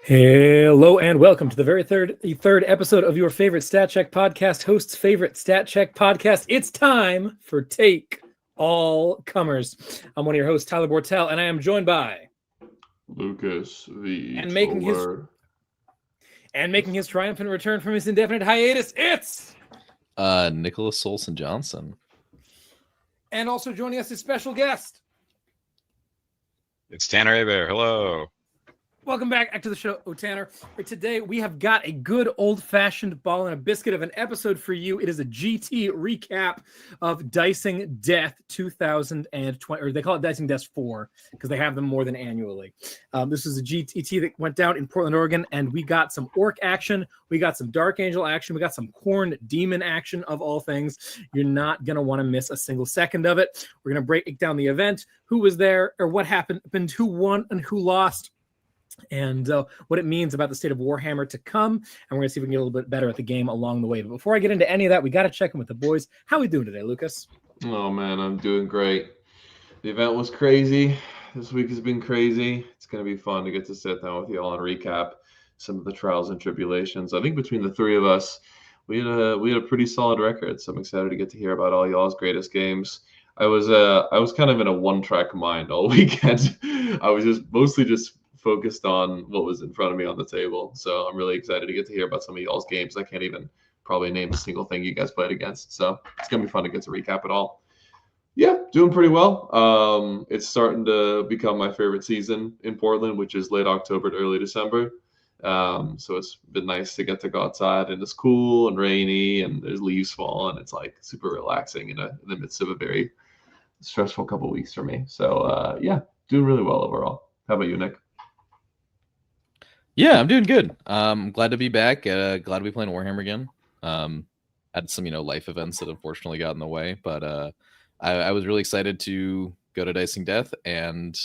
Hello and welcome to the third episode of your favorite Stat Check podcast, host's favorite Stat Check podcast. It's time for Take All Comers. I'm one of your hosts, Tyler Bortel, and I am joined by Lukas, the and making his triumphant return from his indefinite hiatus. It's Nicholas Solson Johnson, and also joining us is special guest. It's Tanner Abear. Hello. Welcome back to the show, Tanner. Today, we have got a good old-fashioned ball and a biscuit of an episode for you. It is a GT recap of Dicing Death 2020, or they call it Dicing Death 4, because they have them more than annually. This is a GTT that went down in Portland, Oregon, and we got some Orc action, we got some Dark Angel action, we got some Khorne Demon action, of all things. You're not going to want to miss a single second of it. We're going to break down the event, who was there, or what happened, who won and who lost, and what it means about the state of Warhammer to come. And we're going to see if we can get a little bit better at the game along the way. But before I get into any of that, we got to check in with the boys. How are we doing today, Lucas? Oh, man, I'm doing great. The event was crazy. This week has been crazy. It's going to be fun to get to sit down with you all and recap some of the trials and tribulations. I think between the three of us, we had a pretty solid record. So I'm excited to get to hear about all y'all's greatest games. I was kind of in a one-track mind all weekend. I was mostly focused on what was in front of me on the table. So I'm really excited to get to hear about some of y'all's games. I can't even probably name a single thing you guys played against. So it's going to be fun to get to recap it all. Yeah, doing pretty well. It's starting to become my favorite season in Portland, which is late October to early December. So it's been nice to get to go outside, and it's cool and rainy and there's leaves falling. It's like super relaxing in the midst of a very stressful couple of weeks for me. So yeah, doing really well overall. How about you, Nick? Yeah, I'm doing good. Glad to be back. Glad to be playing Warhammer again. Had some, life events that unfortunately got in the way, but I was really excited to go to Dicing Death, and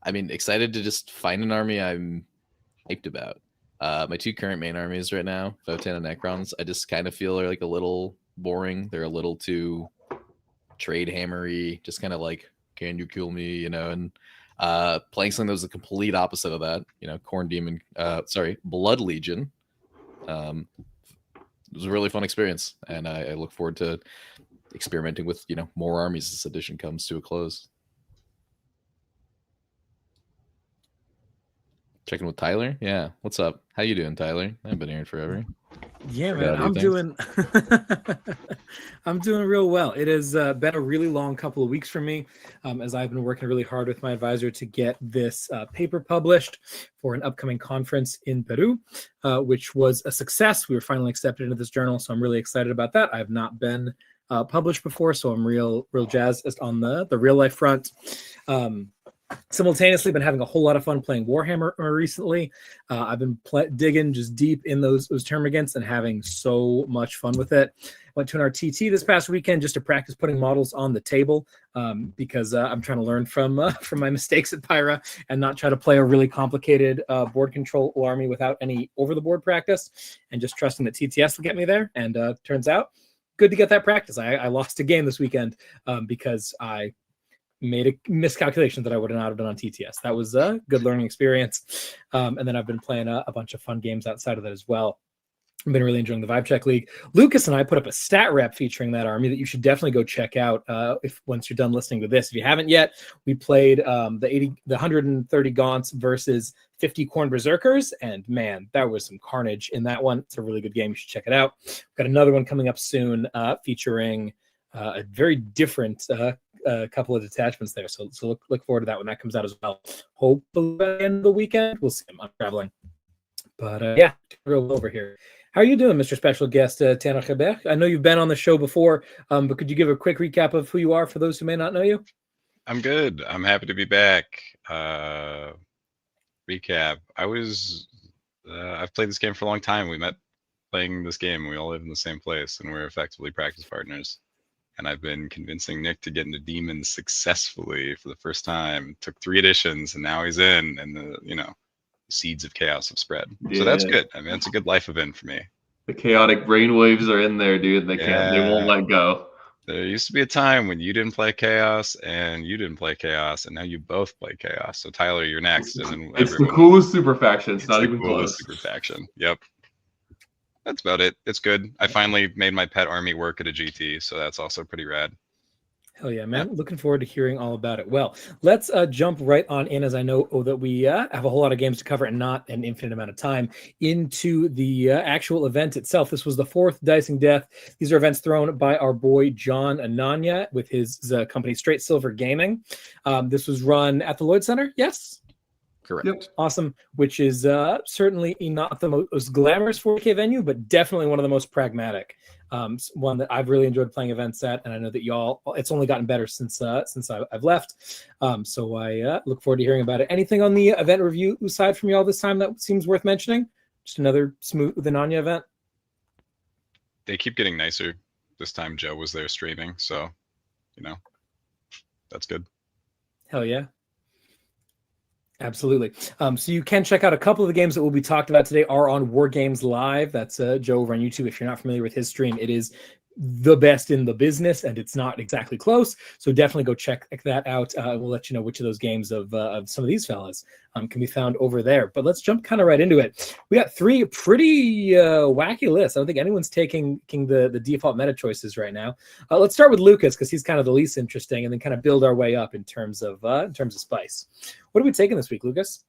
I mean, excited to just find an army I'm hyped about. My two current main armies right now, Votan and Necrons, I just kind of feel are like a little boring. They're a little too trade hammery, just kind of like, can you kill me, and playing something that was the complete opposite of that, Khorne Demon, Blood Legion. It was a really fun experience, and I look forward to experimenting with, more armies as this edition comes to a close. Checking with Tyler. Yeah, what's up? How you doing, Tyler? I haven't been here in forever. Yeah, man, I'm doing real well. It has been a really long couple of weeks for me, as I've been working really hard with my advisor to get this paper published for an upcoming conference in Peru, which was a success. We were finally accepted into this journal, so I'm really excited about that. I have not been published before, so I'm real jazzed on the real life front. Simultaneously been having a whole lot of fun playing Warhammer recently. I've been digging just deep in those termagants and having so much fun with it. Went to an RTT this past weekend just to practice putting models on the table, because I'm trying to learn from my mistakes at Pyra and not try to play a really complicated board control army without any over-the-board practice, and just trusting that TTS will get me there. And turns out good to get that practice. I lost a game this weekend because I made a miscalculation that I would not have done on TTS. That was a good learning experience. And then I've been playing a bunch of fun games outside of that as well. I've been really enjoying the Vibe Check League. Lucas and I put up a stat rep featuring that army that you should definitely go check out once you're done listening to this. If you haven't yet, we played the 130 Gaunts versus 50 Khorne Berserkers, and man, that was some carnage in that one. It's a really good game. You should check it out. We've got another one coming up soon featuring a very different couple of detachments there. So look forward to that when that comes out as well. Hopefully by the end of the weekend. We'll see. I'm traveling. But yeah, real over here. How are you doing, Mr. Special Guest Tanner Hebert? I know you've been on the show before, but could you give a quick recap of who you are for those who may not know you? I'm good. I'm happy to be back. Recap. I've played this game for a long time. We met playing this game. We all live in the same place, and we're effectively practice partners. And I've been convincing Nick to get into Demons successfully for the first time. Took 3 editions, and now he's in, and the seeds of chaos have spread. Yeah. So that's good. I mean, it's a good life event for me. The chaotic brainwaves are in there, dude. They won't let go. There used to be a time when you didn't play Chaos and you didn't play Chaos, and now you both play Chaos. So Tyler, you're next, and then It's the everyone. coolest super faction. It's It's not the even coolest close. super faction. Yep. That's about it. It's good. I finally made my pet army work at a GT, so that's also pretty rad. Hell yeah, man. Looking forward to hearing all about it. Well, let's jump right on in, as I know that we have a whole lot of games to cover and not an infinite amount of time, into the actual event itself. This was the 4th Dicing Death. These are events thrown by our boy John Ananya with his company Straight Silver Gaming. This was run at the Lloyd Center, yes? Correct. Yep. Awesome, which is certainly not the most glamorous 4K venue, but definitely one of the most pragmatic. One that I've really enjoyed playing events at, and I know that y'all, it's only gotten better since I've left. So I look forward to hearing about it. Anything on the event review side from y'all this time that seems worth mentioning? Just another smooth Ananya event. They keep getting nicer. This time Joe was there streaming, so that's good. Hell yeah. Absolutely. So you can check out a couple of the games that will be talked about today are on War Games Live. That's Joe over on YouTube. If you're not familiar with his stream, it is the best in the business, and it's not exactly close. So definitely go check that out. We'll let you know which of those games of some of these fellas can be found over there. But let's jump kind of right into it. We got 3 pretty wacky lists. I don't think anyone's taking the default meta choices right now. Let's start with Lukas because he's kind of the least interesting, and then kind of build our way up in terms of spice. What are we taking this week, Lukas?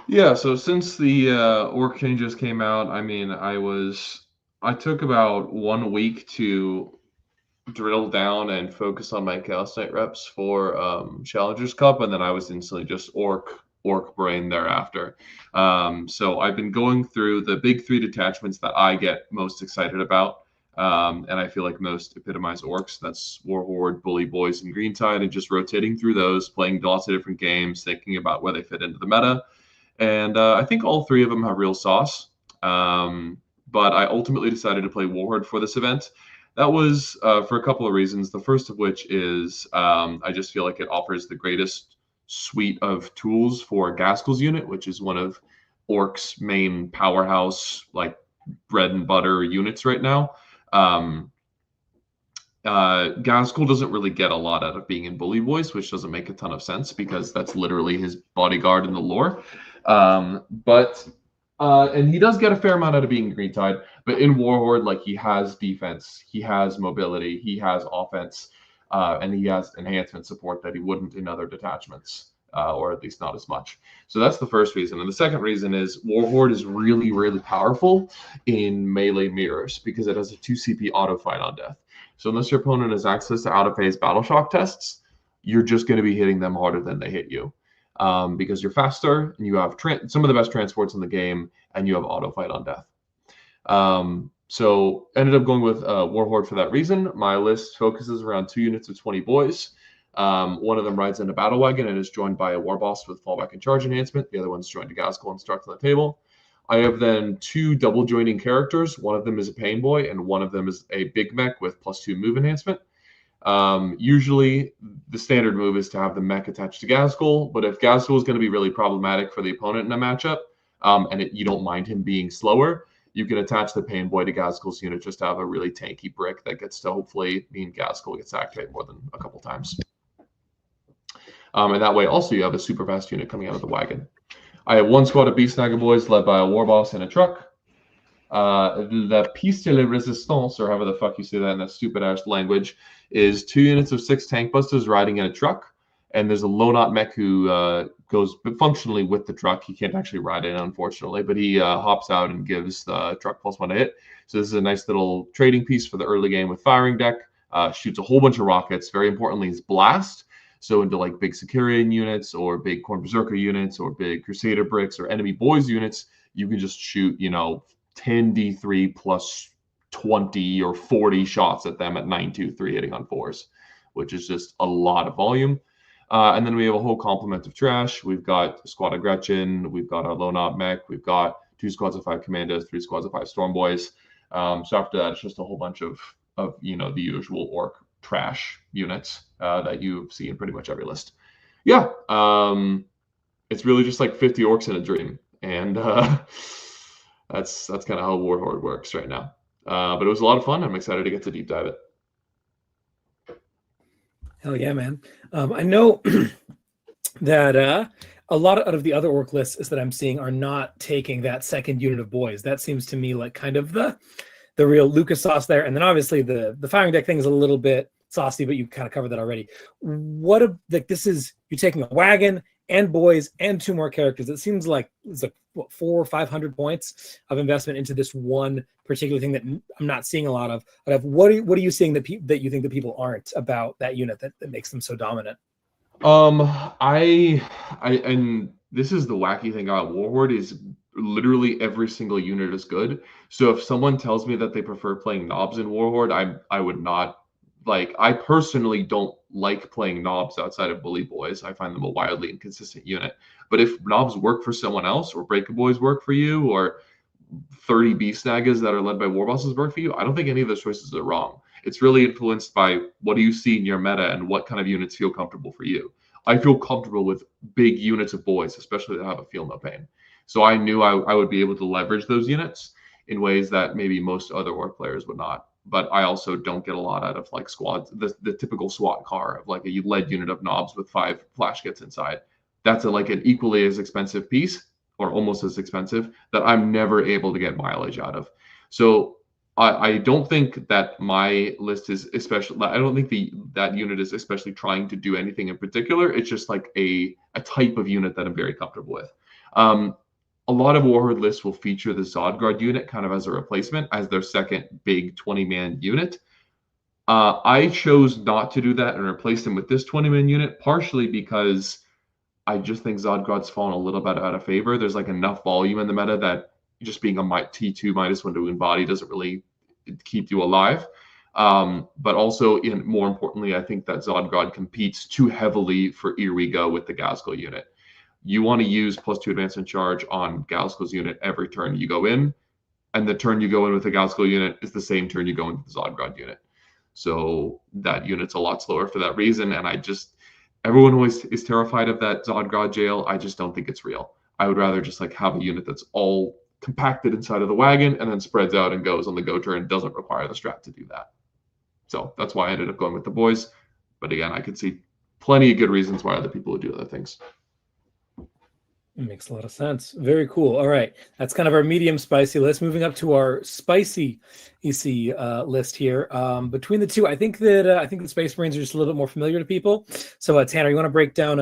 Yeah, so since the orc changes came out, I mean, I took about 1 week to drill down and focus on my Chaos Knight reps for Challengers Cup, and then I was instantly just orc brain thereafter. So I've been going through the big 3 detachments that I get most excited about, and I feel like most epitomize orcs. That's Warhorde, Bully Boys, and Greentide, and just rotating through those, playing lots of different games, thinking about where they fit into the meta. And I think all 3 of them have real sauce. But I ultimately decided to play Warhorde for this event. That was for a couple of reasons. The first of which is I just feel like it offers the greatest suite of tools for Gaskell's unit, which is one of Orc's main powerhouse, like bread and butter units right now. Gaskell doesn't really get a lot out of being in Bully Boys, which doesn't make a ton of sense because that's literally his bodyguard in the lore. And he does get a fair amount out of being Greentide, but in Warhorde, like, he has defense, he has mobility, he has offense, and he has enhancement support that he wouldn't in other detachments, or at least not as much. So that's the first reason. And the second reason is Warhorde is really, really powerful in melee mirrors because it has a 2 CP auto fight on death. So unless your opponent has access to out-of-phase battle shock tests, you're just going to be hitting them harder than they hit you. Because you're faster and you have some of the best transports in the game, and you have auto fight on death. So ended up going with Warhorde for that reason. My list focuses around 2 units of 20 boys. One of them rides in a battle wagon and is joined by a war boss with fallback and charge enhancement. The other one's joined to Gaskell and starts on the table. I have then 2 double joining characters. One of them is a pain boy, and one of them is a big mech with +2 move enhancement. Usually the standard move is to have the mech attached to Gaskell, but if Gaskell is going to be really problematic for the opponent in a matchup, and you don't mind him being slower, you can attach the pain boy to Gaskell's unit just to have a really tanky brick that gets to hopefully mean Gaskell gets activated more than a couple times. And that way also you have a super fast unit coming out of the wagon. I have 1 squad of Beast Snagger boys led by a war boss and a truck. The piece de la resistance, or however the fuck you say that in that stupid ass language, is 2 units of 6 tank busters riding in a truck, and there's a low-not mech who goes functionally with the truck. He can't actually ride it, unfortunately, but he hops out and gives the truck +1 to hit. So this is a nice little trading piece for the early game with firing deck. Shoots a whole bunch of rockets. Very importantly, is blast. So into like big Sicarian units or big Corn Berserker units or big Crusader bricks or enemy boys units, you can just shoot, 10 D3 plus 20 or 40 shots at them at 9-2-3 hitting on 4s, which is just a lot of volume. And then we have a whole complement of trash. We've got a squad of Gretchen. We've got our low-not mech. We've got 2 squads of 5 commandos, 3 squads of 5 storm boys. So after that, it's just a whole bunch of the usual orc trash units that you see in pretty much every list. Yeah, it's really just like 50 orcs in a dream, and that's kind of how Warhorde works right now. But it was a lot of fun. I'm excited to get to deep dive it. Hell yeah, man. I know that a lot of the other orc lists that I'm seeing are not taking that second unit of boys. That seems to me like kind of the real Lukas sauce there. And then obviously the firing deck thing is a little bit saucy, but you kind of covered that already. What like this is, you're taking a wagon and boys and 2 more characters. It seems like it's like what, 400 or 500 points of investment into this one particular thing that I'm not seeing a lot of. But what are you seeing that you think that people aren't about that unit that makes them so dominant? And this is the wacky thing about Warhorde is literally every single unit is good. So if someone tells me that they prefer playing knobs in Warhorde, I would not like. I personally don't like playing knobs outside of Bully Boys. I find them a wildly inconsistent unit. But if knobs work for someone else, or Breaker Boys work for you, or 30 beast snaggers that are led by war bosses work for you, I don't think any of those choices are wrong. It's really influenced by what do you see in your meta and what kind of units feel comfortable for you. I feel comfortable with big units of boys, especially that have a feel no pain. So I knew I would be able to leverage those units in ways that maybe most other orc players would not. But I also don't get a lot out of like squads, the typical SWAT car of like a lead unit of knobs with 5 flash kits inside. That's like an equally as expensive piece, or almost as expensive, that I'm never able to get mileage out of. So I don't think that my list is especially, I don't think that unit is especially trying to do anything in particular. It's just like a type of unit that I'm very comfortable with. A lot of Warhorde lists will feature the Zodguard unit kind of as a replacement, as their second big 20-man unit. I chose not to do that and replace them with this 20-man unit, partially because I just think Zodguard's fallen a little bit out of favor. There's like enough volume in the meta that just being a T2 -1 to wound body doesn't really keep you alive. But also, more importantly, I think that Zodguard competes too heavily for Irigo with the Gazgul unit. You want to use +2 advance and charge on Gazgul's unit every turn you go in, and the turn you go in with the Gazgul unit is the same turn you go in with the Zodguard unit. So that unit's a lot slower for that reason, and everyone always is terrified of that Zodguard jail. I just don't think it's real. I would rather just like have a unit that's all compacted inside of the wagon and then spreads out and goes on the go turn. Doesn't require the strat to do that. So that's why I ended up going with the boys. But again, I could see plenty of good reasons why other people would do other things. It makes a lot of sense. Very cool. All right. That's kind of our medium spicy list. Moving up to our spicy EC list here. Between the two, I think the Space Marines are just a little bit more familiar to people. So Tanner, you want to break down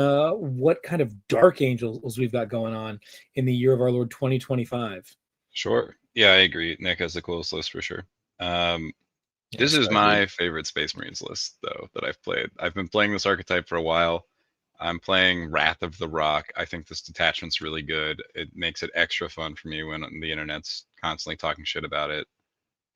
what kind of Dark Angels we've got going on in the year of our Lord 2025? Sure. Yeah, I agree. Nick has the coolest list for sure. This is my favorite Space Marines list, though, that I've played. I've been playing this archetype for a while. I'm playing Wrath of the Rock. I think this detachment's really good. It makes it extra fun for me when the internet's constantly talking shit about it.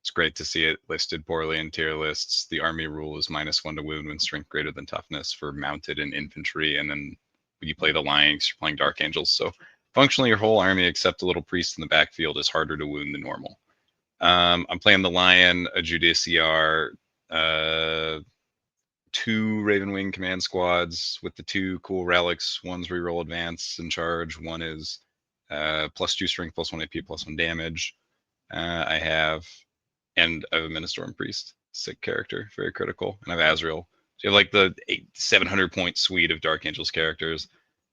It's great to see it listed poorly in tier lists. The army rule is -1 to wound when strength greater than toughness for mounted and infantry. And then when you play the Lions, you're playing Dark Angels. So functionally, your whole army, except a little priest in the backfield, is harder to wound than normal. I'm playing the Lion, a Judiciar, 2 Raven Wing command squads with the 2 cool relics. One's reroll advance and charge. One is +2 strength, +1 AP, +1 damage. I have a Ministorm Priest, sick character, very critical. And I have Azrael. So you have like the 700 point suite of Dark Angels characters.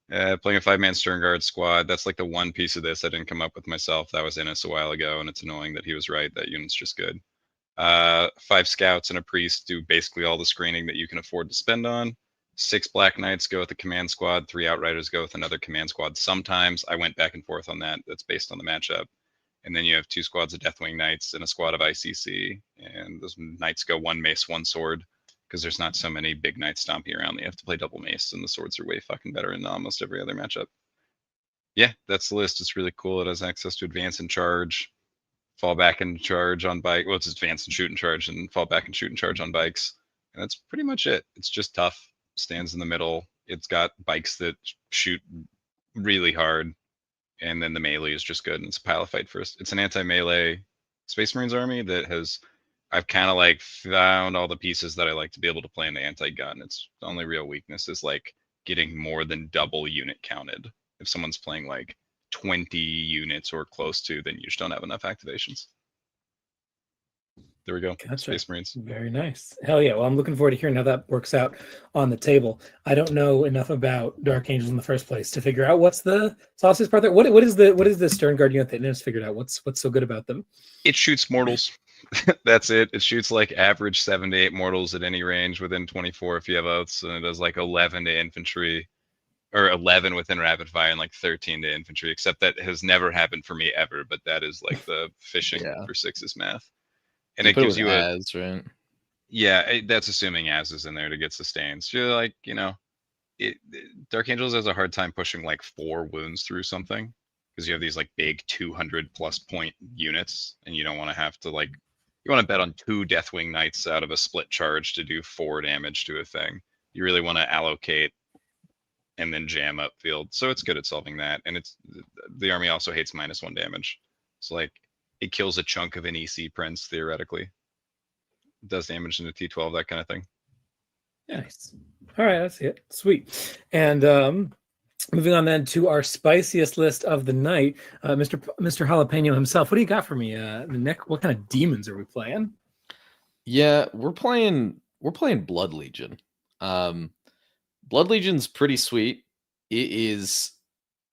Playing a 5-man Stern Guard squad. That's like the one piece of this I didn't come up with myself. That was Innis a while ago, and it's annoying that he was right. That unit's just good. 5 scouts and a priest do basically all the screening that you can afford to spend on. 6 Black Knights go with the command squad. 3 Outriders go with another command squad. Sometimes I went back and forth on that. That's based on the matchup. And then you have 2 squads of Deathwing Knights and a squad of ICC. And those Knights go 1 mace, 1 sword, because there's not so many big Knights stomping around that you have to play double mace, and the swords are way fucking better in almost every other matchup. Yeah, that's the list. It's really cool. It has access to advance and charge, fall back and charge on bike. Well, it's advance and shoot and charge, and fall back and shoot and charge on bikes. And that's pretty much it. It's just tough. Stands in the middle. It's got bikes that shoot really hard, and then the melee is just good. And it's a pile of fight first. It's an anti-melee Space Marines army that has. I've kind of like found all the pieces that I like to be able to play in the anti-gun. It's the only real weakness is like getting more than double unit counted. If someone's playing like 20 units or close to, then you just don't have enough activations. there we go. Gotcha. Space Marines. Very nice. Hell yeah. Well, I'm looking forward to hearing how that works out on the table. I don't know enough about Dark Angels in the first place to figure out what's the sauciest part there. What is the Stern Guard unit that Nina's figured out? What's so good about them? It shoots mortals. That's it. It shoots like average 7 to 8 mortals at any range within 24 if you have oaths, and it does like 11 to infantry, or 11 within rapid fire, and like 13 to infantry. Except that has never happened for me ever. But that is like the fishing for sixes math, and it gives you as right. Yeah, that's assuming as is in there to get sustains. So you're like, Dark Angels has a hard time pushing like 4 wounds through something because you have these like big 200 plus point units, and you don't want to have to like. You want to bet on 2 Deathwing Knights out of a split charge to do 4 damage to a thing. You really want to allocate and then jam up field. So it's good at solving that. And the army also hates -1 damage. So like it kills a chunk of an EC prince theoretically. It does damage into T12, that kind of thing. Nice. All right, that's it. Sweet. And moving on then to our spiciest list of the night, Mr. Jalapeno himself. What do you got for me? What kind of demons are we playing? Yeah, we're playing Blood Legion. Blood Legion's pretty sweet. It is.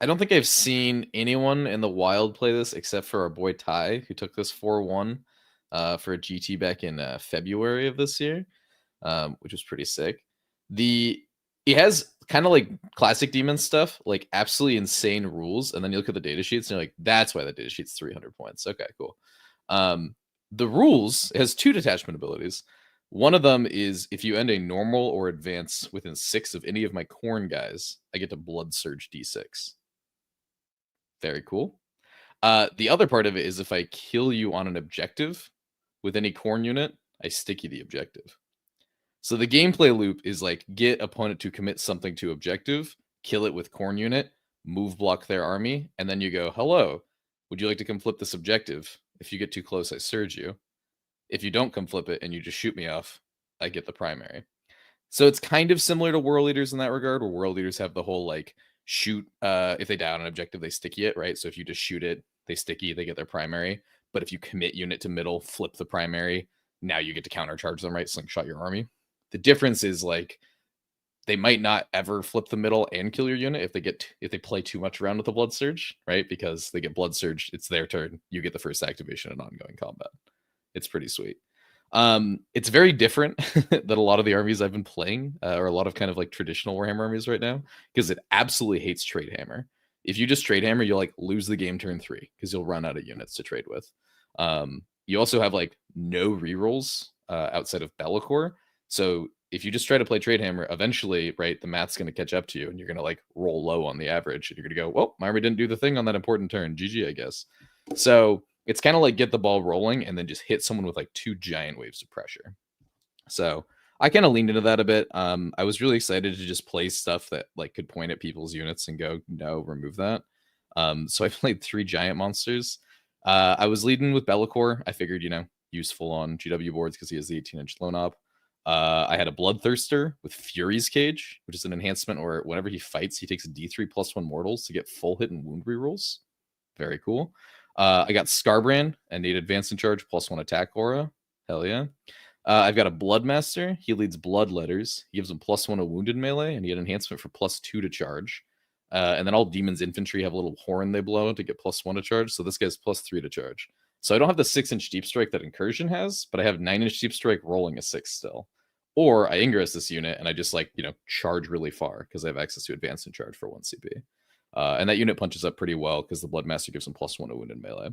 I don't think I've seen anyone in the wild play this except for our boy Ty, who took this 4-1 for a GT back in February of this year, which was pretty sick. It has kind of like classic demon stuff, like absolutely insane rules, and then you look at the data sheets and you're like, that's why the data sheet's 300 points. Okay, cool. The rules, it has 2 detachment abilities. One of them is if you end a normal or advance within 6 of any of my Khorne guys, I get to Blood Surge D6. Very cool. The other part of it is if I kill you on an objective with any Khorne unit, I sticky the objective. So the gameplay loop is like get opponent to commit something to objective, kill it with Khorne unit, move block their army, and then you go, hello, would you like to come flip this objective? If you get too close, I surge you. If you don't come flip it and you just shoot me off, I get the primary. So it's kind of similar to World Leaders in that regard, where World Leaders have the whole like shoot, if they die on an objective, they sticky it, right? So if you just shoot it, they sticky, they get their primary. But if you commit unit to middle, flip the primary, now you get to countercharge them, right? Slingshot your army. The difference is like they might not ever flip the middle and kill your unit if they play too much around with the Blood Surge, right? Because they get Blood Surge, it's their turn, you get the first activation in ongoing combat. It's pretty sweet. It's very different than a lot of the armies I've been playing, or a lot of kind of like traditional Warhammer armies right now, because it absolutely hates trade hammer. If you just trade hammer, you'll like lose the game turn 3 because you'll run out of units to trade with. You also have like no rerolls outside of Be'lakor. So if you just try to play trade hammer, eventually, right, the math's going to catch up to you and you're going to like roll low on the average. And you're going to go, well, my army didn't do the thing on that important turn. GG, I guess. So it's kind of like get the ball rolling and then just hit someone with like 2 giant waves of pressure. So I kind of leaned into that a bit. I was really excited to just play stuff that like could point at people's units and go, no, remove that. So I played 3 giant monsters. I was leading with Be'lakor. I figured, useful on GW boards because he has the 18-inch low knob. I had a Bloodthirster with Fury's Cage, which is an enhancement where whenever he fights, he takes a D3 +1 mortals to get full hit and wound rerolls. Very cool. I got Scarbrand and need advance in charge +1 attack aura. Hell yeah. I've got a Bloodmaster. He leads Bloodletters. He gives him +1 a wounded melee, and he had enhancement for +2 to charge. And then all Demons Infantry have a little horn they blow to get +1 to charge. So this guy's +3 to charge. So I don't have the 6-inch Deep Strike that Incursion has, but I have 9-inch Deep Strike rolling a 6 still. Or I Ingress this unit and I just like, charge really far because I have access to advance and charge for 1 CP. And that unit punches up pretty well because the Bloodmaster gives him +1 to wounded melee.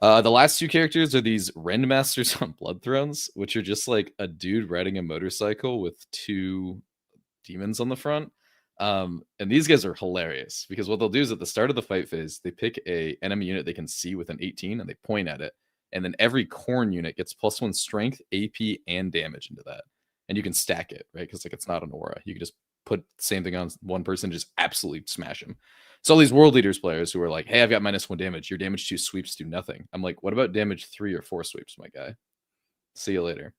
The last 2 characters are these Rendmasters on Blood Thrones, which are just like a dude riding a motorcycle with 2 demons on the front. And these guys are hilarious because what they'll do is at the start of the fight phase, they pick a enemy unit they can see with an 18 and they point at it. And then every Khorne unit gets +1 strength, AP, and damage into that. And you can stack it, right? Because like it's not an aura. You can just put the same thing on one person and just absolutely smash him. So all these World Leaders players who are like, hey, I've got -1 damage. Your damage 2 sweeps do nothing. I'm like, what about damage 3 or 4 sweeps, my guy? See you later.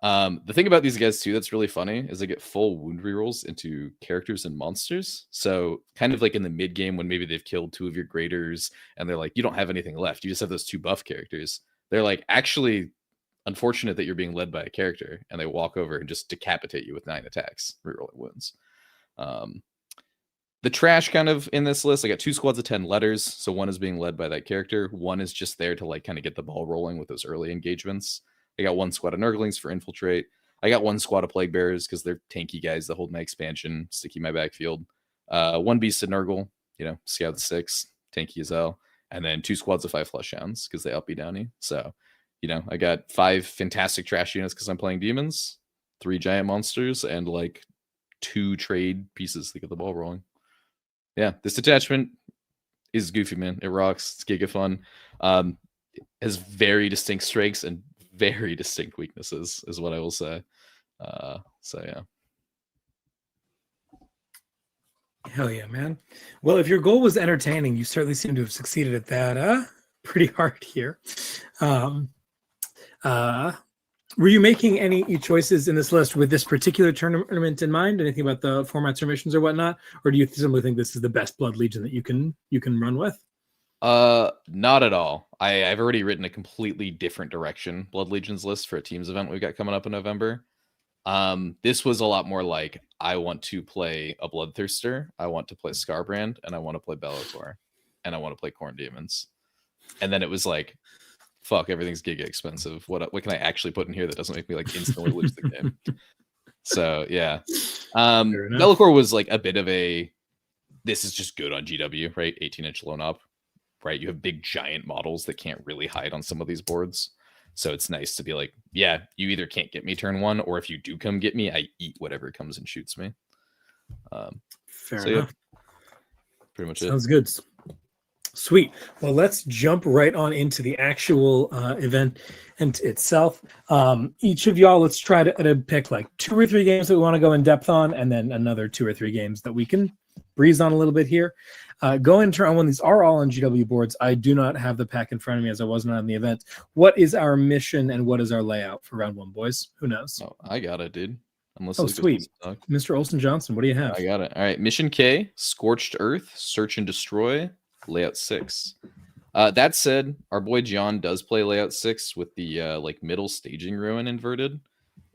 The thing about these guys too that's really funny is they get full wound rerolls into characters and monsters. So kind of like in the mid game when maybe they've killed 2 of your graders and they're like, you don't have anything left. You just have those 2 buff characters. They're like, actually, unfortunate that you're being led by a character and they walk over and just decapitate you with 9 attacks, rerolling wounds. The trash kind of in this list, I got 2 squads of 10 letters. So 1 is being led by that character. 1 is just there to like kind of get the ball rolling with those early engagements. I got 1 squad of Nurglings for infiltrate. I got 1 squad of Plague Bearers because they're tanky guys that hold my expansion, sticky my backfield. 1 Beast of Nurgle, Scout 6, tanky as hell. And then 2 squads of 5 Flesh Hounds because they up Downy. So, I got 5 fantastic trash units because I'm playing demons, 3 giant monsters, and like 2 trade pieces to get the ball rolling. Yeah, this detachment is goofy, man. It rocks. It's giga fun. Has very distinct strengths and very distinct weaknesses, is what I will say. So yeah. Hell yeah, man. Well, if your goal was entertaining, you certainly seem to have succeeded at that pretty hard here. Were you making any choices in this list with this particular tournament in mind? Anything about the formats or missions or whatnot? Or do you simply think this is the best Blood Legion that you can run with? Not at all. I've already written a completely different direction Blood Legions list for a teams event we've got coming up in November. This was a lot more like, I want to play a Bloodthirster, I want to play Scarbrand, and I want to play Bellator, and I want to play Khorne Demons. And then it was like, fuck, everything's giga expensive. What can I actually put in here that doesn't make me like instantly lose the game? So yeah. Bellator was like a bit of a, this is just good on GW, right? 18-inch loan up, right? You have big giant models that can't really hide on some of these boards. So it's nice to be like, yeah, you either can't get me turn 1, or if you do come get me, I eat whatever comes and shoots me. Fair enough. Yeah, pretty much Sounds good. Sweet. Well, let's jump right on into the actual event and itself. Each of y'all, let's try to pick like 2 or 3 games that we want to go in depth on, and then another 2 or 3 games that we can breeze on a little bit here. Go into round 1. These are all on GW boards. I do not have the pack in front of me as I wasn't on the event. What is our mission and what is our layout for round 1, boys? Who knows? Oh, I got it, dude. Lucas, sweet. Mr. Olsen Johnson, what do you have? I got it. All right. Mission K, Scorched Earth, Search and Destroy, Layout 6. That said, our boy John does play Layout 6 with the like middle staging ruin inverted.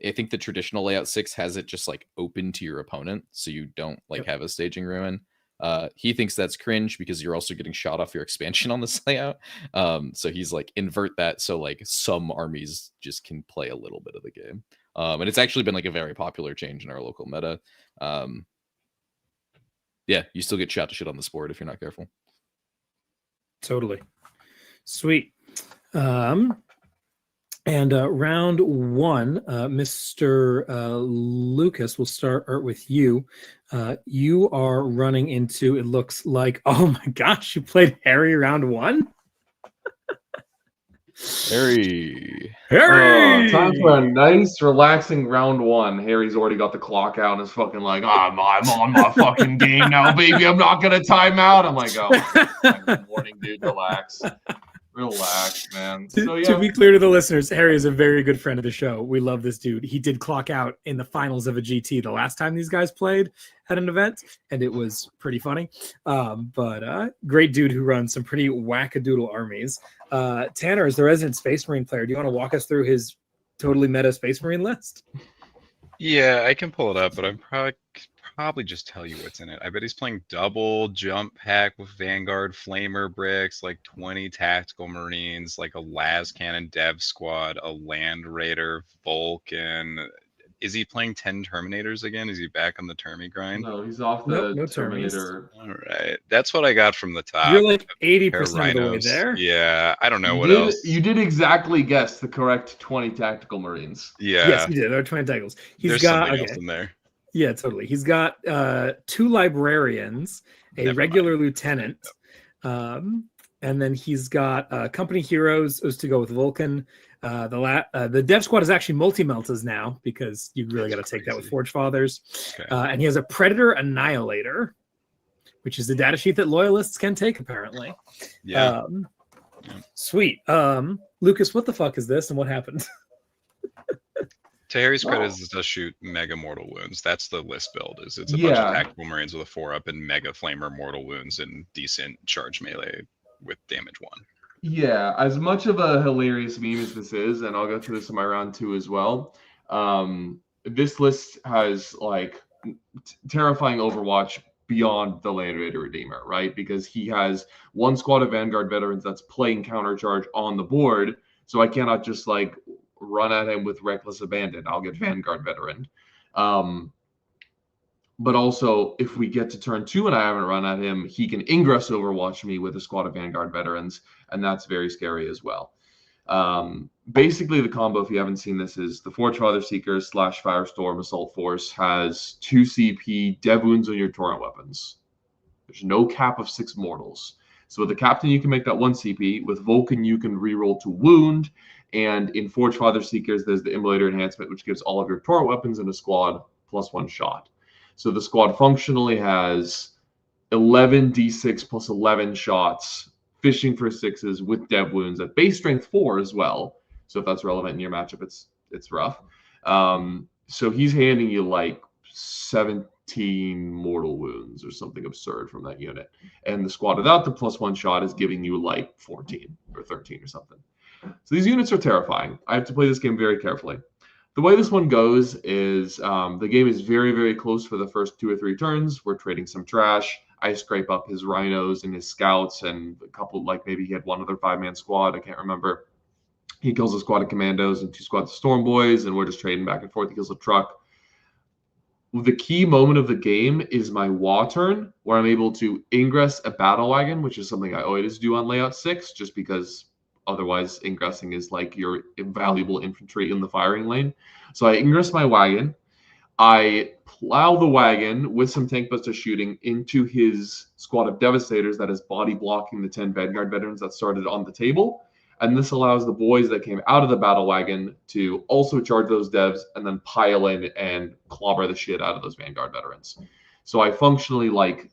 I think the traditional Layout 6 has it just like open to your opponent, so you don't like have a staging ruin. He thinks that's cringe because you're also getting shot off your expansion on this layout. So he's like, invert that so like some armies just can play a little bit of the game. And it's actually been like a very popular change in our local meta. Yeah, you still get shot to shit on this board if you're not careful. Totally. Sweet. And round 1, Mr. Lucas, we'll start with you. You are running into, it looks like, oh my gosh, you played Harry round 1? Harry. Time for a nice, relaxing round 1. Harry's already got the clock out and is fucking like, I'm on my fucking game now, baby. I'm not going to time out. I'm like, oh, good morning, dude. Relax. Relax, man. To be clear to the listeners, Harry is a very good friend of the show. We love this dude. He did clock out in the finals of a GT the last time these guys played at an event, and it was pretty funny. But great dude who runs some pretty wackadoodle armies. Tanner, as the resident Space Marine player, do you want to walk us through his totally meta Space Marine list? Yeah, I can pull it up, but I'm probably just tell you what's in it. I bet he's playing double jump pack with Vanguard Flamer bricks, like 20 tactical Marines, like a las cannon dev squad, a Land Raider, Vulcan. Is he playing 10 Terminators again? Is he back on the Termi grind? No, he's off the no Terminator. All right, that's what I got from the top. You're like 80% of the way there. Yeah, I don't know what else. You did exactly guess the correct 20 tactical Marines. Yeah. Yes, you did. There are 20 tacticals. There's something else in there. Yeah, totally. He's got 2 librarians, a regular lieutenant, and then he's got company heroes to go with Vulcan. The dev squad is actually multi-meltas now because you really got to take that with Forge Fathers. Okay. And he has a Predator Annihilator, which is the data sheet that loyalists can take apparently. Yeah. Sweet. Lucas, what the fuck is this and what happened? To Harry's credit, it does shoot mega mortal wounds. That's the list build. It's a bunch of tactical Marines with a 4-up and mega flamer mortal wounds and decent charge melee with damage 1. Yeah, as much of a hilarious meme as this is, and I'll go through this in my round 2 as well. This list has like terrifying Overwatch beyond the Land Raider Redeemer, right? Because he has one squad of Vanguard veterans that's playing countercharge on the board, so I cannot just like run at him with reckless abandon. I'll get Vanguard veteran. But also, if we get to turn 2 and I haven't run at him, he can ingress Overwatch me with a squad of Vanguard veterans, and that's very scary as well. Basically, the combo, if you haven't seen this, is the Forge Father Seekers / Firestorm Assault Force has 2 CP dev wounds on your torrent weapons. There's no cap of 6 mortals. So with the Captain, you can make that 1 CP. With Vulcan, you can reroll to wound. And in Forge Father Seekers, there's the Immolator enhancement, which gives all of your torrent weapons in a squad +1 shot. So the squad functionally has 11 d6 plus 11 shots, fishing for 6s with dev wounds at base strength 4 as well. So if that's relevant in your matchup, it's rough. So he's handing you like 17 mortal wounds or something absurd from that unit. And the squad without the +1 shot is giving you like 14 or 13 or something. So these units are terrifying. I have to play this game very carefully. The way this one goes is the game is very, very close for the first 2 or 3 turns. We're trading some trash. I scrape up his rhinos and his scouts and a couple, like maybe he had one other 5-man squad. I can't remember. He kills a squad of commandos and 2 squads of storm boys, and we're just trading back and forth. He kills a truck. The key moment of the game is my Wa turn, where I'm able to ingress a battle wagon, which is something I always do on layout 6, just because otherwise ingressing is like your invaluable infantry in the firing lane. So I ingress my wagon. I plow the wagon with some tank buster shooting into his squad of devastators that is body blocking the 10 Vanguard veterans that started on the table. And this allows the boys that came out of the battle wagon to also charge those devs and then pile in and clobber the shit out of those Vanguard veterans. So I functionally like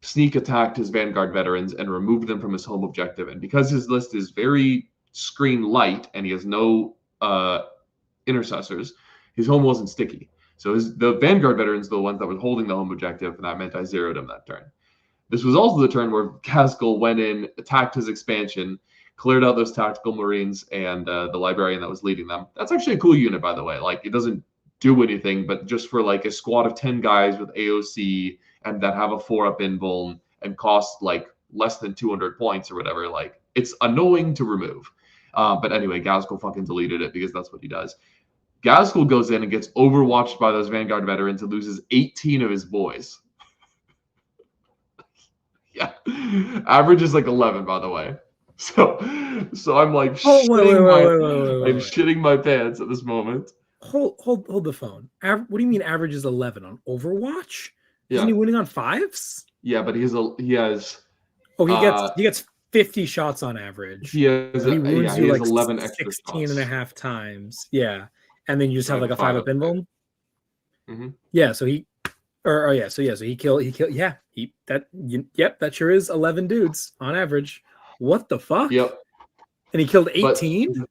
sneak attacked his Vanguard veterans and removed them from his home objective. And because his list is very screen light and he has no intercessors, his home wasn't sticky. So the Vanguard veterans, the ones that were holding the home objective, and that meant I zeroed him that turn. This was also the turn where Gaskell went in, attacked his expansion, cleared out those tactical marines and the librarian that was leading them. That's actually a cool unit, by the way. Like, it doesn't do anything, but just for like a squad of 10 guys with AOC and that have a 4-up invuln and cost like less than 200 points or whatever, like, it's annoying to remove. But anyway, Gaskell fucking deleted it because that's what he does. Gaskell goes in and gets overwatched by those Vanguard veterans and loses 18 of his boys. Yeah. Average is like 11, by the way. So I'm like shitting my pants at this moment. Hold the phone. What do you mean average is 11 on Overwatch? Yeah. Isn't he winning on 5s? Yeah, but he has. Oh, he gets 50 shots on average. He has. He wounds you like 11 16 and a half times. Yeah, and then you just have like a 5-up invuln. Mm-hmm. Yeah, so he killed. Yeah, that sure is 11 dudes on average. What the fuck? Yep. And he killed 18?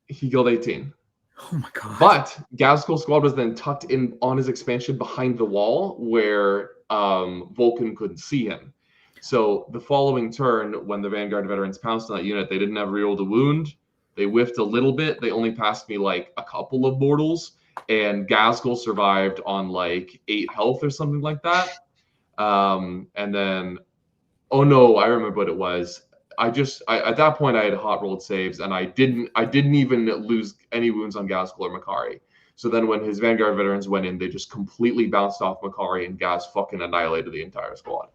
He killed 18. Oh my god. But Gaskell's squad was then tucked in on his expansion behind the wall where Vulcan couldn't see him. So the following turn, when the Vanguard veterans pounced on that unit, they didn't have reroll to wound. They whiffed a little bit. They only passed me like a couple of mortals. And Gaskell survived on like 8 health or something like that. And then, oh no, I remember what it was. At that point I had hot rolled saves and I didn't even lose any wounds on Gaskell or Makari. So then when his Vanguard veterans went in, they just completely bounced off Makari and Gas fucking annihilated the entire squad.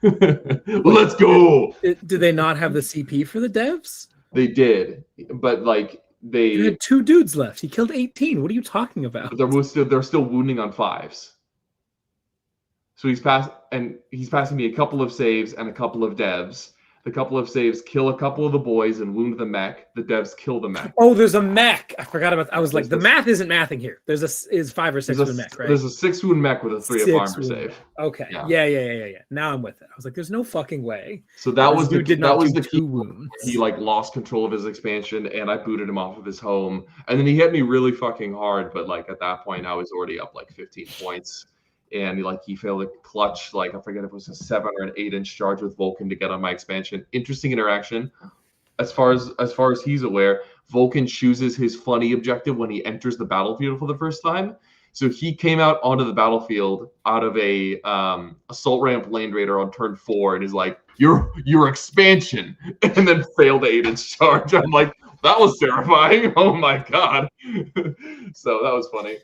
Let's go. Did they not have the CP for the devs? They did, but like they had 2 dudes left. He killed 18. What are you talking about? They're still wounding on 5s. So he's passing me a couple of saves and a couple of devs. The couple of saves kill a couple of the boys and wound the mech. The devs kill the mech. Oh, there's a mech. I forgot about that. I was like, the math isn't mathing here. There's is 5 or 6 wound mech, right? There's a 6 wound mech with a 3 of armor save. Okay. Yeah. Now I'm with it. I was like, there's no fucking way. So that was the key wounds. He like lost control of his expansion and I booted him off of his home. And then he hit me really fucking hard, but like at that point I was already up like 15 points. And he failed a clutch, like I forget if it was a 7 or an 8-inch charge with Vulcan to get on my expansion. Interesting interaction. as far as he's aware, Vulcan chooses his funny objective when he enters the battlefield for the first time. So he came out onto the battlefield out of a assault ramp Land Raider on turn 4 and is like, your expansion, and then failed to 8-inch charge. I'm like, that was terrifying. Oh my god. So that was funny.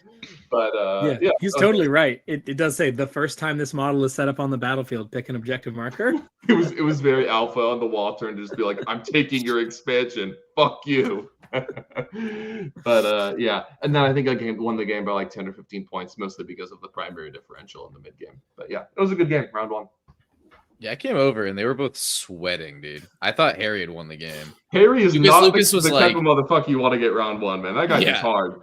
But yeah, he's totally right. It does say the first time this model is set up on the battlefield, pick an objective marker. It was very alpha on the wall turn to just be like, I'm taking your expansion. Fuck you. But yeah, and then I think I won the game by like 10 or 15 points, mostly because of the primary differential in the mid game. But yeah, it was a good game, round 1. Yeah, I came over and they were both sweating, dude. I thought Harry had won the game. Harry is Lucas not was the like, type of motherfucker you want to get round 1, man. That guy is hard.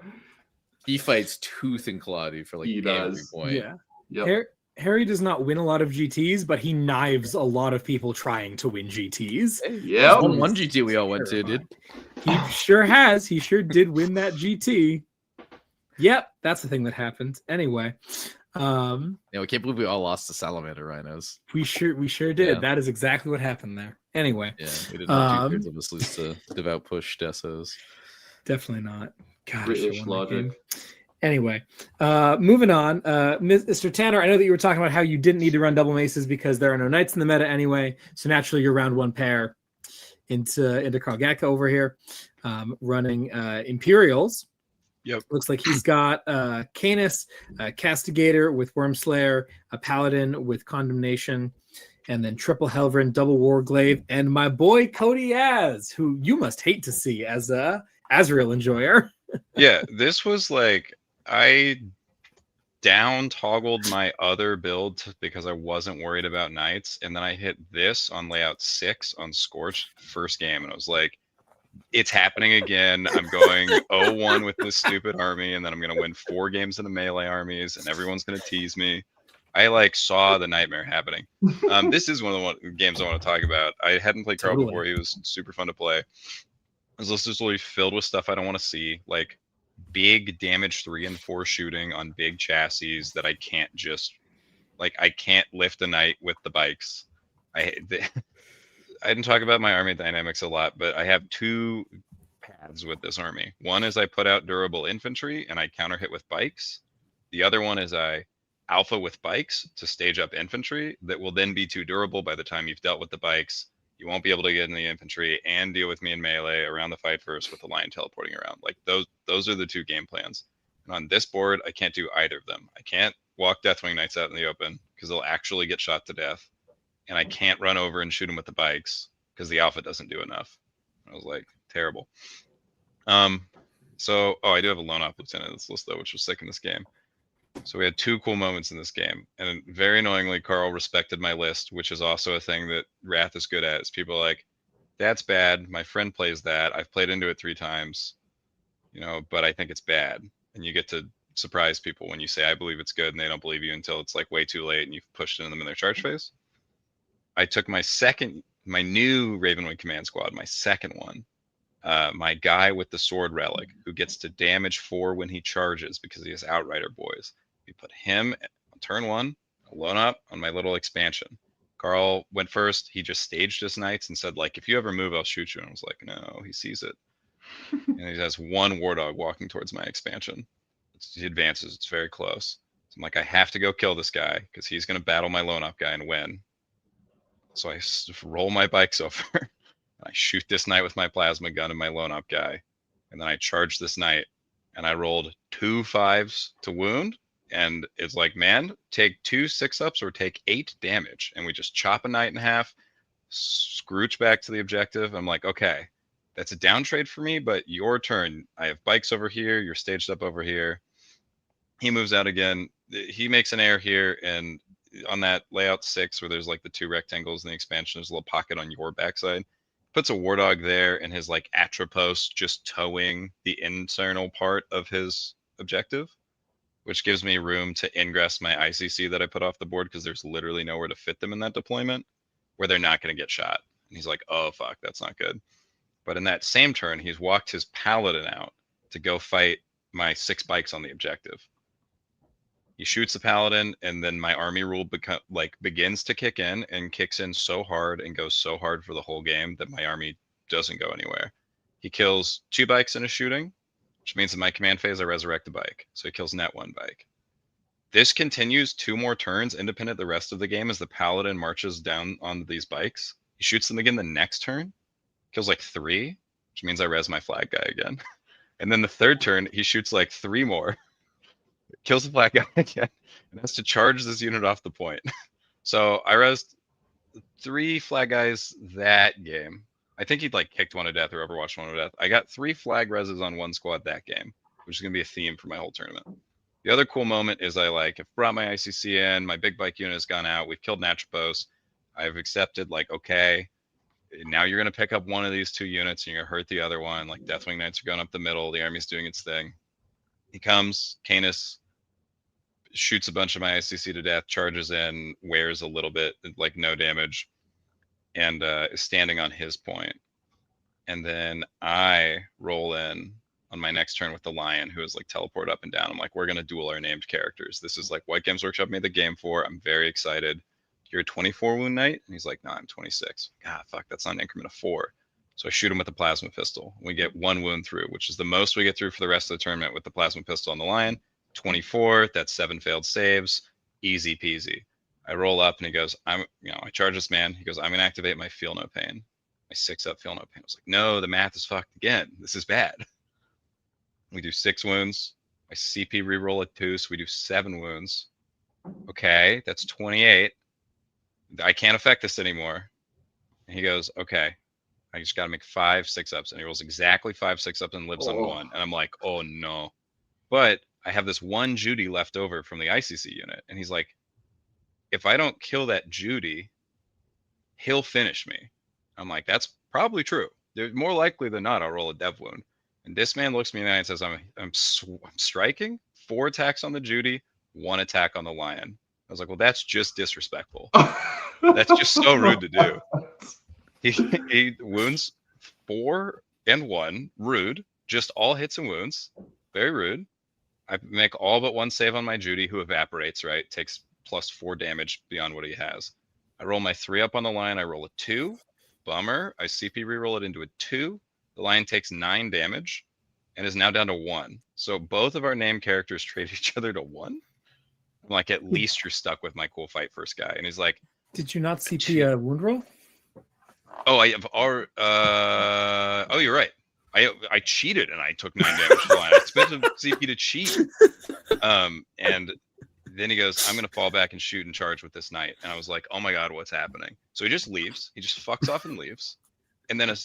He fights tooth and claw, dude, for like every point. Yeah. Yep. Harry does not win a lot of GTs, but he knives a lot of people trying to win GTs. Yeah. One GT we all went to, dude. He sure has. He sure did win that GT. Yep, that's the thing that happened. Anyway. Yeah, we can't believe we all lost to Salamander Rhinos. We sure did. Yeah. That is exactly what happened there. Anyway. Yeah, we didn't have 2/3 of us lose to Devout Push Desos. Definitely not. God, British logic. Anyway, moving on. Mr. Tanner, I know that you were talking about how you didn't need to run double maces because there are no knights in the meta anyway. So naturally, you're round 1 pair into Carl Gatka over here, running Imperials. Yep. Looks like he's got Canis, Castigator with Wormslayer, a Paladin with Condemnation, and then triple Helverin, double Warglaive, and my boy Cody Az, who you must hate to see as a Azrael enjoyer. Yeah, this was like, I down toggled my other build because I wasn't worried about knights, and then I hit this on layout 6 on Scorched first game, and I was like, it's happening again. I'm going 0-1 with this stupid army, and then I'm going to win 4 games in the melee armies, and everyone's going to tease me. I like saw the nightmare happening. This is one of the games I want to talk about. I hadn't played Carl before. He was super fun to play. This list is literally filled with stuff I don't want to see, like big damage 3 and 4 shooting on big chassis that I can't just, like, I can't lift a knight with the bikes. I didn't talk about my army dynamics a lot, but I have 2 paths with this army. One is I put out durable infantry and I counter hit with bikes. The other one is I alpha with bikes to stage up infantry that will then be too durable by the time you've dealt with the bikes. You won't be able to get in the infantry and deal with me in melee around the fight first with the lion teleporting around. Like those are the 2 game plans. And on this board, I can't do either of them. I can't walk Deathwing Knights out in the open because they'll actually get shot to death. And I can't run over and shoot them with the bikes because the alpha doesn't do enough. I was like, terrible. So I do have a lone op lieutenant in this list though, which was sick in this game. So we had 2 cool moments in this game, and very annoyingly, Carl respected my list, which is also a thing that Wrath is good at. Is people are like, that's bad. My friend plays that. I've played into it 3 times, but I think it's bad. And you get to surprise people when you say, I believe it's good, and they don't believe you until it's like way too late and you've pushed into them in their charge phase. I took my new Ravenwing command squad, my second one, my guy with the sword relic who gets to damage 4 when he charges because he has Outrider boys. We put him on turn 1, alone up on my little expansion. Carl went first. He just staged his knights and said, like, if you ever move, I'll shoot you. And I was like, no, he sees it. And he has 1 war dog walking towards my expansion. He advances. It's very close. So I'm like, I have to go kill this guy because he's going to battle my lone up guy and win. So I roll my bikes over. I shoot this knight with my plasma gun and my lone up guy. And then I charge this knight. And I rolled 2 5s to wound. And it's like, man, take 2 6-ups or take 8 damage. And we just chop a knight in half, scrooge back to the objective. I'm like, okay, that's a down trade for me, but your turn. I have bikes over here. You're staged up over here. He moves out again. He makes an air here. And on that layout 6, where there's like the 2 rectangles in the expansion, there's a little pocket on your backside. Puts a war dog there and his like Atropos just towing the internal part of his objective, which gives me room to ingress my ICC that I put off the board because there's literally nowhere to fit them in that deployment where they're not going to get shot. And he's like, oh, fuck, that's not good. But in that same turn, he's walked his Paladin out to go fight my 6 bikes on the objective. He shoots the Paladin, and then my army rule begins to kick in and kicks in so hard and goes so hard for the whole game that my army doesn't go anywhere. He kills 2 bikes in a shooting, which means in my command phase I resurrect the bike. So he kills net 1 bike. This continues 2 more turns independent the rest of the game as the paladin marches down on these bikes. He shoots them again the next turn, kills like 3, which means I res my flag guy again. And then the 3rd turn, he shoots like 3 more, kills the flag guy again, and has to charge this unit off the point. So I resed 3 flag guys that game. I think he'd like kicked 1 to death or overwatched 1 to death. I got 3 flag reses on 1 squad that game, which is going to be a theme for my whole tournament. The other cool moment is I have brought my ICC in, my big bike unit has gone out, we've killed Natropos. I've accepted like, okay, now you're going to pick up one of these 2 units and you're going to hurt the other one. Like Deathwing Knights are going up the middle, the army's doing its thing. He comes, Canis shoots a bunch of my ICC to death, charges in, wears a little bit, like no damage, and is standing on his point. And then I roll in on my next turn with the Lion, who is like teleport up and down. I'm like, we're going to duel our named characters. This is like White Games Workshop made the game for. I'm very excited. You're a 24 wound knight? And he's like, no, I'm 26. Ah, fuck, that's not an increment of 4. So I shoot him with the plasma pistol. We get 1 wound through, which is the most we get through for the rest of the tournament with the plasma pistol on the Lion. 24, that's 7 failed saves. Easy peasy. I roll up and he goes, I charge this man. He goes, I'm going to activate my Feel No Pain. My 6-up Feel No Pain. I was like, no, the math is fucked again. This is bad. We do 6 wounds. My CP reroll at 2, so we do 7 wounds. Okay, that's 28. I can't affect this anymore. And he goes, okay, I just got to make 5 6-ups. And he rolls exactly 5 6-ups and lives on 1. And I'm like, oh no. But I have this 1 Judy left over from the ICC unit. And he's like, if I don't kill that Judy, he'll finish me. I'm like, that's probably true. More likely than not, I'll roll a dev wound. And this man looks me in the eye and says, I'm striking 4 attacks on the Judy, 1 attack on the Lion. I was like, well, that's just disrespectful. That's just so rude to do. He wounds 4 and 1, rude, just all hits and wounds, very rude. I make all but 1 save on my Judy, who evaporates, right? Takes +4 damage beyond what he has. I roll my 3-up on the Lion. I roll a 2. Bummer. I CP reroll it into a 2. The Lion takes 9 damage and is now down to 1. So both of our named characters trade each other to 1. I'm like, at least you're stuck with my cool fight first guy. And he's like, did you not CP a wound roll? Oh, I have our. Oh, you're right. I cheated and I took 9 damage to the Lion. I spent a CP to cheat. And then he goes, I'm going to fall back and shoot and charge with this knight. And I was like, oh my God, what's happening? So he just leaves. He just fucks off and leaves. And then a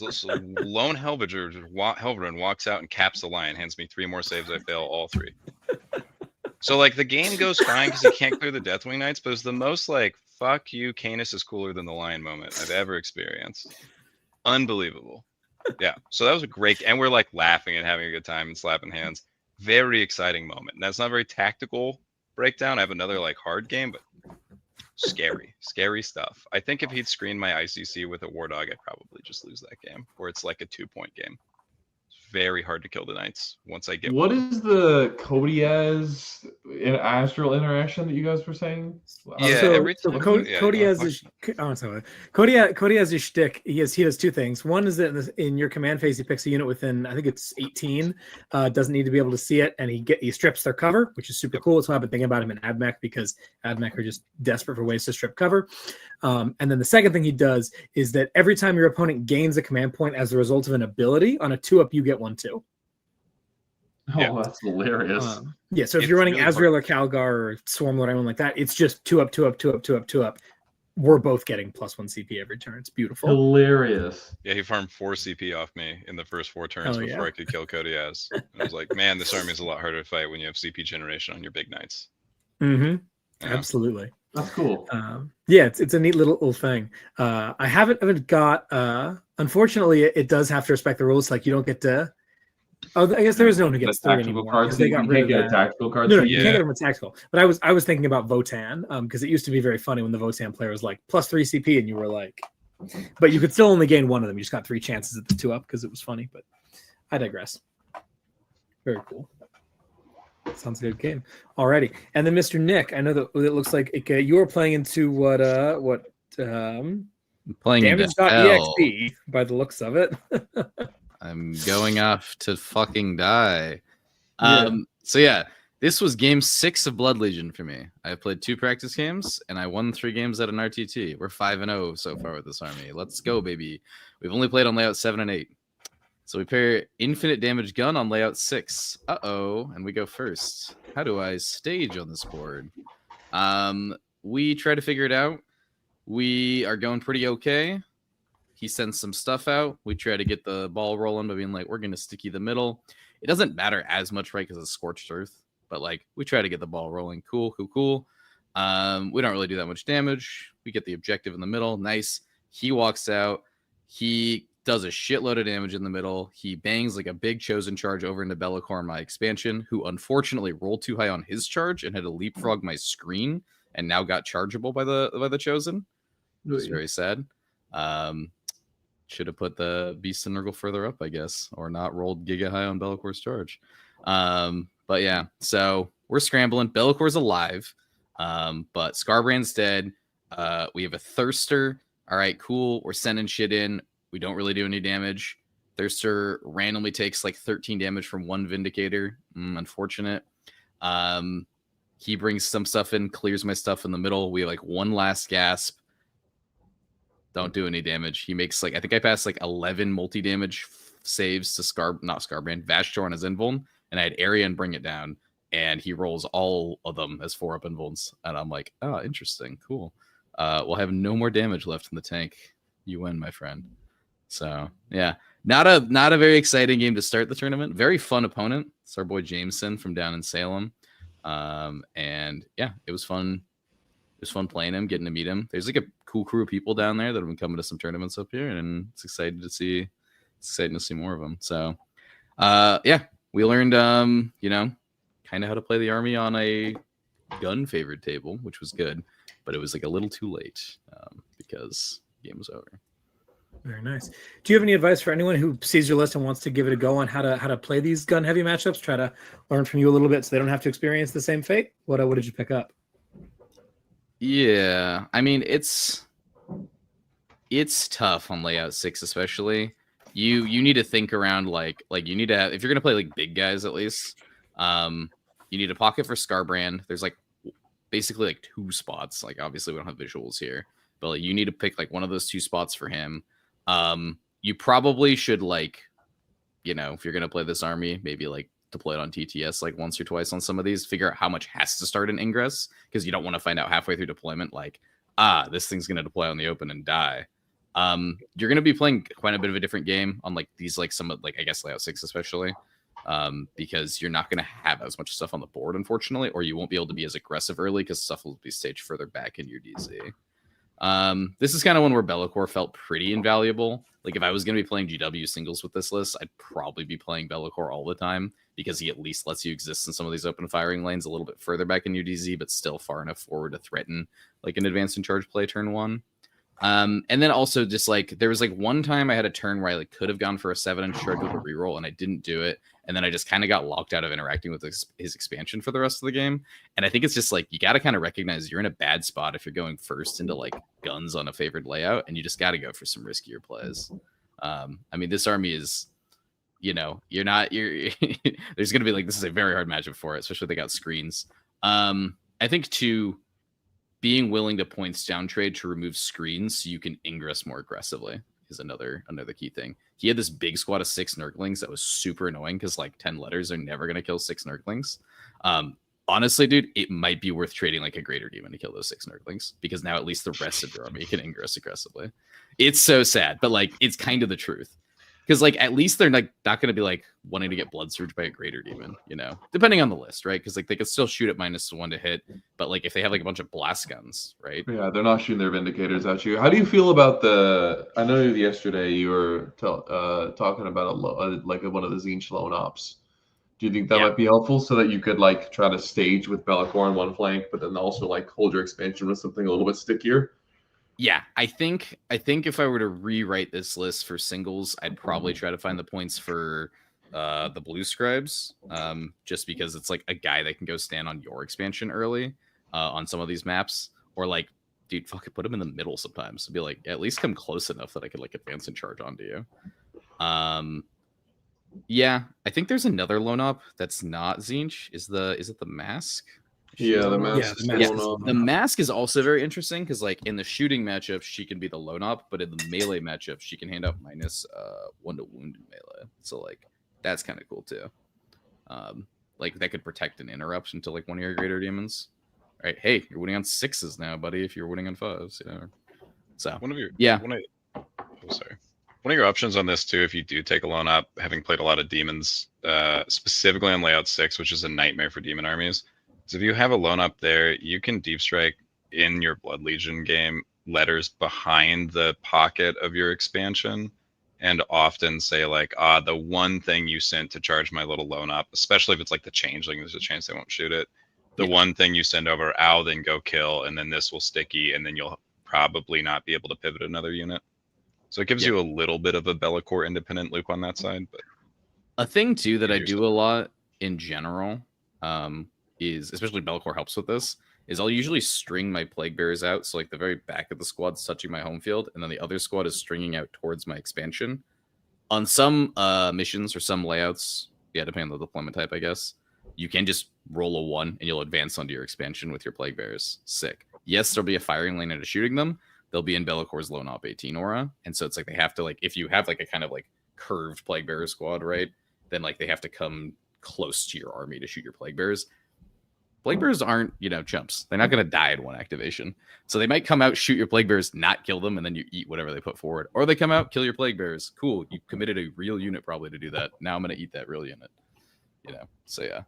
lone Helverin walks out and caps the Lion, hands me 3 more saves. I fail all 3. So like the game goes fine because he can't clear the Deathwing Knights, but it's the most like, fuck you, Canis is cooler than the Lion moment I've ever experienced. Unbelievable. Yeah. So that was a great, and we're like laughing and having a good time and slapping hands. Very exciting moment. And that's not very tactical breakdown. I have another like hard game, but scary stuff. I think if he'd screened my ICC with a War Dog, I'd probably just lose that game, or it's like a 2-point game. It's very hard to kill the Knights once I get What one. is the Kodiaz Astral interaction that you guys were saying? Yeah, so, every so time. Kodiaz's shtick, he does 2 things. One is that in your command phase, he picks a unit within, I think it's 18, doesn't need to be able to see it, and he strips their cover, which is super cool. That's why I've been thinking about him in AdMech, because AdMech are just desperate for ways to strip cover. And then the second thing he does is that every time your opponent gains a command point as a result of an ability, on a 2-up, you get 1 too. Oh, Yeah. that's hilarious. So if It's you're running really Azrael or Calgar or Swarmlord or anyone like that, it's just 2-up, 2-up, 2-up, 2-up, 2-up. We're both getting +1 CP every turn. It's beautiful. Hilarious. Yeah, he farmed 4 CP off me in the first 4 turns Oh, before yeah. I could kill Kodiaz. And I was like, man, this army is a lot harder to fight when you have CP generation on your big Knights. Mm-hmm. Yeah. Absolutely. That's cool. Yeah, it's a neat little thing. I haven't got. Unfortunately, it does have to respect the rules. Like you don't get to. Oh, I guess there is no one who gets 3 tactical anymore. cards. They You got can't rid of get a that. tactical card. No, so you you can't Yeah. get them with tactical. But I was thinking about Votan because it used to be very funny when the Votan player was like +3 CP and you were like, but you could still only gain 1 of them. You just got 3 chances at the 2-up because it was funny. But I digress. Very cool. Sounds like a good game. Alrighty, and then Mr. Nick, I know that it looks like you were playing into what playing into hell. Damage.exe by the looks of it. I'm going off to fucking die. Yeah. So yeah, this was game 6 of Blood Legion for me. I played 2 practice games and I won 3 games at an RTT. We're 5-0 so far with this army. Let's go, baby. We've only played on layout 7 and 8. So we pair infinite damage gun on layout 6. Uh-oh, and we go first. How do I stage on this board? We try to figure it out. We are going pretty okay. He sends some stuff out. We try to get the ball rolling by being like, we're going to sticky the middle. It doesn't matter as much, right, because it's scorched earth. But, like, we try to get the ball rolling. Cool. We don't really do that much damage. We get the objective in the middle. Nice. He walks out. He does a shitload of damage in the middle. He bangs like a big chosen charge over into Be'lakor, my expansion, who unfortunately rolled too high on his charge and had to leapfrog my screen and now got chargeable by the chosen. It was very sad. Should have put the Beast and Nurgle further up, I guess, or not rolled Giga high on Be'lakor's charge. But yeah, so we're scrambling. Be'lakor's alive, but Scarbrand's dead. We have a Thirster. All right, cool. We're sending shit in. We don't really do any damage. Thirster randomly takes like 13 damage from 1 Vindicator. Unfortunate. He brings some stuff in, clears my stuff in the middle. We have like 1 last gasp. Don't do any damage. He makes like, I think I passed like 11 multi-damage saves to Scarbrand, Vashtor on his invuln, and I had Arian bring it down, and he rolls all of them as 4-up invulns. And I'm like, oh, interesting, cool. We'll have no more damage left in the tank. You win, my friend. So yeah, not a very exciting game to start the tournament. Very fun opponent. It's our boy Jameson from down in Salem. And yeah, it was fun. It was fun playing him, getting to meet him. There's like a cool crew of people down there that have been coming to some tournaments up here, and it's exciting to see more of them. So yeah, we learned kind of how to play the army on a gun favored table, which was good, but it was like a little too late because the game was over. Very nice. Do you have any advice for anyone who sees your list and wants to give it a go on how to play these gun heavy matchups? Try to learn from you a little bit so they don't have to experience the same fate. What did you pick up? Yeah, I mean it's tough on layout 6, especially. You need to think around like you need to have, if you're gonna play like big guys at least, you need a pocket for Scarbrand. There's like basically like 2 spots. Like obviously we don't have visuals here, but like, you need to pick like one of those 2 spots for him. You probably should like, if you're gonna play this army, maybe like deploy it on TTS like once or twice on some of these, figure out how much has to start in ingress, because you don't want to find out halfway through deployment like, this thing's going to deploy on the open and die. You're going to be playing quite a bit of a different game on like these, like some of like, I guess layout 6 especially, because you're not going to have as much stuff on the board, unfortunately, or you won't be able to be as aggressive early because stuff will be staged further back in your DZ. This is kind of one where Be'lakor felt pretty invaluable. Like if I was going to be playing GW singles with this list, I'd probably be playing Be'lakor all the time, because he at least lets you exist in some of these open firing lanes a little bit further back in your DZ, but still far enough forward to threaten like an advanced in charge play turn 1. And then also just like there was like one time I had a turn where I like could have gone for a 7-inch charge with a reroll and I didn't do it, and then I just kind of got locked out of interacting with his expansion for the rest of the game. And I think it's just like you got to kind of recognize you're in a bad spot if you're going first into like guns on a favored layout, and you just got to go for some riskier plays. I mean, this army is, you're there's going to be like, this is a very hard matchup for it, especially if they got screens. I think too, being willing to points down trade to remove screens so you can ingress more aggressively is another key thing. He had this big squad of 6 Nurglings that was super annoying because like 10 letters are never going to kill 6 Nurglings. Honestly, dude, it might be worth trading like a Greater Demon to kill those 6 Nurglings, because now at least the rest of your army can ingress aggressively. It's so sad, but like it's kind of the truth. Because like at least they're like not going to be like wanting to get blood surge by a Greater Demon, depending on the list, right? Because like they could still shoot at -1 to hit, but like if they have like a bunch of blast guns, right? Yeah, they're not shooting their Vindicators at you. How do you feel about I know yesterday you were talking about one of the Tzeentch lone ops. Do you think that might be helpful so that you could like try to stage with Be'lakor on one flank, but then also like hold your expansion with something a little bit stickier? Yeah, I think if I were to rewrite this list for singles, I'd probably try to find the points for the blue scribes, just because it's like a guy that can go stand on your expansion early on some of these maps, or like dude, fucking put him in the middle sometimes. To be like, at least come close enough that I could like advance and charge onto you. Yeah, I think there's another lone up that's not Zinch. Is it the mask? Yeah, the mask. The mask is also very interesting because, like, in the shooting matchup, she can be the lone up, but in the melee matchup, she can hand out -1 to wound in melee. So, like, that's kind of cool too. Like that could protect an interrupt into like one of your greater demons. Right? Hey, you're winning on 6s now, buddy. If you're winning on 5s, you know. So one of your One of your options on this too, if you do take a lone up, having played a lot of demons, specifically on layout 6, which is a nightmare for demon armies. So if you have a lone up there, you can deep strike in your Blood Legion game letters behind the pocket of your expansion, and often say like, the one thing you sent to charge my little lone up, especially if it's like the changeling, there's a chance they won't shoot it. The one thing you send over, I'll then go kill, and then this will sticky, and then you'll probably not be able to pivot another unit. So it gives you a little bit of a Bellicor independent loop on that side. But a thing too that I do a lot in general, is, especially Bellicor helps with this, is I'll usually string my Plague Bearers out. So like the very back of the squad's touching my home field, and then the other squad is stringing out towards my expansion. On some missions or some layouts, depending on the deployment type, I guess, you can just roll a 1 and you'll advance onto your expansion with your Plague Bearers. Sick. Yes, there'll be a firing lane into shooting them. They'll be in Bellicor's lone op 18 aura. And so it's like they have to, like, if you have like a kind of like curved Plague Bearer squad, right, then like they have to come close to your army to shoot your Plague Bearers. Plague Bearers aren't, chumps. They're not going to die at 1 activation. So they might come out, shoot your Plague Bearers, not kill them, and then you eat whatever they put forward. Or they come out, kill your Plague Bearers. Cool. You committed a real unit probably to do that. Now I'm going to eat that real unit. So yeah.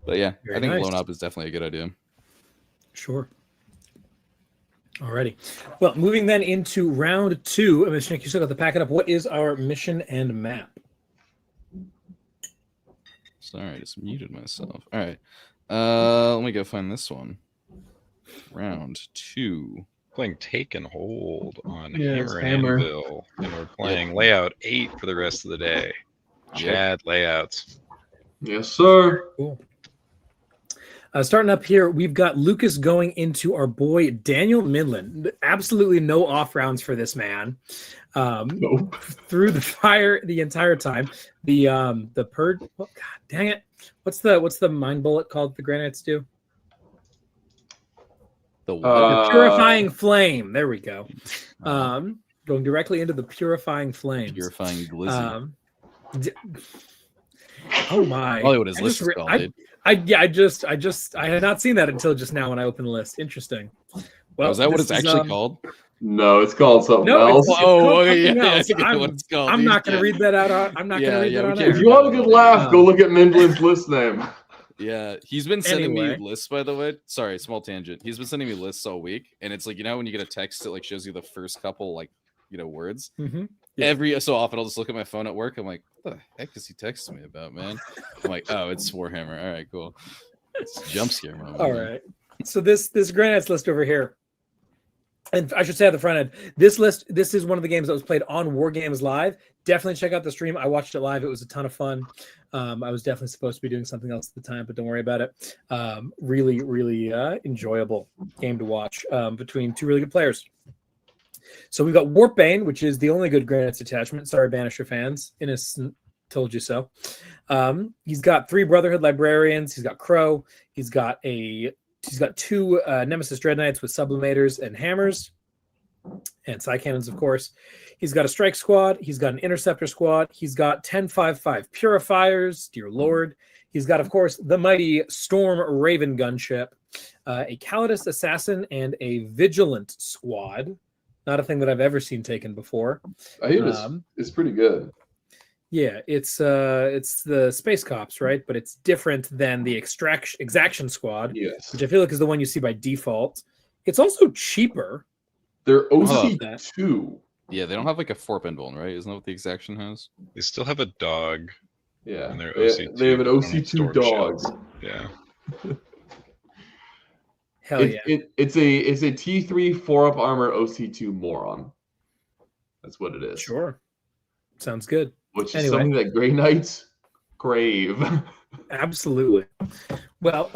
But yeah, I think lone op is definitely a good idea. Sure. Alrighty. Well, moving then into round 2. Mission, you still got to pack it up. What is our mission and map? Sorry, I just muted myself. All right. Let me go find this one. Round 2. Playing Take and Hold on Hammer. Anvil. And we're playing layout 8 for the rest of the day. Chad layouts. Yes, sir. Cool. Starting up here, we've got Lukas going into our boy Daniel Midland. Absolutely no off rounds for this man. Nope. Through the fire the entire time. The purge. Oh, God dang it! What's the mind bullet called? The granites do. The purifying flame. There we go. Going directly into the purifying flames. Purifying glizzy. Oh my! Probably what his list is called. I had not seen that until just now when I opened the list. Interesting. Well, is that what it's actually called? No, it's called something else. I'm not going to read that out. I'm not going to read that out. If you want a good laugh, go look at Mindlin's list name. Yeah, he's been sending me lists, by the way. Sorry, small tangent. He's been sending me lists all week, and it's like, when you get a text that like shows you the first couple words. Mm-hmm. Yeah. Every so often I'll just look at my phone at work. I'm like, what the heck is he texting me about, man? I'm like, oh, it's Warhammer. All right, cool. It's jump scare moment. All right. So this granites list over here, and I should say at the front end, this is one of the games that was played on War Games Live. Definitely check out the stream. I watched it live. It was a ton of fun. I was definitely supposed to be doing something else at the time, but don't worry about it. Really, really enjoyable game to watch between 2 really good players. So we've got Warpbane, which is the only good granites attachment. Sorry, Banisher fans. Innocent told you so. He's got 3 Brotherhood Librarians. He's got Crow. He's got 2 Nemesis Dread Knights with Sublimators and Hammers. And Psy Cannons, of course. He's got a Strike Squad. He's got an Interceptor Squad. He's got 10-5-5 Purifiers. Dear Lord. He's got, of course, the mighty Storm Raven Gunship, a Calidus Assassin, and a Vigilant Squad. Not a thing that I've ever seen taken before. I hear it's pretty good. Yeah, it's the Space Cops, right? But it's different than the Exaction Squad, yes, which I feel like is the one you see by default. It's also cheaper. They're OC2. Yeah, they don't have like a Forp Invuln, right? Isn't that what the Exaction has? They still have a dog. Yeah, and they're OC2. They have an OC2 dog. Yeah. Hell yeah! It's a T3 4-up armor OC2 moron. That's what it is. Sure, sounds good. Which is something that Grey Knights crave. Absolutely. Well,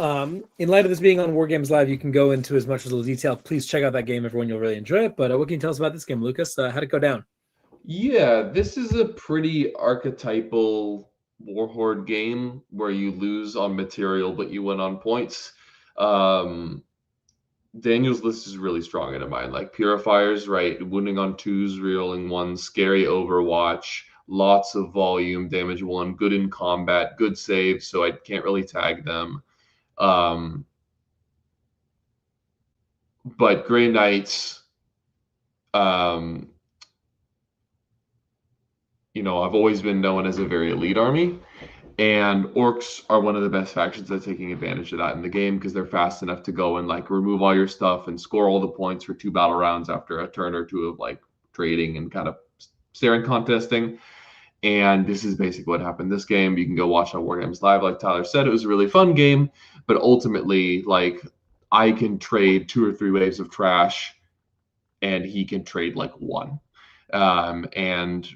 in light of this being on War Games Live, you can go into as much as little detail. Please check out that game, everyone. You'll really enjoy it. But what can you tell us about this game, Lucas? How'd it go down? Yeah, this is a pretty archetypal Warhorde game where you lose on material, but you win on points. Daniel's list is really strong in mind. Like Purifiers, right? Wounding on 2s, rerolling 1s, scary Overwatch, lots of volume, damage 1, good in combat, good save, so I can't really tag them. But Grey Knights, I've always been known as a very elite army. And orcs are one of the best factions at taking advantage of that in the game because they're fast enough to go and like remove all your stuff and score all the points for 2 battle rounds after a turn or two of like trading and kind of staring contesting. And this is basically what happened this game. You can go watch on War Games Live. Like Tyler said, it was a really fun game, but ultimately, like I can trade 2 or 3 waves of trash, and he can trade like 1. And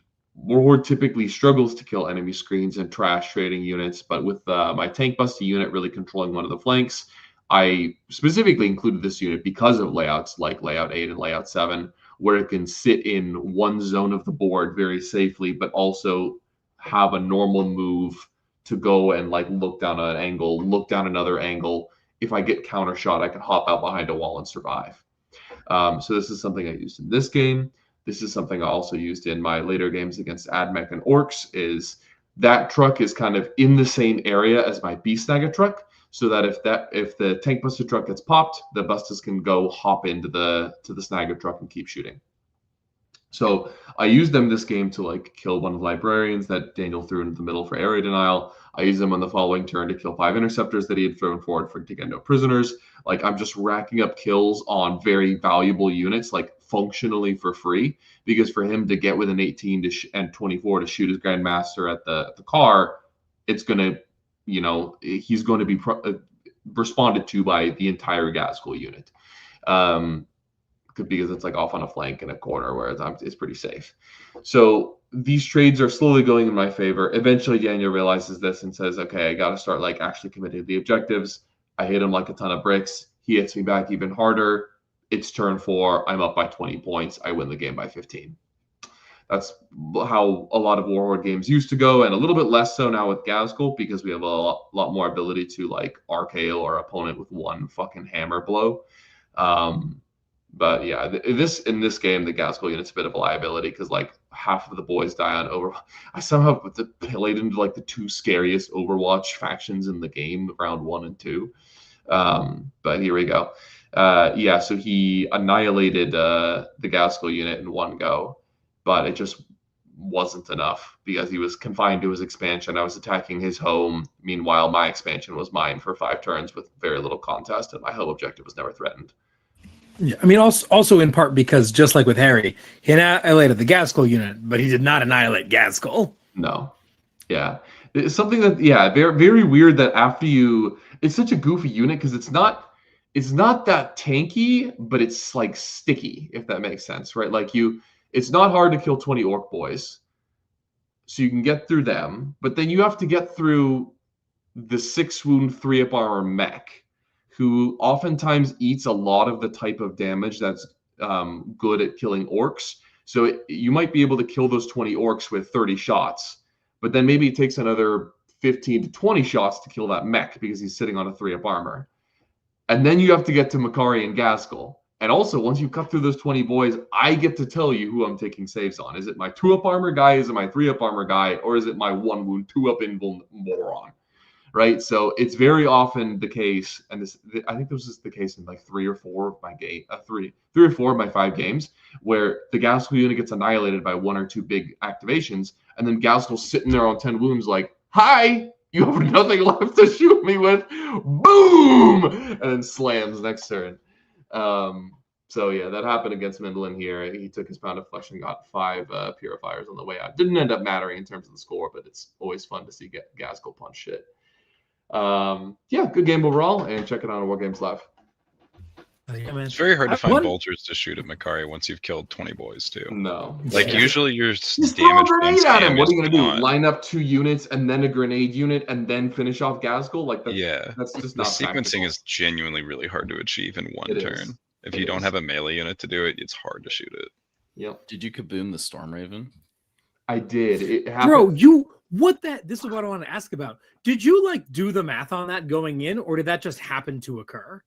Warhorde typically struggles to kill enemy screens and trash trading units, but with my tank busty unit really controlling one of the flanks, I specifically included this unit because of layouts like layout 8 and layout 7, where it can sit in one zone of the board very safely, but also have a normal move to go and like look down an angle, look down another angle. If I get counter shot, I can hop out behind a wall and survive. So this is something I used in this game. This is something I also used in my later games against Admech and Orcs, is that truck is kind of in the same area as my Beast Snagger truck, so that if the tank buster truck gets popped, the busters can go hop into the Snagger truck and keep shooting. So I used them this game to like kill one of the librarians that Daniel threw into the middle for area denial. I used them on the following turn to kill 5 interceptors that he had thrown forward to get no prisoners. Like I'm just racking up kills on very valuable units, like functionally for free, because for him to get with an 18 and 24 to shoot his Grandmaster at the car, it's gonna, he's going to be responded to by the entire Gaskell unit. Because it's like off on a flank in a corner where it's pretty safe. So these trades are slowly going in my favor. Eventually Daniel realizes this and says, okay, I got to start like actually committing to the objectives. I hit him like a ton of bricks. He hits me back even harder. It's turn 4. I'm up by 20 points. I win the game by 15. That's how a lot of Warhorde games used to go, and a little bit less so now with Gaskell because we have a lot more ability to like RKO our opponent with one fucking hammer blow. But yeah, in this game, the Gaskell unit's a bit of a liability because like half of the boys die on Overwatch. I somehow played into like the 2 scariest Overwatch factions in the game, round 1 and 2. But here we go. So he annihilated the Gaskell unit in one go, but it just wasn't enough because he was confined to his expansion. I was attacking his home. Meanwhile, my expansion was mine for 5 turns with very little contest, and my home objective was never threatened. Yeah, I mean, also in part because just like with Harry, he annihilated the Gaskell unit, but he did not annihilate Gaskell. No. Yeah. It's something that, very, very weird that after it's such a goofy unit because it's not that tanky, but it's like sticky, if that makes sense, right? Like it's not hard to kill 20 orc boys. So you can get through them, but then you have to get through the 6 wound, 3 up armor mech, who oftentimes eats a lot of the type of damage that's good at killing orcs. So you might be able to kill those 20 orcs with 30 shots, but then maybe it takes another 15 to 20 shots to kill that mech because he's sitting on a 3 up armor. And then you have to get to Makari and Gaskell. And also, once you cut through those 20 boys, I get to tell you who I'm taking saves on. Is it my 2 up armor guy? Is it my 3 up armor guy? Or is it my 1 wound, 2 up invul moron? Right, so it's very often the case, and I think this is the case in like 3 or 4 of my three or 4 of my 5 games, where the Gaskell unit gets annihilated by 1 or 2 big activations, and then Gaskell's sitting there on 10 wounds, like, "Hi, you have nothing left to shoot me with." Boom, and then slams next turn. So yeah, that happened against Mindlin here. He took his pound of flesh and got 5 purifiers on the way out. Didn't end up mattering in terms of the score, but it's always fun to see Gaskell punch shit. Good game overall, and check it out on War Games Live. Yeah, man. It's very hard to find One- vultures to shoot at Makari once you've killed 20 boys too. No. Like Yeah. usually your Just throw a damage grenade at him. scam What are is you gonna do? beyond. Line up 2 units and then a grenade unit and then finish off Gazgul? Like that's, Yeah, that's just the not sequencing practical. is genuinely really hard to achieve in one It is. turn. If It you don't is. have a melee unit to do it, it's hard to shoot it. Yep. Did you kaboom the Storm Raven? I did. It happened. Bro, this is what I want to ask about. Did you like do the math on that going in, or did that just happen to occur?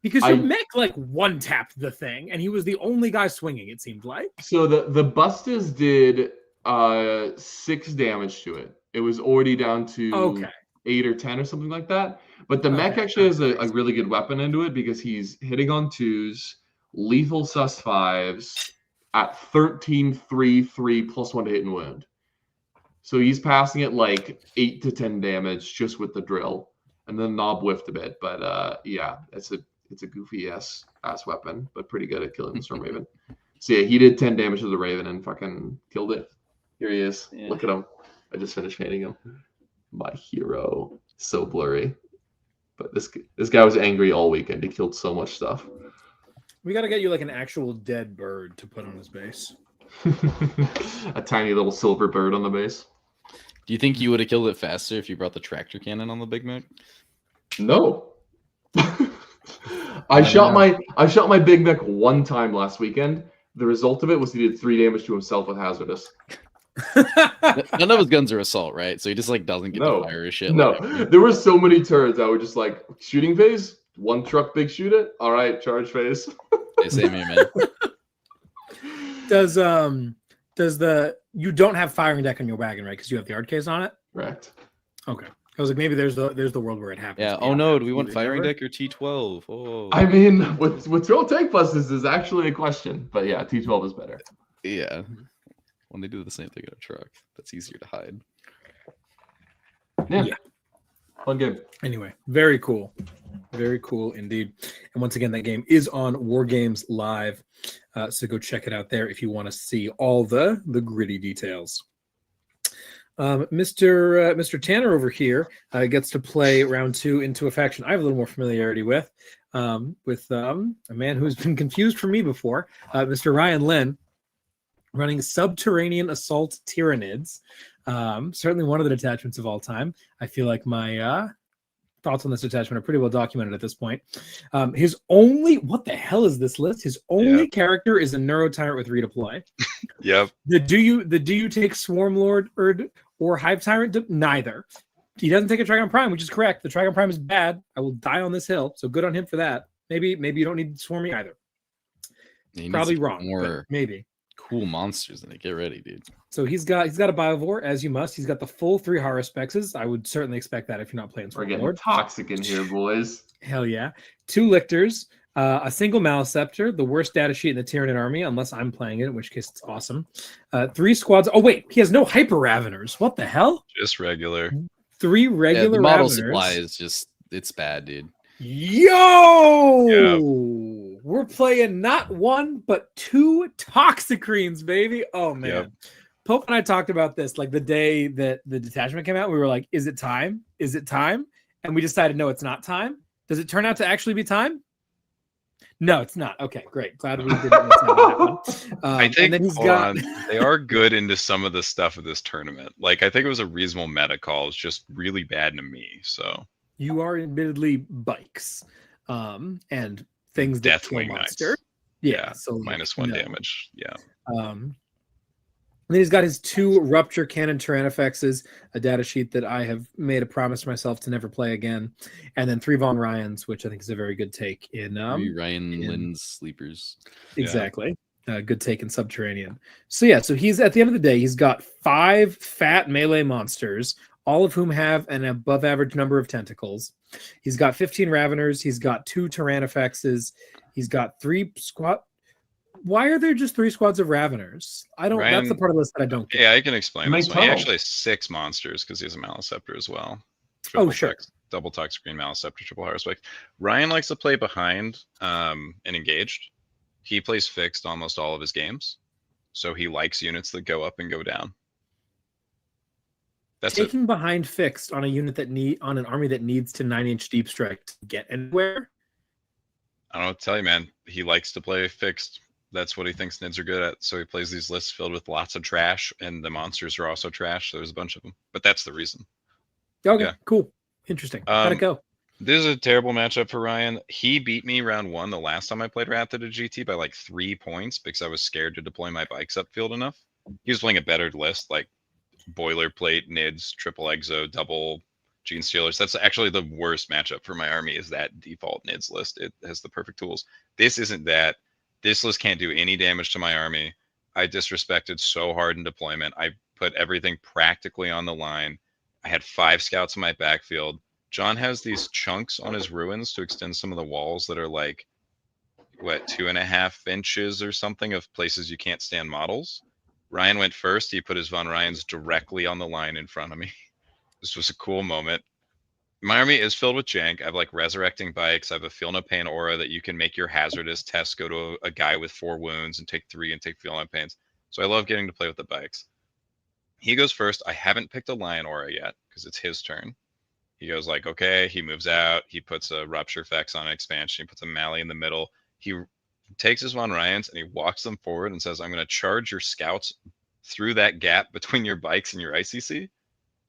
Because your mech like one tapped the thing, and he was the only guy swinging. It seemed like. So the Bustas did 6 damage to it. It was already down to 8 or 10 or something like that. But the mech actually has a really good weapon into it because he's hitting on 2s, lethal sus 5s at 13/3/3 +1 to hit and wound. So he's passing it like 8 to 10 damage just with the drill, and then Knob whiffed a bit. But yeah, it's a goofy ass weapon, but pretty good at killing the Storm Raven. So yeah, he did 10 damage to the Raven and fucking killed it. Here he is. Yeah. Look at him. I just finished painting him. My hero. So blurry. But this guy was angry all weekend. He killed so much stuff. We got to get you like an actual dead bird to put on his base. A tiny little silver bird on the base. Do you think you would have killed it faster if you brought the tractor cannon on the Big Mac? No. I shot my Big Mac one time last weekend. The result of it was he did 3 damage to himself with hazardous. None of his guns are assault, right? So he just like doesn't get to fire his shit. No, like, there were so many turns I would just like shooting phase, 1 truck big shoot it. All right, charge phase. Hey, same here, man. Does the you don't have firing deck on your wagon, right? Because you have the art case on it. Correct. Okay. I was like, maybe there's the world where it happens. Yeah. but Oh no, do we want either firing never. deck or T12? Oh. I mean, with throw tank buses is actually a question, but yeah, T12 is better. Yeah. When they do the same thing in a truck, that's easier to hide. Yeah. Fun game. Anyway, very cool. Very cool indeed. And once again, that game is on War Games Live. So go check it out there if you want to see all the gritty details. Mr. Tanner over here gets to play round 2 into a faction I have a little more familiarity with a man who's been confused for me before, Mr. Ryan Lynn, running Subterranean Assault Tyranids. Certainly one of the detachments of all time. I feel like my thoughts on this detachment are pretty well documented at this point. His only, what the hell is this list? His only character is a Neurotyrant with redeploy. Yep. Do you take Swarm Lord or Hive Tyrant? Neither. He doesn't take a Trigon Prime, which is correct. The Trigon Prime is bad. I will die on this hill. So good on him for that. Maybe you don't need Swarmy either. Probably wrong. More maybe. cool monsters in it. Get ready, dude. So he's got a Biovore, as you must. He's got the full 3 Horror Spexes. I would certainly expect that if you're not playing We're Swarm getting Lord. toxic in here, boys. Hell yeah. 2 Lictors, a single Maleceptor, the worst data sheet in the Tyranid army, unless I'm playing it, in which case it's awesome. 3 squads. Oh, wait, he has no Hyper Raveners. What the hell? Just regular. 3 regular the model Raveners. supply is just, it's bad, dude. Yo! Yeah. We're playing not 1, but 2 Toxicreens, baby. Oh, man. Yep. Pope and I talked about this like the day that the detachment came out. We were like, is it time? Is it time? And we decided, no, it's not time. Does it turn out to actually be time? No, it's not. Okay, great. Glad we didn't miss out on that one. I think and then he's hold got on. They are good into some of the stuff of this tournament. Like I think it was a reasonable meta call. It's just really bad to me. So you are admittedly bikes and things that kill Deathwing monster. Knights. Yeah, so -1 no. damage. Yeah. And then he's got his 2 Rupture Cannon Tyrannifexes, a data sheet that I have made a promise to myself to never play again. And then 3 Von Ryans, which I think is a very good take in Ryan Lynn's sleepers. Exactly. Good take in Subterranean. So yeah, so he's at the end of the day, he's got 5 fat melee monsters, all of whom have an above average number of tentacles. He's got 15 Raveners. He's got 2 Tyrannifexes. He's got 3 squad. Why are there just 3 squads of Raveners? I don't. Ryan, that's the part of the list that I don't get. Yeah, I can explain Make this one. He tunnel. actually has 6 monsters because he has a Maleceptor as well. Sure. Double Toxic Green Maleceptor, triple Harspec. Ryan likes to play behind and engaged. He plays fixed almost all of his games. So he likes units that go up and go down. That's it. Taking behind fixed on a unit on an army that needs to 9-inch deep strike to get anywhere. I don't know what to tell you, man. He likes to play fixed. That's what he thinks Nids are good at. So he plays these lists filled with lots of trash, and the monsters are also trash. So there's a bunch of them. But that's the reason. Okay, Yeah. cool. Interesting. How'd it go? This is a terrible matchup for Ryan. He beat me round 1 the last time I played Wrath at a GT by like 3 points because I was scared to deploy my bikes upfield enough. He was playing a better list, like boilerplate, Nids, triple exo, double Gene Stealers. That's actually the worst matchup for my army is that default Nids list. It has the perfect tools. This isn't that. This list can't do any damage to my army. I disrespected so hard in deployment. I put everything practically on the line. I had 5 scouts in my backfield. John has these chunks on his ruins to extend some of the walls that are like, what, 2.5 inches or something of places you can't stand models. Ryan went first. He put his Von Ryans directly on the line in front of me. This was a cool moment. My army is filled with jank. I have like resurrecting bikes. I have a feel no pain aura that you can make your hazardous test go to a guy with 4 wounds and take 3 and take feel no pains. So I love getting to play with the bikes. He goes first. I haven't picked a lion aura yet because it's his turn. He goes like, okay, he moves out. He puts a rupture effects on an expansion. He puts a Mally in the middle. He takes his Von Ryans and he walks them forward and says, I'm going to charge your scouts through that gap between your bikes and your ICC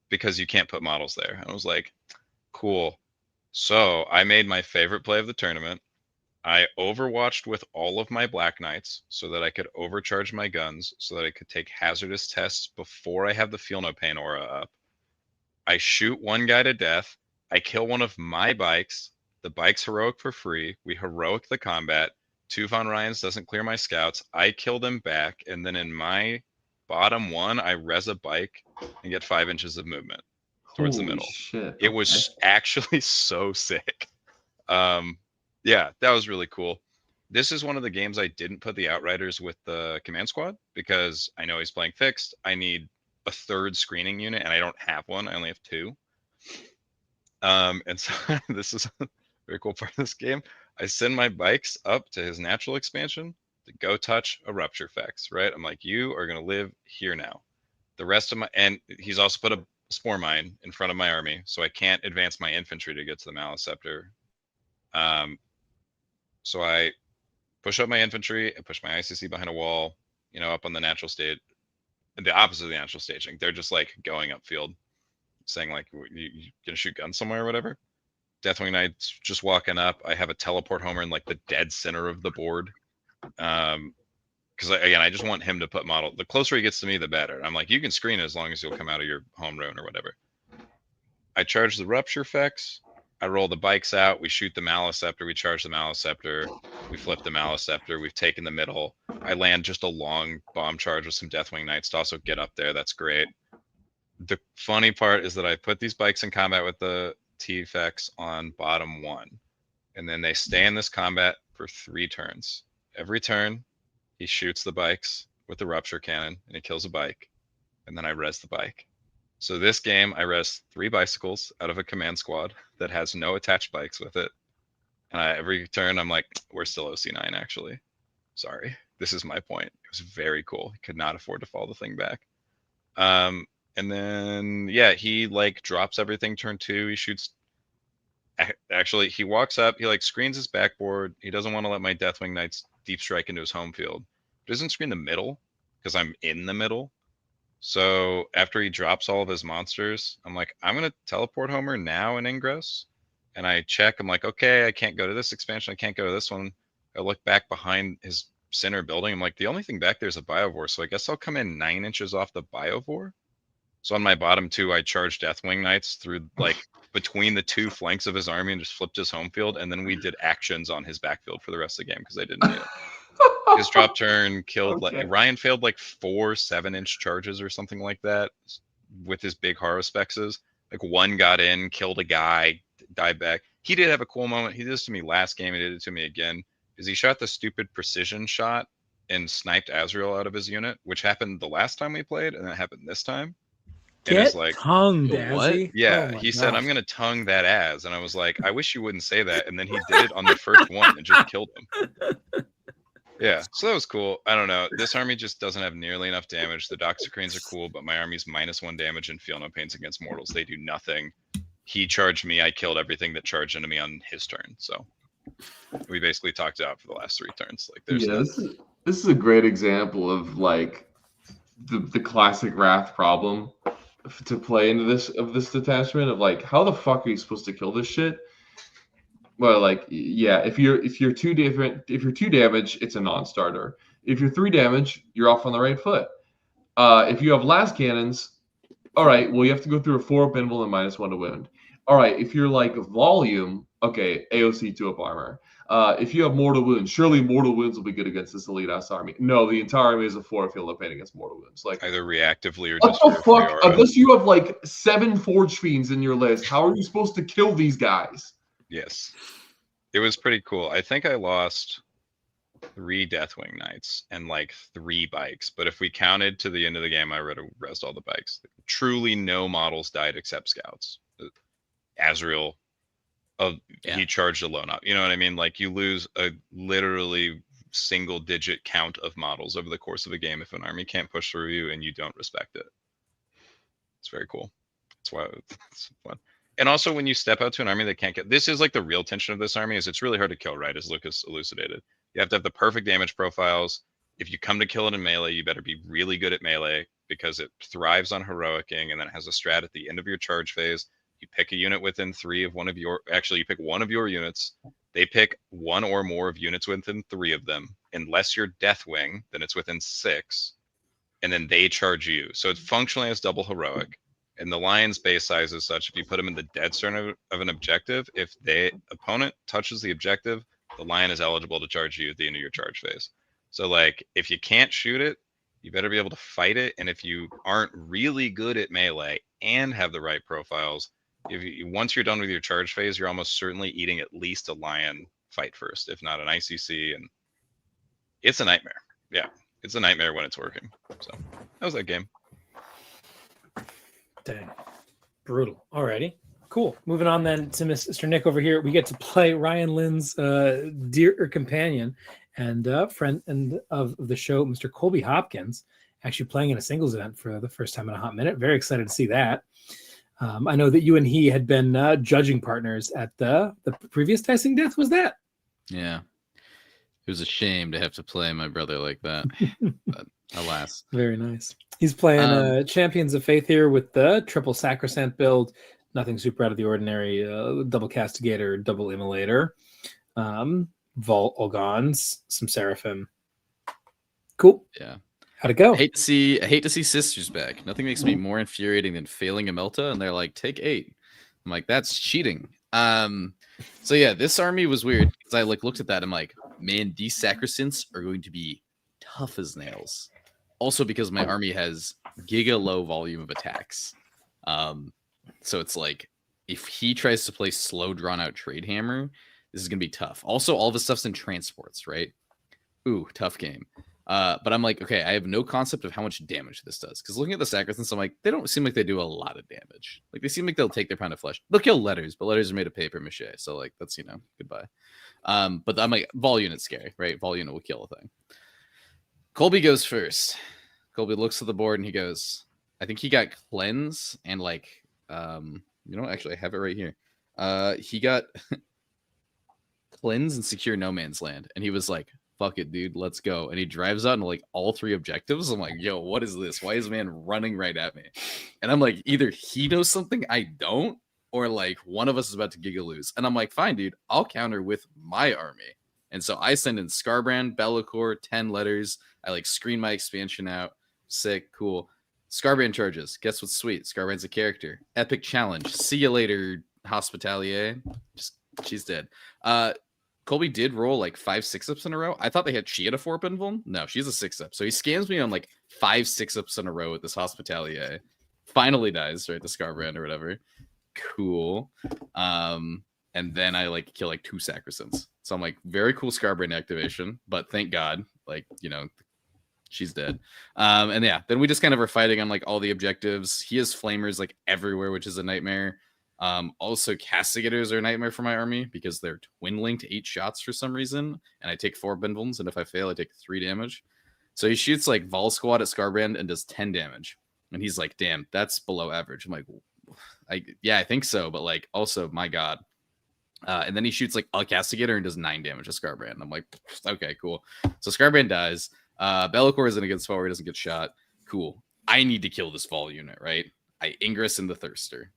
because you can't put models there. And I was like, cool. So I made my favorite play of the tournament. I overwatched with all of my Black Knights so that I could overcharge my guns so that I could take hazardous tests before I have the Feel No Pain aura up. I shoot one guy to death. I kill one of my bikes. The bike's heroic for free. We heroic the combat. 2 Von Ryans doesn't clear my scouts. I kill them back. And then in my bottom 1, I res a bike and get 5 inches of movement towards Holy the middle. Shit. It was actually so sick. Yeah, that was really cool. This is one of the games I didn't put the Outriders with the command squad because I know he's playing fixed. I need a 3rd screening unit and I don't have one. I only have 2. And so this is a very cool part of this game. I send my bikes up to his natural expansion to go touch a rupture effects, right? I'm like, you are going to live here now. The rest of my, and he's also put a spore mine in front of my army, so I can't advance my infantry to get to the Maliceptor. So I push up my infantry, I push my ICC behind a wall, you know, up on the natural state, the opposite of the natural staging. They're just like going upfield, saying like, you gonna shoot guns somewhere or whatever. Deathwing Knight's just walking up. I have a teleport homer in like the dead center of the board. Because again, I just want him to put model. The closer he gets to me, the better. I'm like, you can screen as long as you'll come out of your home rune or whatever. I charge the rupture effects. I roll the bikes out. We shoot the Maliceptor. We charge the Maliceptor. We flip the Maliceptor. We've taken the middle. I land just a long bomb charge with some Deathwing Knights to also get up there. That's great. The funny part is that I put these bikes in combat with the T-Fex on bottom 1. And then they stay in this combat for 3 turns. Every turn, he shoots the bikes with the rupture cannon and he kills a bike. And then I res the bike. So this game, I res 3 bicycles out of a command squad that has no attached bikes with it. And every turn, I'm like, we're still OC9, actually. Sorry. This is my point. It was very cool. He could not afford to fall the thing back. And then, yeah, he like drops everything turn 2. He shoots. Actually, he walks up. He like screens his backboard. He doesn't want to let my Deathwing Knights deep strike into his home field. He doesn't screen the middle because I'm in the middle. So after he drops all of his monsters, I'm like, I'm going to teleport Homer now in Ingress. And I check. I'm like, okay, I can't go to this expansion. I can't go to this one. I look back behind his center building. I'm like, the only thing back there is a Biovore. So I guess I'll come in 9 inches off the Biovore. So on my bottom 2, I charged Deathwing Knights through like between the 2 flanks of his army and just flipped his home field. And then we did actions on his backfield for the rest of the game because I didn't need it. His drop turn killed like Ryan failed like 4 7-inch charges or something like that with his big Haro spexes. Like 1 got in, killed a guy, died back. He did have a cool moment. He did this to me last game. He did it to me again. Is he shot the stupid precision shot and sniped Azrael out of his unit, which happened the last time we played, and then it happened this time. And Get it's like, tongued, what? Azzy. yeah, Oh my he said, gosh. I'm going to tongue that Az. And I was like, I wish you wouldn't say that. And then he did it on the first one and just killed him. Yeah, so that was cool. I don't know. This army just doesn't have nearly enough damage. The Doxycranes are cool, but my army's -1 damage and feel no pains against mortals. They do nothing. He charged me. I killed everything that charged into me on his turn. So we basically talked it out for the last 3 turns. Like there's Yeah, this is a great example of like the classic Wrath problem to play into this detachment of like, how the fuck are you supposed to kill this shit? Well, like, yeah, if you're 2 damage, it's a non-starter. If you're 3 damage, you're off on the right foot. If you have last cannons, all right, well, you have to go through a 4-up invul and -1 to wound. All right, if you're like volume, okay, AOC 2-up armor. If you have mortal wounds, surely mortal wounds will be good against this elite ass army. No, the entire army is a 4 field of pain against mortal wounds. Like, either reactively or what just the for fuck? free aura. Unless you have like 7 Forge Fiends in your list, how are you supposed to kill these guys? Yes. It was pretty cool. I think I lost 3 Deathwing Knights and like 3 bikes. But if we counted to the end of the game, I would have rezzed all the bikes. Truly no models died except scouts. Azrael, he charged alone up. You know what I mean? Like you lose a literally single-digit count of models over the course of a game if an army can't push through you and you don't respect it. It's very cool. That's why it's fun. And also when you step out to an army that can't get, this is like the real tension of this army is it's really hard to kill, right? As Lukas elucidated. You have to have the perfect damage profiles. If you come to kill it in melee, you better be really good at melee because it thrives on heroicing and then it has a strat at the end of your charge phase. You pick a unit within 3 of one of your, actually you pick one of your units. They pick 1 or more of units within 3 of them. Unless you're Deathwing, then it's within 6. And then they charge you. So it functionally has double heroic. And the Lion's base size is such, if you put them in the dead center of an objective, if the opponent touches the objective, the Lion is eligible to charge you at the end of your charge phase. So like, if you can't shoot it, you better be able to fight it. And if you aren't really good at melee and have the right profiles, once you're done with your charge phase, you're almost certainly eating at least a Lion fight first, if not an ICC. And it's a nightmare. Yeah, it's a nightmare when it's working. So that was that game. Dang. Brutal. Alrighty. Cool. Moving on then to Mr. Nick over here. We get to play Ryan Lynn's dear companion and friend and of the show, Mr. Colby Hopkins, actually playing in a singles event for the first time in a hot minute. Very excited to see that. I know that you and he had been judging partners at the previous Dicing Death. Was that? Yeah. It was a shame to have to play my brother like that. But alas. Very nice. He's playing Champions of Faith here with the triple Sacrosanct build. Nothing super out of the ordinary. Double Castigator, double Immolator, Vault Olgons, some Seraphim. Cool. Yeah. How'd it go? I hate to see sisters back. Nothing makes me more infuriating than failing a Melta, and they're like, take 8. I'm like, that's cheating. So yeah, this army was weird because I like looked at that. I'm like, man, these Sacrosancts are going to be tough as nails. Also because my army has giga low volume of attacks. So it's like if he tries to play slow drawn out trade hammer, this is gonna be tough. Also, all this stuff's in transports, right? Ooh, tough game. But I'm like, okay, I have no concept of how much damage this does. Because looking at the Sacrosancts, I'm like, they don't seem like they do a lot of damage. Like they seem like they'll take their pound of flesh. They'll kill letters, but letters are made of paper mache. So like that's goodbye. But I'm like, Vol unit's scary, right? Vol unit will kill a thing. Colby goes first. Colby looks at the board and he goes, I think he got cleanse and like actually I have it right here. He got cleanse and secure no man's land. And he was like, fuck it, dude, let's go. And he drives out into like all 3 objectives. I'm like, yo, what is this? Why is man running right at me? And I'm like, either he knows something I don't, or like one of us is about to giga lose. And I'm like, fine, dude, I'll counter with my army. And so I send in Scarbrand, Bellacore, 10 letters. I like screen my expansion out. Sick, cool. Scarbrand charges. Guess what's sweet? Scarbrand's a character. Epic challenge. See you later, Hospitalier. She's dead. Colby did roll like 5 6-ups in a row. I thought they had she had a 4-up invuln. No, she's a 6-up. So he scams me on like 5 6-ups in a row with this Hospitalier. Finally dies, right? The Scarbrand or whatever. Cool. And then I like kill like 2 Sacrosancts. So I'm like, very cool Scarbrand activation, but thank God, like, she's dead. And yeah, then we just kind of are fighting on like all the objectives. He has flamers like everywhere, which is a nightmare. Also castigators are a nightmare for my army because they're twin linked 8 shots for some reason. And I take 4 Benvulns, and if I fail, I take 3 damage. So he shoots like Vol Squad at Scarbrand and does 10 damage. And he's like, damn, that's below average. I'm like, yeah, I think so. But like, also, my God, And then he shoots like a Castigator and does 9 damage to Scarbrand. I'm like, okay, cool. So Scarbrand dies. Be'lakor is in against foe where he doesn't get shot. Cool. I need to kill this Vol unit, right? I Ingress in the Thirster.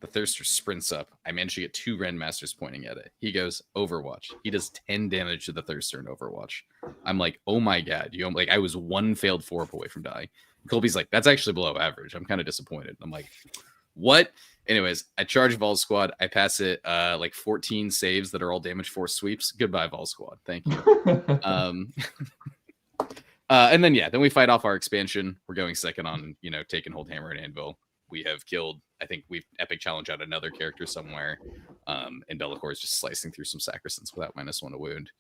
The Thirster sprints up. I manage to get 2 Grandmasters pointing at it. He goes, Overwatch. He does 10 damage to the Thirster in Overwatch. I'm like, oh my god. Like, I was 1 failed 4-up away from dying. Colby's like, that's actually below average. I'm kind of disappointed. I'm like, what? Anyways, I charge Vol Squad. I pass it like 14 saves that are all damage force sweeps. Goodbye, Vol Squad. Thank you. And then we fight off our expansion. We're going second on, take and hold hammer and anvil. We have killed, I think we've epic challenge out another character somewhere. And Be'lakor is just slicing through some Sacristants without -1 to wound.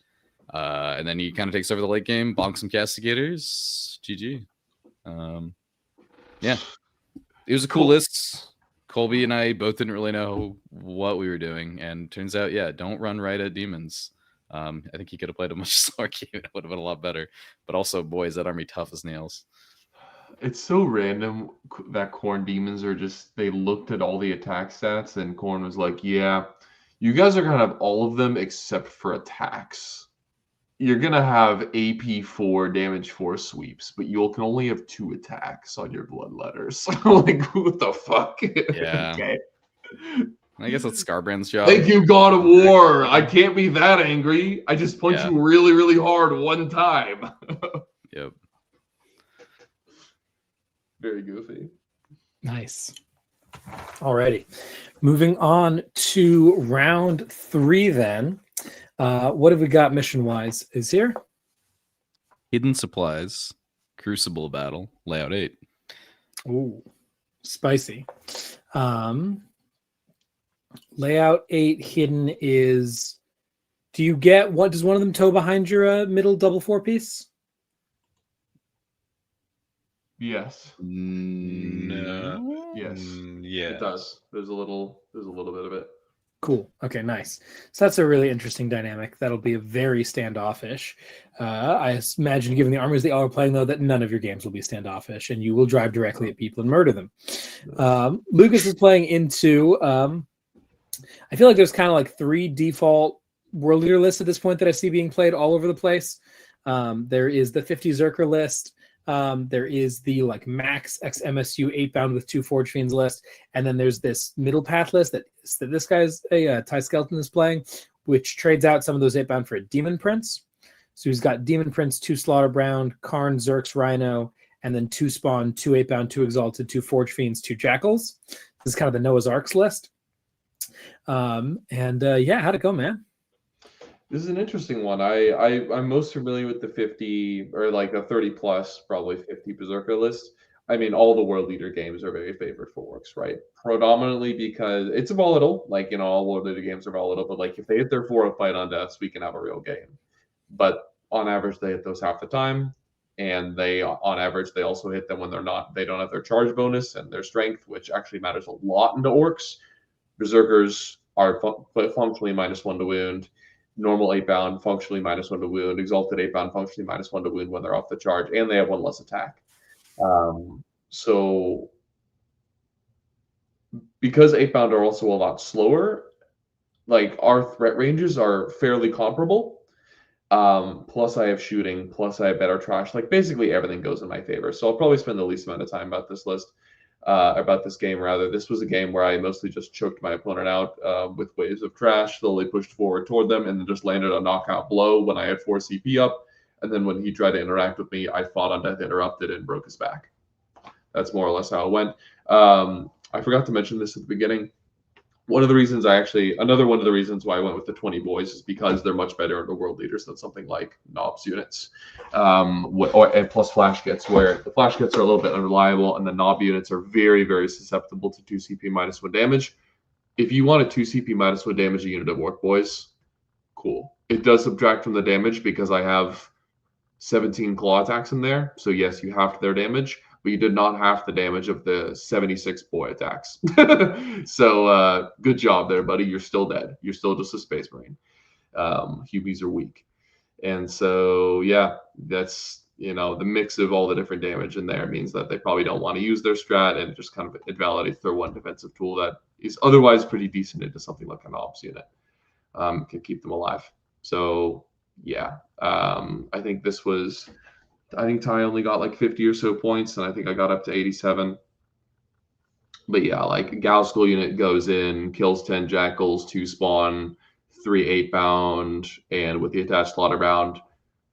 And then he kind of takes over the late game, bonks some Castigators. GG. Yeah. It was a cool list. Colby and I both didn't really know what we were doing. And turns out, don't run right at demons. I think he could have played a much slower game. It would have been a lot better. But also, boy, is that army tough as nails. It's so random that Khorne demons are just, they looked at all the attack stats and Khorne was like, yeah, you guys are going to have all of them except for attacks. You're going to have AP 4 damage 4 sweeps, but you can only have 2 attacks on your bloodletters. Like, what the fuck? Yeah. Okay. I guess that's Scarbrand's job. Thank you, God of War. I can't be that angry. I just punched you really, really hard one time. Yep. Very goofy. Nice. Alrighty. Moving on to round 3 then. What have we got mission-wise? Is here? Hidden Supplies, Crucible Battle, Layout 8. Ooh, spicy. Layout 8 hidden is... Do you get... What does one of them tow behind your middle double 4-piece? Yes. No. Yes. Yeah. It does. There's a little bit of it. Cool. Okay, nice. So that's a really interesting dynamic. That'll be very standoffish. I imagine, given the armies that y'all are playing, though, that none of your games will be standoffish, and you will drive directly at people and murder them. Lukas is playing into... I feel like there's kind of like 3 default world leader lists at this point that I see being played all over the place. There is the 50 Zerker list. There is the like max X MSU 8-bound with 2 Forge Fiends list, and then there's this middle path list that this guy's Ty Skeleton is playing, which trades out some of those 8-bound for a Demon Prince. So he's got Demon Prince, 2 Slaughterbound, Karn, Zerks, Rhino, and then 2 Spawn, 2 8-bound, 2 Exalted, 2 Forge Fiends, 2 Jackals. This is kind of the Noah's Arks list. How'd it go, man? This is an interesting one. I'm most familiar with the 50 or like the 30 plus, probably 50 Berserker list. I mean, all the world leader games are very favored for orcs, right? Predominantly because it's volatile. Like, all world leader games are volatile, but like if they hit their 4 fight on deaths, we can have a real game. But on average, they hit those half the time. And on average, they also hit them when they don't have their charge bonus and their strength, which actually matters a lot into orcs. Berserkers are functionally -1 to wound. Normal 8-bound, functionally -1 to wound. Exalted 8-bound, functionally -1 to wound when they're off the charge. And they have 1 less attack. So because 8-bound are also a lot slower, like our threat ranges are fairly comparable. Plus I have shooting, plus I have better trash. Like basically everything goes in my favor. So I'll probably spend the least amount of time about this list. About this game, rather. This was a game where I mostly just choked my opponent out with waves of trash, slowly pushed forward toward them, and then just landed a knockout blow when I had 4 CP up. And then when he tried to interact with me, I fought on Death Interrupted and broke his back. That's more or less how it went. I forgot to mention this at the beginning. Another one of the reasons why I went with the 20 boys is because they're much better under world leaders than something like Knobs units. And plus flash kits, where the flash kits are a little bit unreliable and the Knob units are very, very susceptible to 2 CP -1 damage. If you want a 2 CP -1 damage unit of orc boys, cool. It does subtract from the damage because I have 17 claw attacks in there. So yes, you halved their damage, but you did not half the damage of the 76 boy attacks. So good job there, buddy. You're still dead. You're still just a Space Marine. Hubies are weak. And so, yeah, that's, the mix of all the different damage in there means that they probably don't want to use their strat, and it just kind of invalidates their 1 defensive tool that is otherwise pretty decent into something like an ops unit. can keep them alive. So yeah, I think this was. I think Ty only got like 50 or so points, and I think I got up to 87. But yeah, like Gal School unit goes in, kills 10 jackals, 2 spawn, 3 8-bound, and with the attached slaughterbound,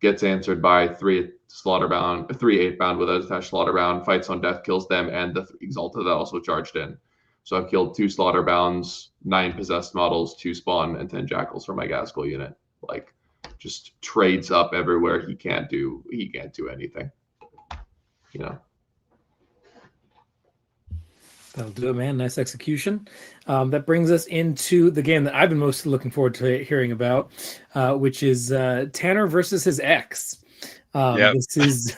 gets answered by 3 slaughterbound, 3 8-bound with attached slaughterbound, fights on death, kills them, and the Exalta that also charged in. So I've killed 2 slaughterbounds, 9 possessed models, 2 spawn, and 10 jackals for my Gaskell unit. Like, just trades up everywhere. He can't do anything. You know. That'll do it, man. Nice execution. That brings us into the game that I've been most looking forward to hearing about, which is Tanner versus his ex. This is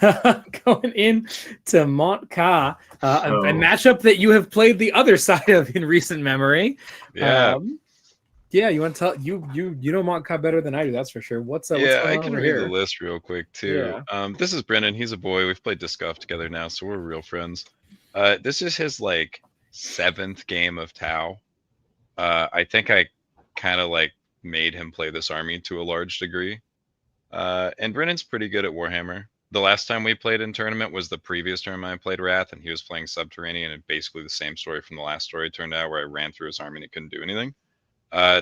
going in to Mont Ka, a matchup that you have played the other side of in recent memory. Yeah. You want to tell you know Mont Ka better than I do, that's for sure. What's going I on can over read here? the list real quick too. This is Brennan. He's a boy. We've played disc golf together now, so we're real friends. This is his like 7th game of Tau. I think I kind of like made him play this army to a large degree. And Brennan's pretty good at Warhammer. The last time we played in tournament was the previous tournament I played Wrath, and he was playing Subterranean, and basically the same story from the last story turned out, where I ran through his army and it couldn't do anything.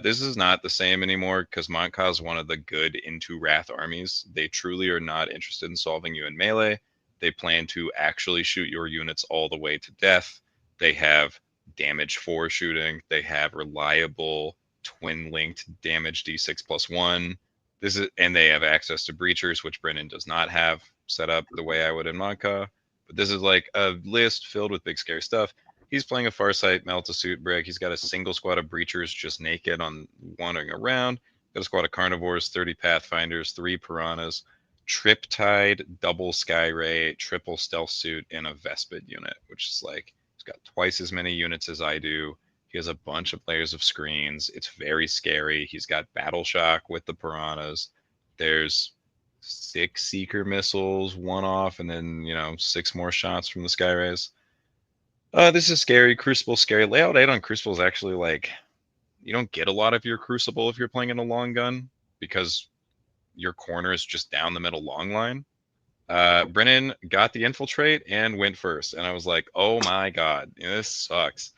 This is not the same anymore, because Montka is one of the good into Wrath armies. They truly are not interested in solving you in melee. They plan to actually shoot your units all the way to death. They have damage 4 shooting. They have reliable twin-linked damage d6 plus 1. And they have access to breachers, which Brennan does not have set up the way I would in Montka. But this is like a list filled with big scary stuff. He's playing a Farsight, Melt-a-Suit Brick. He's got a single squad of breachers just naked on wandering around. Got a squad of Carnivores, 30 Pathfinders, 3 Piranhas, Triptide, double Skyray, triple Stealth Suit, and a Vespid unit, which is like, he's got twice as many units as I do. He has a bunch of layers of screens. It's very scary. He's got Battle Shock with the Piranhas. There's 6 Seeker missiles, 1 off, and then, 6 more shots from the Skyrays. This is scary. Crucible scary. Layout 8 on Crucible is actually like, you don't get a lot of your Crucible if you're playing in a long gun, because your corner is just down the middle long line. Brennan got the infiltrate and went first, and I was like, oh my god, this sucks.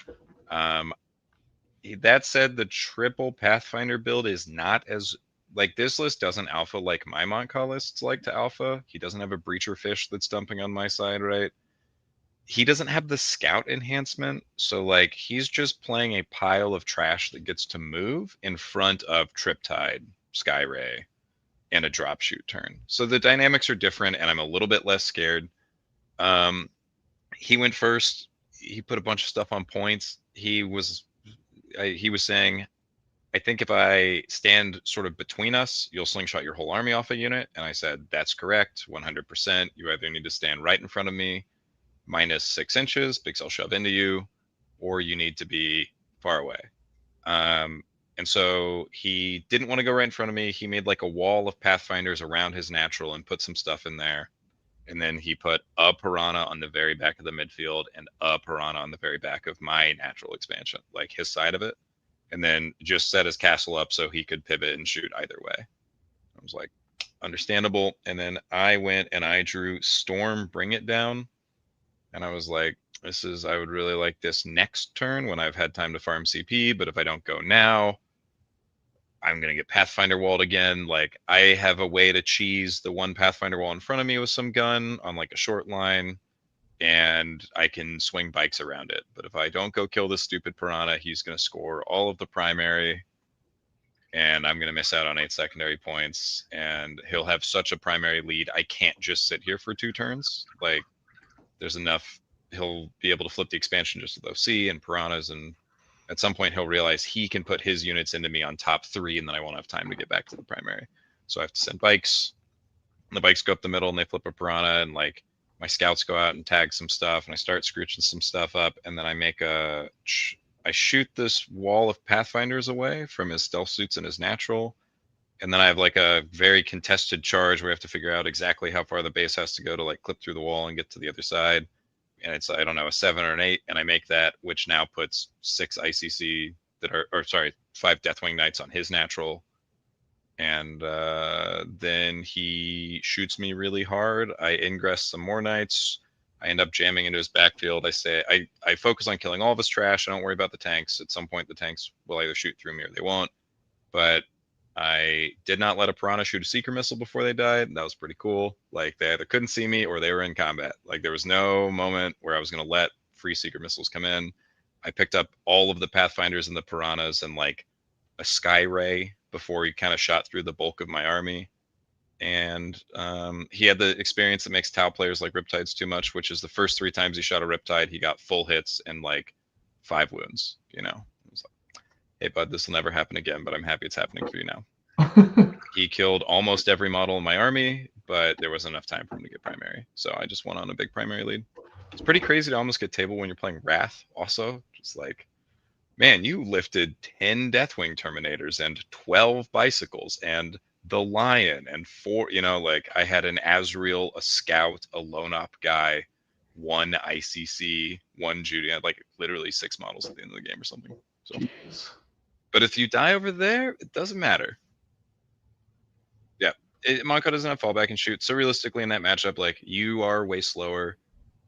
That said, the triple Pathfinder build is not as, like, this list doesn't alpha like my Montka lists like to alpha. He doesn't have a Breacher Fish that's dumping on my side, right? He doesn't have the scout enhancement, so like he's just playing a pile of trash that gets to move in front of Triptide, Skyray, and a drop shoot turn. So the dynamics are different, and I'm a little bit less scared. He went first. He put a bunch of stuff on points. He was saying, I think if I stand sort of between us, you'll slingshot your whole army off a unit. And I said, that's correct, 100%. You either need to stand right in front of me, minus 6 inches, Big Cell shove into you, or you need to be far away. And so he didn't want to go right in front of me. He made like a wall of Pathfinders around his natural and put some stuff in there. And then he put a Piranha on the very back of the midfield and a Piranha on the very back of my natural expansion, like his side of it. And then just set his castle up so he could pivot and shoot either way. I was like, understandable. And then I went and I drew Storm, Bring It Down. And I was like, I would really like this next turn when I've had time to farm CP, but if I don't go now, I'm going to get Pathfinder walled again. Like, I have a way to cheese the one Pathfinder wall in front of me with some gun on like a short line, and I can swing bikes around it. But if I don't go kill this stupid Piranha, he's going to score all of the primary, and I'm going to miss out on 8 secondary points, and he'll have such a primary lead. I can't just sit here for 2 turns. Like, there's enough. He'll be able to flip the expansion just with OC and Piranhas, and at some point he'll realize he can put his units into me on top 3, and then I won't have time to get back to the primary. So I have to send bikes, and the bikes go up the middle and they flip a Piranha, and like my scouts go out and tag some stuff, and I start scrooching some stuff up, and then I shoot this wall of Pathfinders away from his stealth suits and his natural. And then I have like a very contested charge where I have to figure out exactly how far the base has to go to like clip through the wall and get to the other side. And it's, I don't know, a 7 or an 8. And I make that, which now puts 6 ICC 5 Deathwing Knights on his natural. And then he shoots me really hard. I ingress some more knights. I end up jamming into his backfield. I focus on killing all of his trash. I don't worry about the tanks. At some point, the tanks will either shoot through me or they won't. But I did not let a Piranha shoot a Seeker Missile before they died. That was pretty cool. Like, they either couldn't see me or they were in combat. Like, there was no moment where I was going to let free Seeker Missiles come in. I picked up all of the Pathfinders and the Piranhas and, like, a Sky Ray before he kind of shot through the bulk of my army. And he had the experience that makes Tau players like Riptides too much, which is the first 3 times he shot a Riptide, he got full hits and like 5 wounds, you know. It was like, hey bud, this will never happen again, but I'm happy it's happening for you now. He killed almost every model in my army, but there wasn't enough time for him to get primary. So I just went on a big primary lead. It's pretty crazy to almost get table when you're playing Wrath also. Just like, man, you lifted 10 Deathwing Terminators and 12 Bicycles and the Lion and 4, you know, like I had an Azrael, a Scout, a Lone Op guy, 1 ICC, 1 Judy. I had like literally 6 models at the end of the game or something. So, but if you die over there, it doesn't matter. Yeah, Monko doesn't have fallback and shoot. So realistically in that matchup, like, you are way slower.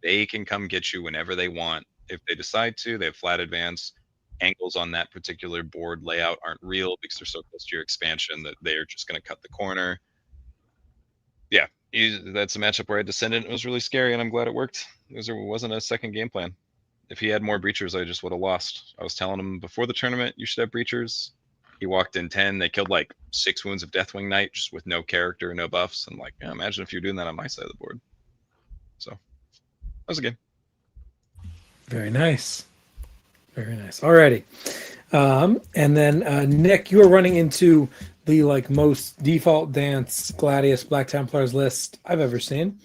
They can come get you whenever they want. If they decide to, they have flat advance. Angles on that particular board layout aren't real because they're so close to your expansion that they're just going to cut the corner. Yeah, that's a matchup where I descended. It was really scary, and I'm glad it worked. There wasn't a second game plan. If he had more breachers, I just would have lost. I was telling him before the tournament, you should have breachers. He walked in 10. They killed like 6 wounds of Deathwing Knight just with no character, no buffs. And like, yeah, imagine if you're doing that on my side of the board. So that was a game. Very nice. Very nice. Alrighty. And then Nick, you are running into the like most default dance Gladius Black Templars list I've ever seen.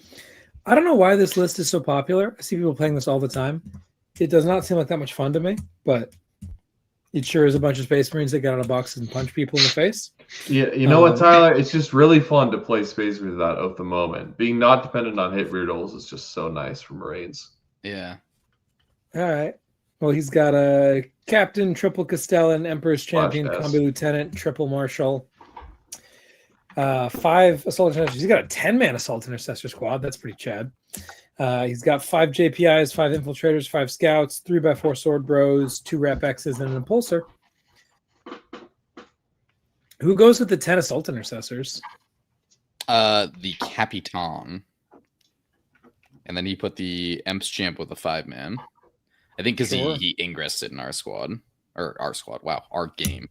I don't know why this list is so popular. I see people playing this all the time. It does not seem like that much fun to me, but it sure is a bunch of Space Marines that get out of boxes and punch people in the face. Yeah, you know what, Tyler? It's just really fun to play Space Marines without at the moment. Being not dependent on hit rerolls is just so nice for Marines. Yeah. All right. Well, he's got a Captain, Triple Castellan, Emperor's Champion, Combi Lieutenant, Triple Marshal, 5 Assault Intercessors. He's got a 10-man Assault Intercessor squad. That's pretty chad. He's got 5 JPIs, 5 Infiltrators, 5 Scouts, 3x4 Sword Bros, 2 Rep X's, and an Impulsor. Who goes with the 10 Assault Intercessors? The Capitan. And then he put the Emps Champ with a 5-man. I think because he ingressed it in our squad. Or our squad. Wow. Our game.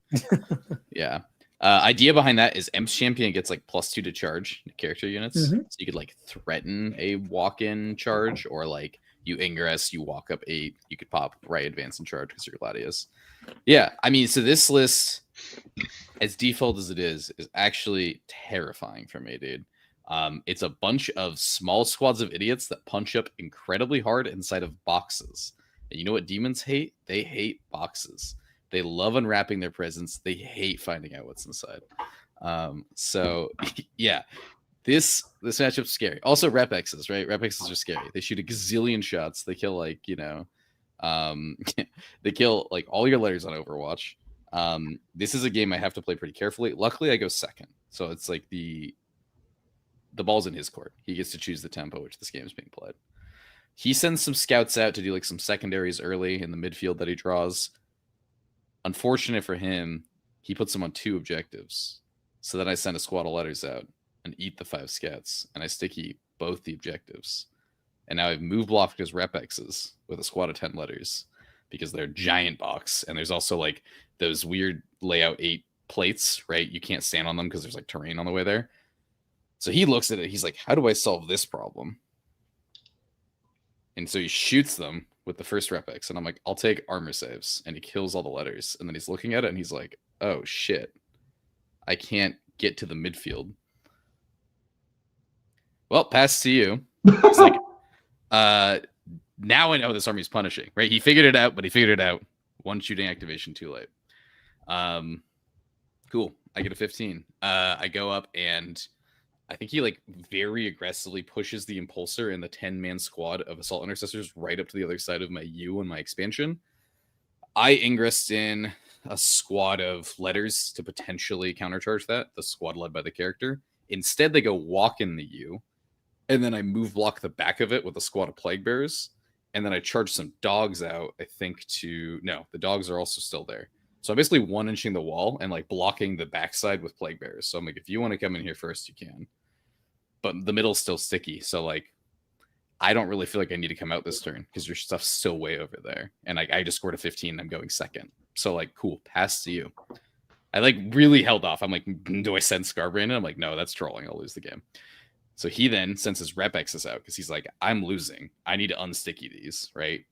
Yeah. Idea behind that is Emps Champion gets like +2 to charge character units. Mm-hmm. So you could like threaten a walk-in charge, or like you ingress, you walk up 8, you could pop right advance and charge because you're Gladius. Yeah. I mean, so this list, as default as it is actually terrifying for me, dude. It's a bunch of small squads of idiots that punch up incredibly hard inside of boxes. And you know what demons hate? They hate boxes. They love unwrapping their presents. They hate finding out what's inside. So yeah, this matchup's scary. Also, Rep X's, right? Rep X's are scary. They shoot a gazillion shots. They kill like, you know, they kill like all your letters on Overwatch. This is a game I have to play pretty carefully. Luckily, I go second, so it's like the ball's in his court. He gets to choose the tempo which this game is being played. He sends some scouts out to do like some secondaries early in the midfield that he draws. Unfortunate for him, he puts them on 2 objectives. So then I send a squad of letters out and eat the 5 scouts, and I sticky both the objectives. And now I've move blocked his Rep X's with a squad of 10 letters because they're giant box, and there's also like those weird layout 8 plates, right? You can't stand on them because there's like terrain on the way there. So he looks at it, he's like, how do I solve this problem? And so he shoots them with the first Rep X, and I'm like, I'll take armor saves, and he kills all the letters. And then he's looking at it, and he's like, oh shit, I can't get to the midfield. Well, pass to you. It's like, now I know this army's punishing, right? He figured it out, but he figured it out 1 shooting activation too late. Cool. I get a 15. I go up, and I think he like very aggressively pushes the Impulsor in the 10-man squad of Assault Intercessors right up to the other side of my U and my expansion. I ingressed in a squad of letters to potentially countercharge that, the squad led by the character. Instead, they go walk in the U, and then I move block the back of it with a squad of plague bearers, and then I charge some dogs out, I think no, the dogs are also still there. So I'm basically 1-inching the wall and like blocking the backside with plague bearers. So I'm like, if you want to come in here first, you can. But the middle's still sticky. So like, I don't really feel like I need to come out this turn because your stuff's still way over there. And like, I just scored a 15. I'm going second. So like, cool, pass to you. I like really held off. I'm like, do I send Scarbrand? I'm like, no, that's trolling. I'll lose the game. So he then sends his rep X's out because he's like, I'm losing. I need to unsticky these, right?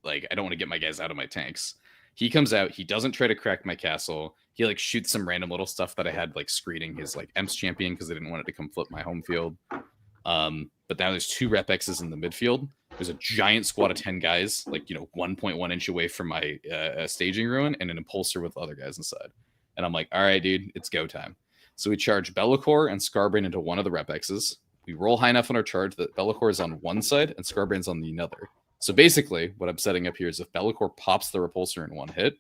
Like, I don't want to get my guys out of my tanks. He comes out. He doesn't try to crack my castle. He like shoots some random little stuff that I had like screening his like Emps champion because I didn't want it to come flip my home field. But now there's 2 rep X's in the midfield. There's a giant squad of 10 guys, like, 1.1 inch away from my staging ruin, and an impulsor with other guys inside. And I'm like, all right, dude, it's go time. So we charge Be'lakor and Scarbrand into one of the rep X's. We roll high enough on our charge that Be'lakor is on one side and Scarbrand's on the other. So basically, what I'm setting up here is if Be'lakor pops the repulsor in one hit,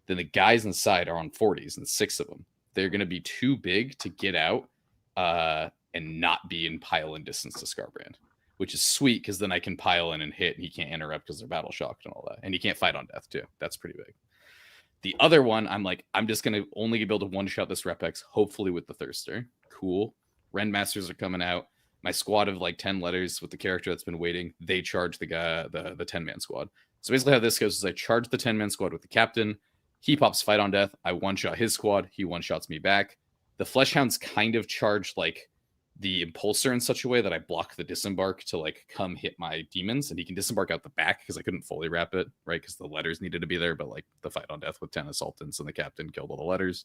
then the guys inside are on 40s, and 6 of them. They're going to be too big to get out and not be in pile-in distance to Scarbrand, which is sweet because then I can pile in and hit, and he can't interrupt because they're battle shocked and all that. And he can't fight on death, too. That's pretty big. The other one, I'm like, I'm just going to only be able to one-shot this rep X, hopefully with the Thirster. Cool. Ren Masters are coming out. My squad of like 10 letters with the character that's been waiting, they charge the guy, the 10-man squad. So basically how this goes is I charge the 10-man squad with the captain. He pops fight on death. I one-shot his squad. He one-shots me back. The Fleshhounds kind of charge like the impulsor in such a way that I block the disembark to like come hit my demons, and he can disembark out the back because I couldn't fully wrap it, right? Because the letters needed to be there, but like the fight on death with 10 assaultants and the captain killed all the letters.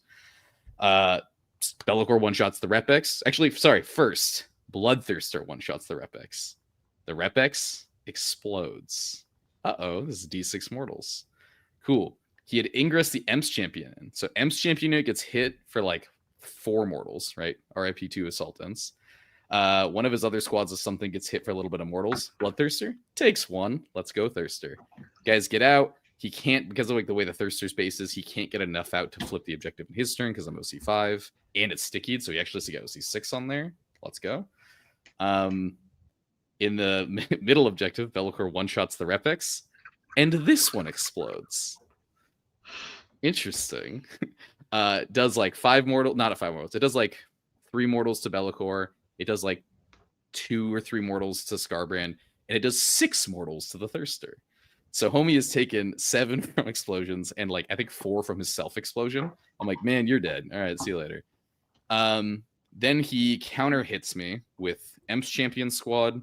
Be'lakor one-shots the rep X. Actually, sorry, first, Bloodthirster one-shots the rep X. The rep X explodes. Uh-oh, this is D6 mortals. Cool. He had Ingress the Emps champion in. So Emps champion unit gets hit for like 4 mortals, right? RIP 2 assaultants. One of his other squads of something gets hit for a little bit of mortals. Bloodthirster takes 1. Let's go, Thirster. Guys, get out. He can't, because of like the way the Thirster's base is, he can't get enough out to flip the objective in his turn because I'm OC5 and it's stickied. So he actually has to get OC6 on there. Let's go. In the middle objective, Be'lakor one-shots the rep X, and this one explodes. Interesting. Does like 5 mortals, not a 5 mortals. It does like 3 mortals to Be'lakor. It does like 2 or 3 mortals to Scarbrand, and it does 6 mortals to the Thirster. So homie has taken 7 from explosions and like I think 4 from his self explosion. I'm like, man, you're dead. All right, see you later. Then he counter hits me with Emps champion squad.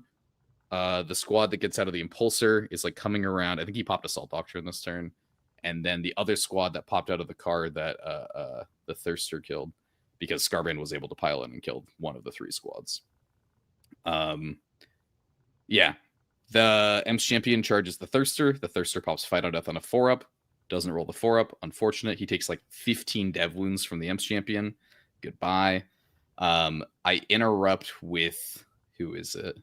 The squad that gets out of the impulsor is like coming around. I think he popped Assault Doctrine this turn. And then the other squad that popped out of the card that the Thirster killed because Scarbrand was able to pile in and killed one of the 3 squads. Yeah. The Emps champion charges the Thirster. The Thirster pops fight on death on a 4-up. Doesn't roll the 4-up. Unfortunate. He takes like 15 dev wounds from the Emps champion. Goodbye. I interrupt with... Who is it?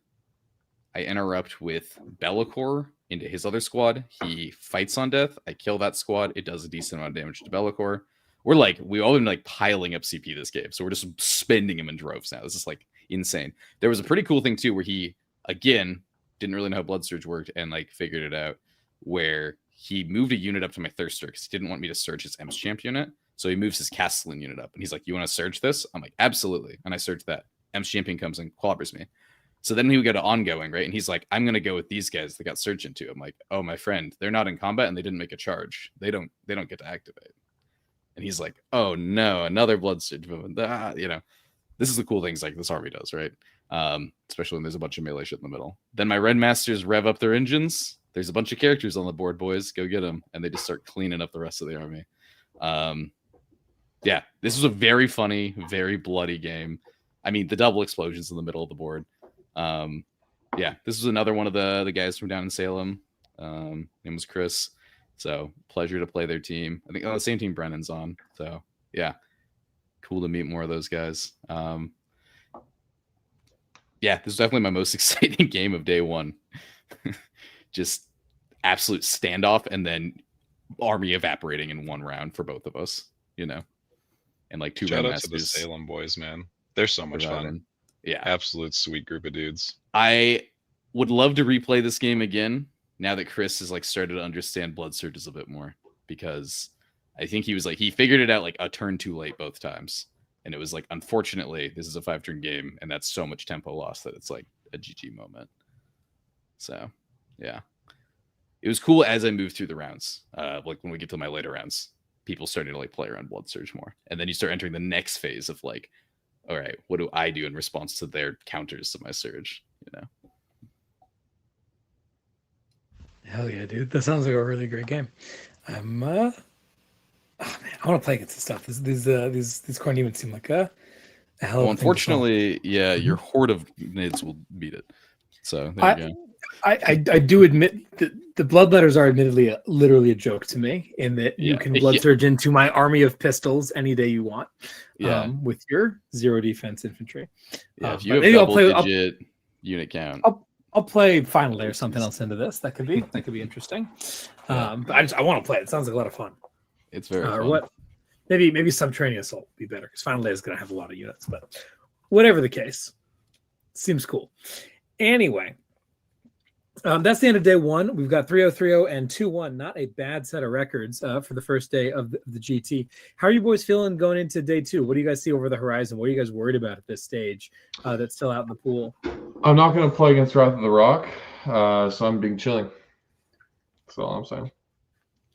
I interrupt with Be'lakor into his other squad. He fights on death. I kill that squad. It does a decent amount of damage to Be'lakor. We all been like piling up CP this game. So we're just spending him in droves now. This is like insane. There was a pretty cool thing too, where he, again, didn't really know how Blood Surge worked and like figured it out, where he moved a unit up to my Thirster because he didn't want me to surge his Emps champ unit. So he moves his Castellan unit up and he's like, you want to surge this? I'm like, absolutely. And I surge that. Emps champion comes and clobbers me. So then he would go to ongoing, right? And he's like, I'm going to go with these guys that got surged into. I'm like, oh, my friend, they're not in combat and they didn't make a charge. They don't get to activate. And he's like, oh no, another blood surge movement. This is the cool things like this army does, right? Especially when there's a bunch of melee shit in the middle. Then my Red Masters rev up their engines. There's a bunch of characters on the board, boys. Go get them. And they just start cleaning up the rest of the army. Yeah, this was a very funny, very bloody game. I mean, the double explosions in the middle of the board. Yeah, this was another one of the guys from down in Salem. Name was Chris. So pleasure to play their team. I think the same team Brennan's on. So yeah, cool to meet more of those guys. Yeah, this is definitely my most exciting game of day one. Just absolute standoff, and then army evaporating in one round for both of us, and like 2 Shout round out to the masters. Salem boys, man. They're so much fun. surviving. Yeah, Absolute sweet group of dudes. I would love to replay this game again now that Chris has like started to understand blood surges a bit more, because I think he figured it out like a turn too late both times. And it was like, unfortunately, this is a 5-turn game, and that's so much tempo loss that it's like a GG moment. So, yeah. It was cool as I moved through the rounds. Like when we get to my later rounds, people started to like play around Blood Surge more. And then you start entering the next phase of like, all right, what do I do in response to their counters to my Surge? Hell yeah, dude. That sounds like a really great game. Oh man, I want to play against this stuff. These corn demons seem like a hell of Well, a unfortunately, yeah, your horde of nids will beat it. So there you go. I do admit that the bloodletters are admittedly literally a joke to me, in that you can blood surge into my army of pistols any day you want. Yeah, with your 0 defense infantry. Yeah, if you have double-digit unit count. I'll play Final Day or something else into this. That could be interesting. But I want to play it. It sounds like a lot of fun. It's very fun. Or what? Maybe Subterranean Assault would be better, because Final Day is going to have a lot of units. But whatever the case, seems cool. Anyway, that's the end of day one. We've got 3-0, 3-0, and 2-1. Not a bad set of records for the first day of the GT. How are you boys feeling going into day two? What do you guys see over the horizon? What are you guys worried about at this stage that's still out in the pool? I'm not going to play against Wrath of the Rock, so I'm being chilling. That's all I'm saying.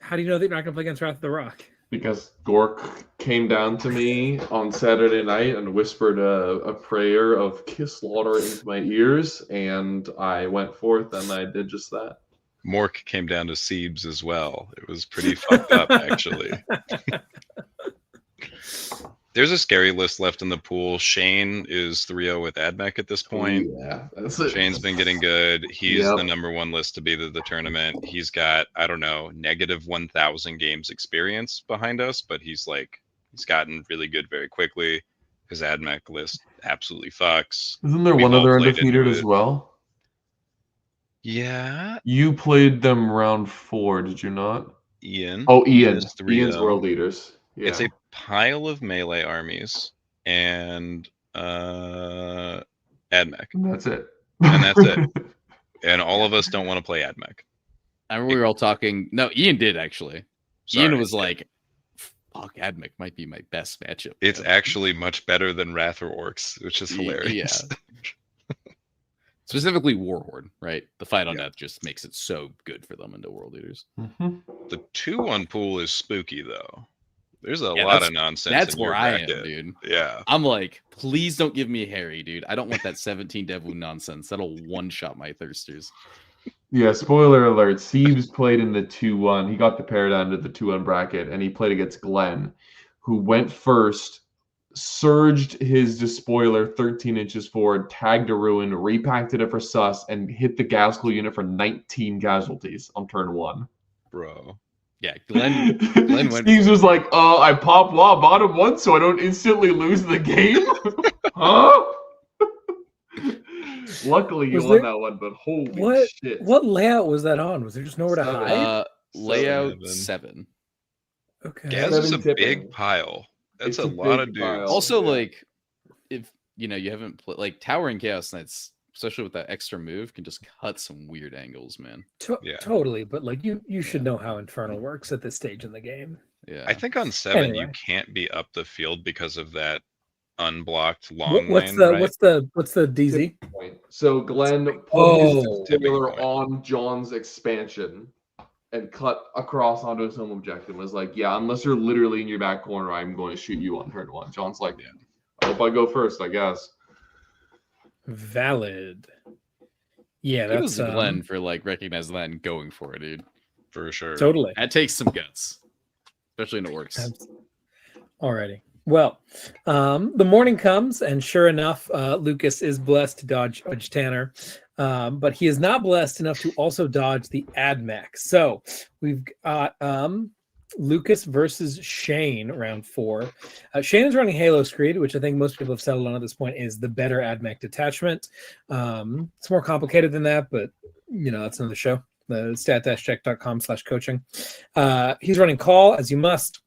How do you know that you're not going to play against Wrath of the Rock? Because Gork came down to me on Saturday night and whispered a prayer of kiss slaughter into my ears, and I went forth and I did just that. Mork came down to Seebs as well. It was pretty fucked up, actually. There's a scary list left in the pool. Shane is 3-0 with AdMech at this point. Yeah, that's it. Shane's been getting good. He's the number one list to be the tournament. He's got, I don't know, negative 1,000 games experience behind us, but he's gotten really good very quickly. His AdMech list absolutely fucks. Isn't there one other undefeated as well? Yeah. You played them round 4, did you not? Ian. Oh, Ian. Ian's World Leaders. Yeah. It's a pile of melee armies and AdMech. And that's it. And that's it. And all of us don't want to play AdMech. I remember we were all talking. No, Ian did actually. Sorry. Ian was like, fuck, AdMech might be my best matchup. It's actually much better than Wrath or Orcs, which is hilarious. Yeah. Specifically Warhorde, right? The fight on that just makes it so good for them into World Leaders. Mm-hmm. The 2-1 pool is spooky, though. There's a lot of nonsense. That's in where your I bracket. am, dude. Yeah. I'm like, please don't give me Harry, dude. I don't want that 17 Devu nonsense. That'll one-shot my thirsters. Yeah, spoiler alert. Seebs played in the 2-1. He got the paradigm to the 2-1 bracket, and he played against Glenn, who went first, surged his despoiler 13 inches forward, tagged a ruin, repacked it for sus, and hit the Gaskell unit for 19 casualties on turn 1. Bro. Yeah, Glenn went. Seebs was like, I pop bottom 1 so I don't instantly lose the game? Huh? Luckily, you won that one, but holy shit. What layout was that on? Was there just nowhere to hide? Layout 7. Okay. Gaz is a big pile. That's a lot of dudes. Also, like, if you haven't played, like, Towering Chaos Knights, especially with that extra move, can just cut some weird angles, man. Totally, but like you should know how Infernal works at this stage in the game. Yeah, I think on 7 you can't be up the field because of that unblocked long what's lane. What's the DZ? So Glenn put his spoiler on John's expansion and cut across onto his home objective. Was like, yeah, unless you're literally in your back corner, I'm going to shoot you on turn 1. John's like, I hope I go first, I guess. Valid. Yeah, that's Glenn for like recognizing that and going for it, dude. For sure. Totally. That takes some guts, especially in Orcs. Alrighty. Well, the morning comes, and sure enough, Lukas is blessed to dodge Tanner, but he is not blessed enough to also dodge the AdMech. So we've got Lukas versus Shane, round 4. Shane is running Halo Screed, which I think most people have settled on at this point is the better AdMech detachment. It's more complicated than that, but that's another show. the stat-check.com/coaching. He's running call, as you must.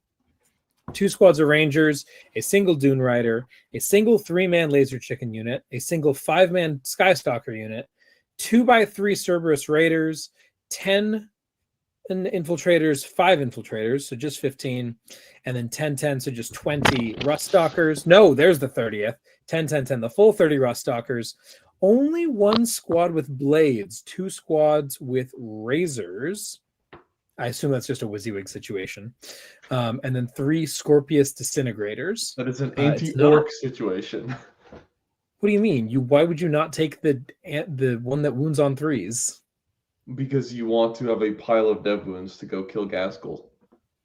2 squads of Rangers, a single Dune Rider, a single 3-man Laser Chicken unit, a single 5-man Skystalker unit, 2x3 Cerberus Raiders, 10 Infiltrators, 5 Infiltrators, so just 15, and then 10-10, so just 20 Rust Stalkers. No, there's the 30th. 10-10-10, the full 30 Rust Stalkers. Only 1 squad with Blades, 2 squads with Razors. I assume that's just a WYSIWYG situation. And then 3 Scorpius Disintegrators. That is an anti-orc situation. What do you mean? Why would you not take the one that wounds on 3s? Because you want to have a pile of dev wounds to go kill Gaskell.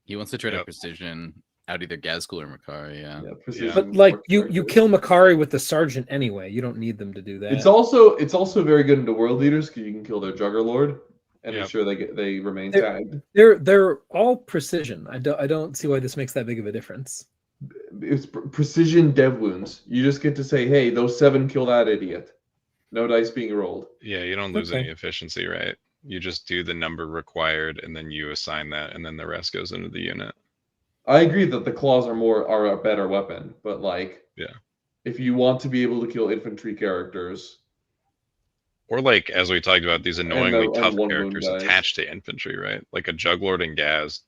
He wants to trade a precision out either Gaskell or Makari. Yeah, precision. But like you kill Makari with the Sergeant anyway. You don't need them to do that. It's also very good into World Leaders because you can kill their Juggerlord and ensure they remain tagged. They're all precision. I don't see why this makes that big of a difference. It's precision dev wounds. You just get to say, hey, those 7 kill that idiot. No dice being rolled. Yeah, you don't lose any efficiency, right? You just do the number required, and then you assign that, and then the rest goes into the unit. I agree that the claws are a better weapon, but if you want to be able to kill infantry characters, or like as we talked about, these annoyingly tough characters attached to infantry, right? Like a Juglord and Gaz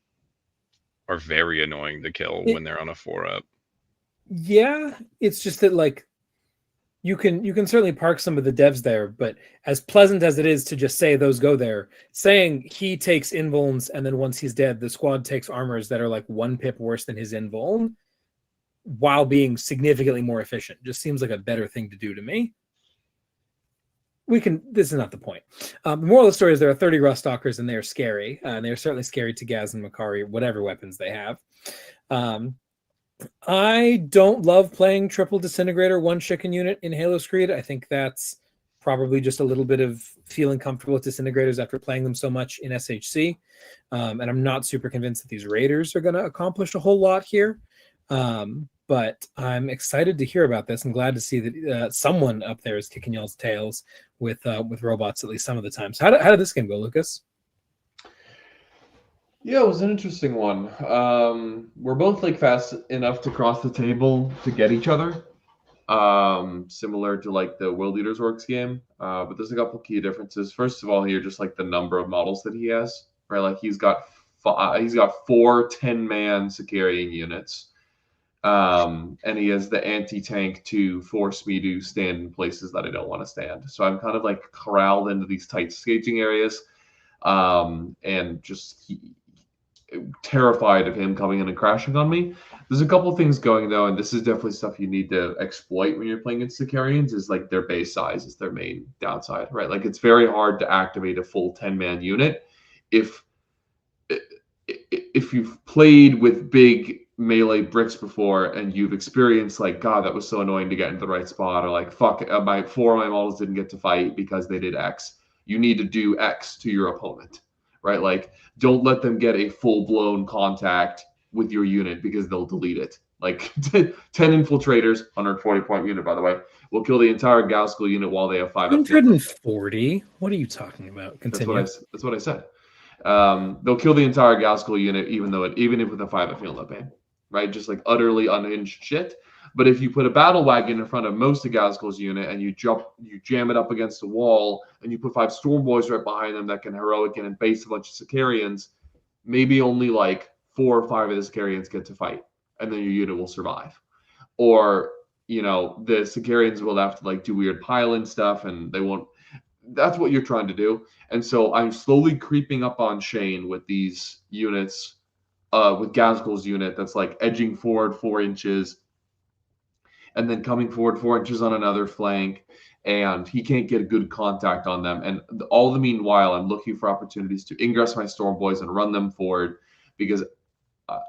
are very annoying to kill when they're on a 4-up. Yeah, it's just that like you can certainly park some of the devs there, but as pleasant as it is to just say those go there, saying he takes invulns and then once he's dead, the squad takes armors that are like 1 pip worse than his invuln while being significantly more efficient just seems like a better thing to do to me. This is not the point. The moral of the story is there are 30 Rust Stalkers and they are scary. And they are certainly scary to Gaz and Makari, whatever weapons they have. I don't love playing triple Disintegrator 1 chicken unit in Halo's Creed. I think that's probably just a little bit of feeling comfortable with Disintegrators after playing them so much in SHC. And I'm not super convinced that these Raiders are going to accomplish a whole lot here. But I'm excited to hear about this. I'm glad to see that someone up there is kicking y'all's tails with robots at least some of the time. So how did this game go, Lucas? Yeah, it was an interesting one. We're both like fast enough to cross the table to get each other, similar to like the World Leaders Orcs game. But there's a couple key differences. First of all, here just like the number of models that he has, right? Like he's got 4 10-man Sicarian units, and he has the anti-tank to force me to stand in places that I don't want to stand. So I'm kind of like corralled into these tight staging areas, and just terrified of him coming in and crashing on me. There's a couple things going though, and this is definitely stuff you need to exploit when you're playing against Sicarians, is like their base size is their main downside, right? Like it's very hard to activate a full 10-man unit if you've played with big melee bricks before and you've experienced like, God, that was so annoying to get into the right spot, or like, fuck, 4 of my models didn't get to fight because they did X. You need to do X to your opponent, right? Like, don't let them get a full-blown contact with your unit because they'll delete it. Like 10 infiltrators, 140-point unit, by the way, will kill the entire Gaskell unit while they have 5. 140? What are you talking about? Continue. That's what I said. They'll kill the entire Gaskell unit, even if with a 5 field up aim, right? Just like utterly unhinged shit. But if you put a battle wagon in front of most of Gaskell's unit and you jam it up against a wall and you put 5 Storm Boys right behind them that can heroic and base a bunch of Sicarians, maybe only like 4 or 5 of the Sicarians get to fight, and then your unit will survive. Or, the Sicarians will have to like do weird pile-in stuff and they won't. That's what you're trying to do. And so I'm slowly creeping up on Shane with these units, with Gaskell's unit that's like edging forward 4 inches and then coming forward 4 inches on another flank, and he can't get a good contact on them. And all the meanwhile, I'm looking for opportunities to ingress my Storm Boys and run them forward because,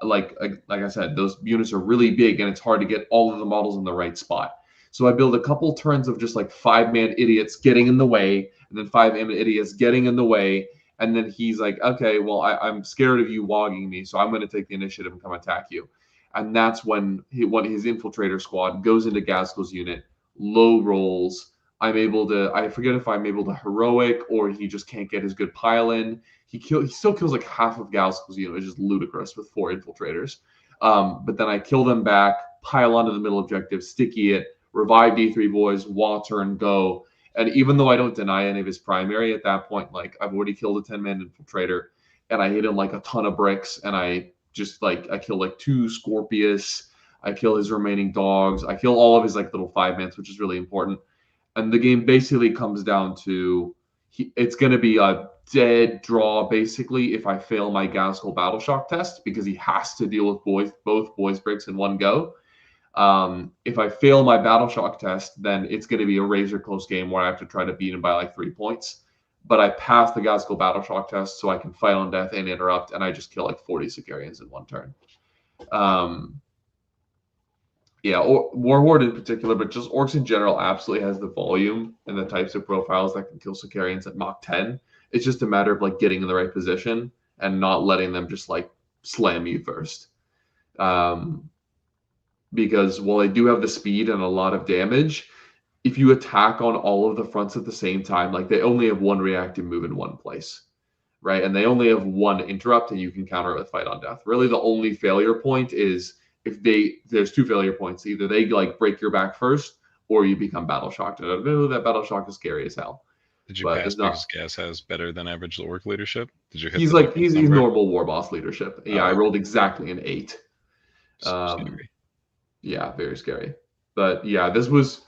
like I said, those units are really big and it's hard to get all of the models in the right spot. So I build a couple turns of just like 5-man idiots getting in the way, and then 5-man idiots getting in the way. And then he's like, okay, well, I'm scared of you wogging me, so I'm going to take the initiative and come attack you. And that's when his infiltrator squad goes into Gaskell's unit, low rolls, I forget if I'm able to heroic or he just can't get his good pile in. He still kills like half of Gaskell's unit, which is ludicrous with 4 infiltrators. But then I kill them back, pile onto the middle objective, sticky it, revive D3 boys, water and go. And even though I don't deny any of his primary at that point, like I've already killed a 10-man infiltrator and I hit him like a ton of bricks, and I kill like 2 Scorpius, I kill his remaining dogs, I kill all of his like little 5-mans, which is really important. And the game basically comes down to it's going to be a dead draw basically if I fail my Gaskell Battle Shock test, because he has to deal with both boys bricks in one go. If I fail my Battle Shock test, then it's going to be a razor close game where I have to try to beat him by like 3 points. But I pass the Gaskell Battle Shock test, so I can fight on death and interrupt, and I just kill like 40 Sicarians in one turn. Yeah, Warhorde in particular, but just Orcs in general absolutely has the volume and the types of profiles that can kill Sicarians at Mach 10. It's just a matter of like getting in the right position and not letting them just like slam you first. Because while they do have the speed and a lot of damage, if you attack on all of the fronts at the same time, like they only have 1 reactive move in one place, right? And they only have 1 interrupt, and you can counter it with fight on death. Really, the only failure point is there's 2 failure points. Either they like break your back first, or you become battle shocked. And I know that battle shock is scary as hell. Did you pass because Gas has better than average orc leadership? Did you hit he's normal war boss leadership. Yeah, I rolled exactly an 8. Yeah, very scary. But yeah, this was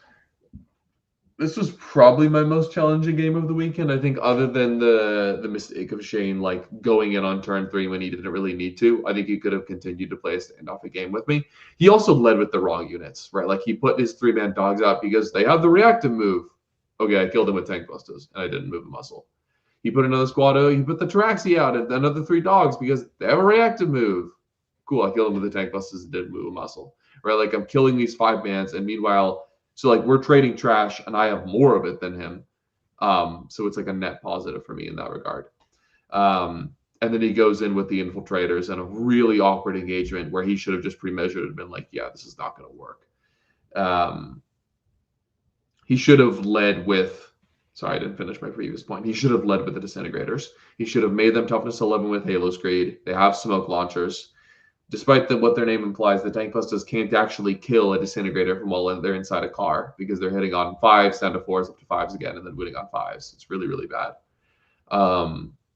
probably my most challenging game of the weekend. I think other than the mistake of Shane like going in on turn 3 when he didn't really need to, I think he could have continued to play a standoff game with me. He also led with the wrong units, right? Like he put his 3-man dogs out because they have the reactive move. Okay, I killed him with tank busters and I didn't move a muscle. He put another squad out. He put the Taraxi out and another 3 dogs because they have a reactive move. Cool, I killed him with the tank busters and didn't move a muscle. Right? Like I'm killing these 5-mans, and meanwhile, so like we're trading trash and I have more of it than him. So it's like a net positive for me in that regard. And then he goes in with the infiltrators and a really awkward engagement where he should have just pre-measured and been like, yeah, this is not going to work. He should have led with, sorry, I didn't finish my previous point. He should have led with the disintegrators. He should have made them toughness 11 with Halo Screed. They have smoke launchers. Despite what their name implies, the tank busters can't actually kill a disintegrator from while they're inside a car because they're hitting on 5s, down to 4s, up to 5s again, and then winning on 5s. It's really, really bad.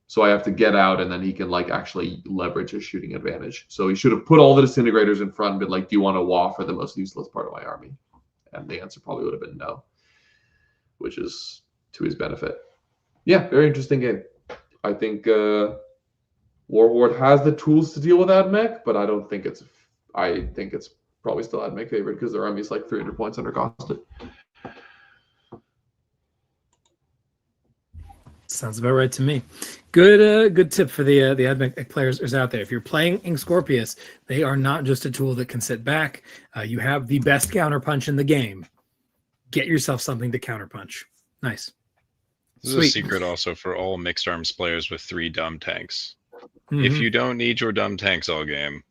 So I have to get out, and then he can like actually leverage his shooting advantage. So he should have put all the disintegrators in front and been like, do you want to WAF for the most useless part of my army? And the answer probably would have been no, which is to his benefit. Yeah, very interesting game. I think Warhorde has the tools to deal with AdMech, but I think it's probably still AdMech favorite because their army is like 300 points undercosted. Sounds about right to me. Good tip for the AdMech players out there. If you're playing Ink Scorpius, they are not just a tool that can sit back. You have the best counterpunch in the game. Get yourself something to counterpunch. Nice. This is a secret also for all mixed arms players with 3 dumb tanks. Mm-hmm. If you don't need your dumb tanks all game,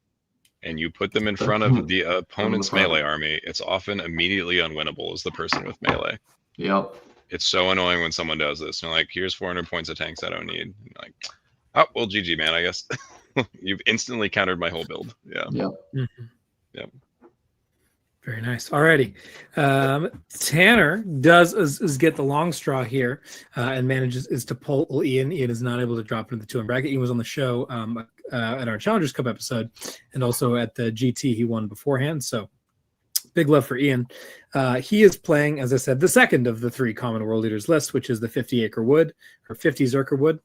and you put them in front of the opponent's melee army, it's often immediately unwinnable as the person with melee. Yep. It's so annoying when someone does this. And like, here's 400 points of tanks I don't need. And like, oh, well, GG, man, I guess. You've instantly countered my whole build. Yeah. Yep. Mm-hmm. Yep. Very nice. Alrighty. Tanner does get the long straw here and manages to pull Ian. Ian is not able to drop into the 2-in bracket. Ian was on the show at our Challengers Cup episode and also at the GT he won beforehand. So big love for Ian. He is playing, as I said, the second of the 3 common world leaders list, which is the 50 Acre Wood or 50 Zerker Wood,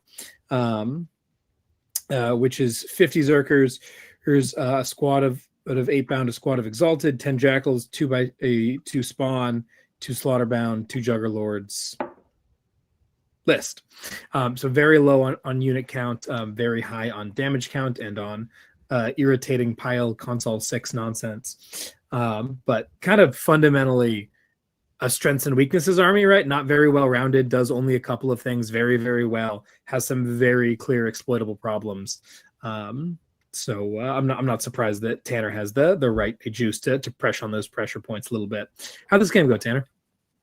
which is 50 Zerkers. Here's a squad of 8 bound, a squad of exalted, 10 jackals, 2 spawn, 2 slaughterbound, 2 juggerlords list. So very low on unit count, very high on damage count and on irritating pile console 6 nonsense. But kind of fundamentally a strengths and weaknesses army, right? Not very well rounded, does only a couple of things very, very well, has some very clear exploitable problems. So I'm not surprised that Tanner has the right juice to press on those pressure points a little bit. How'd this game go, Tanner?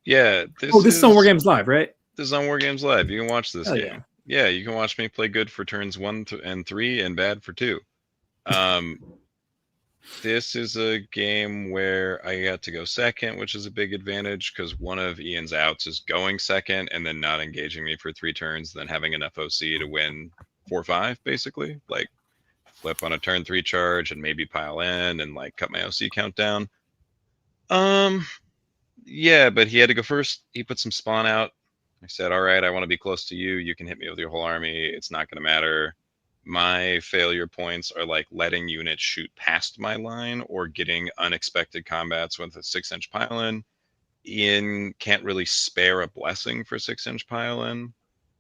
Yeah, This is on War Games Live, right? This is on War Games Live. You can watch this Hell game. Yeah, you can watch me play good for turns 1 and 3 and bad for 2. This is a game where I got to go second, which is a big advantage because one of Ian's outs is going second and then not engaging me for 3 turns, then having enough OC to win 4-5, basically. Like flip on a turn 3 charge and maybe pile in and like cut my OC count down. Yeah, but he had to go first. He put some spawn out. I said, all right, I want to be close to you. You can hit me with your whole army. It's not going to matter. My failure points are like letting units shoot past my line or getting unexpected combats with a 6-inch pile-in. Ian can't really spare a blessing for 6-inch pile-in.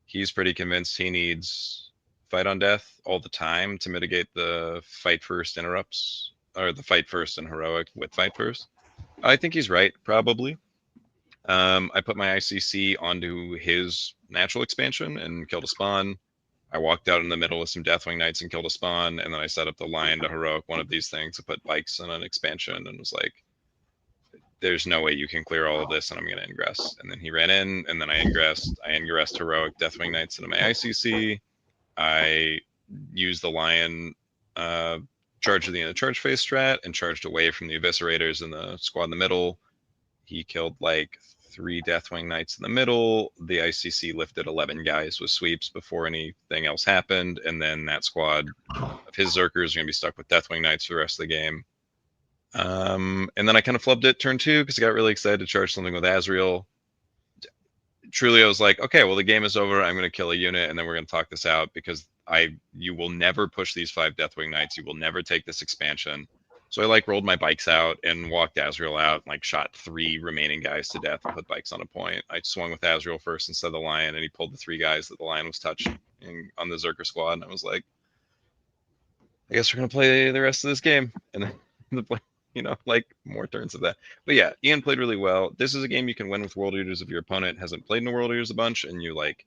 He's pretty convinced he needs fight on death all the time to mitigate the fight first interrupts, or the fight first and heroic with fight first. I think he's right, probably. I put my ICC onto his natural expansion and killed a spawn. I walked out in the middle with some Deathwing Knights and killed a spawn, and then I set up the lion to heroic one of these things to put bikes in an expansion and was like, there's no way you can clear all of this, and I'm going to ingress. And then he ran in, and then I ingressed heroic Deathwing Knights into my ICC. I used the lion charge of the charge phase strat and charged away from the eviscerators in the squad in the middle. He killed like 3 Deathwing Knights in the middle. The ICC lifted 11 guys with sweeps before anything else happened, and then that squad of his Zerkers are going to be stuck with Deathwing Knights for the rest of the game. And then I kind of flubbed it turn 2 because I got really excited to charge something with Azrael. Truly, I was like, okay, well, the game is over. I'm going to kill a unit, and then we're going to talk this out because you will never push these 5 Deathwing Knights. You will never take this expansion. So I like rolled my bikes out and walked Azrael out and like shot 3 remaining guys to death and put bikes on a point. I swung with Azrael first instead of the lion, and he pulled the 3 guys that the lion was touching on the Zerker squad. And I was like, I guess we're going to play the rest of this game. And then like more turns of that. But yeah, Ian played really well. This is a game you can win with World Eaters if your opponent hasn't played in a World Eaters a bunch and you like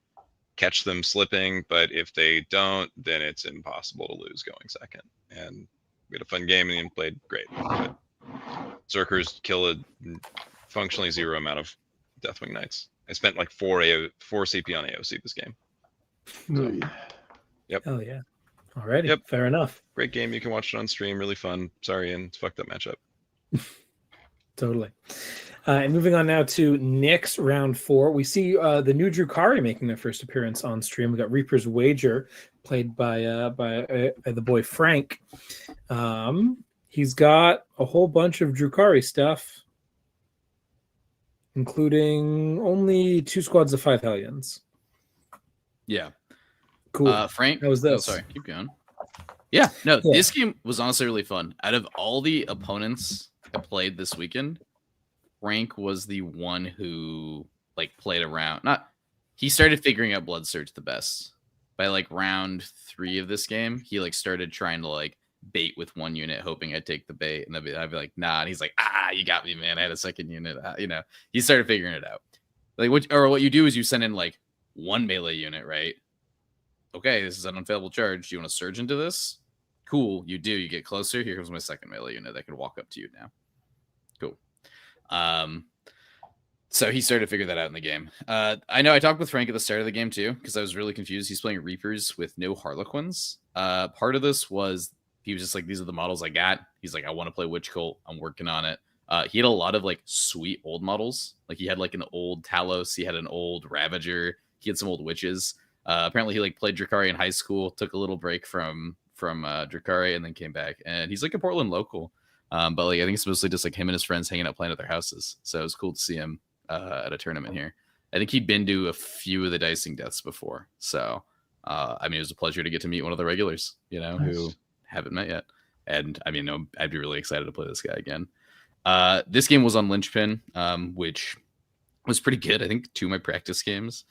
catch them slipping. But if they don't, then it's impossible to lose going second. And we had a fun game and Ian played great. But Zerkers kill a functionally 0 amount of Deathwing Knights. I spent like 4 CP on AOC this game. So, yep. Oh yeah. Alrighty. Yep. Fair enough. Great game. You can watch it on stream. Really fun. Sorry, Ian. It's fucked up matchup. Totally. And moving on now to Nick's round 4. We see the new Drukari making their first appearance on stream. We got Reaper's Wager, played by the boy Frank. He's got a whole bunch of Drukari stuff, including only 2 squads of 5 Hellions. Yeah. Cool. Frank. How was this? Oh, sorry, keep going. Yeah, no, this game was honestly really fun. Out of all the opponents I played this weekend, Frank was the one who like played around. He started figuring out Blood Surge the best. By like round 3 of this game, he like started trying to like bait with 1 unit, hoping I'd take the bait, and I'd be like, nah. And he's like, you got me, man. I had a second unit. He started figuring it out. Like what you do is you send in like 1 melee unit, right? Okay, this is an unfailable charge. Do you want to surge into this? Cool, you do. You get closer. Here comes my second melee unit that can walk up to you now. Cool. So he started to figure that out in the game. I know I talked with Frank at the start of the game too, because I was really confused. He's playing Reapers with no Harlequins. Part of this was he was just like, these are the models I got. He's like, I want to play Witch Cult. I'm working on it. He had a lot of like sweet old models. Like he had like an old Talos. He had an old Ravager. He had some old witches. Apparently he like played Drukari in high school, took a little break from Drukari, and then came back. And he's like a Portland local. But like I think it's mostly just like him and his friends hanging out playing at their houses. So it was cool to see him at a tournament here. I think he'd been to a few of the dicing deaths before. So I mean, it was a pleasure to get to meet one of the regulars, nice. Who haven't met yet. And I mean, I'd be really excited to play this guy again. This game was on Linchpin, which was pretty good. I think 2 of my practice games,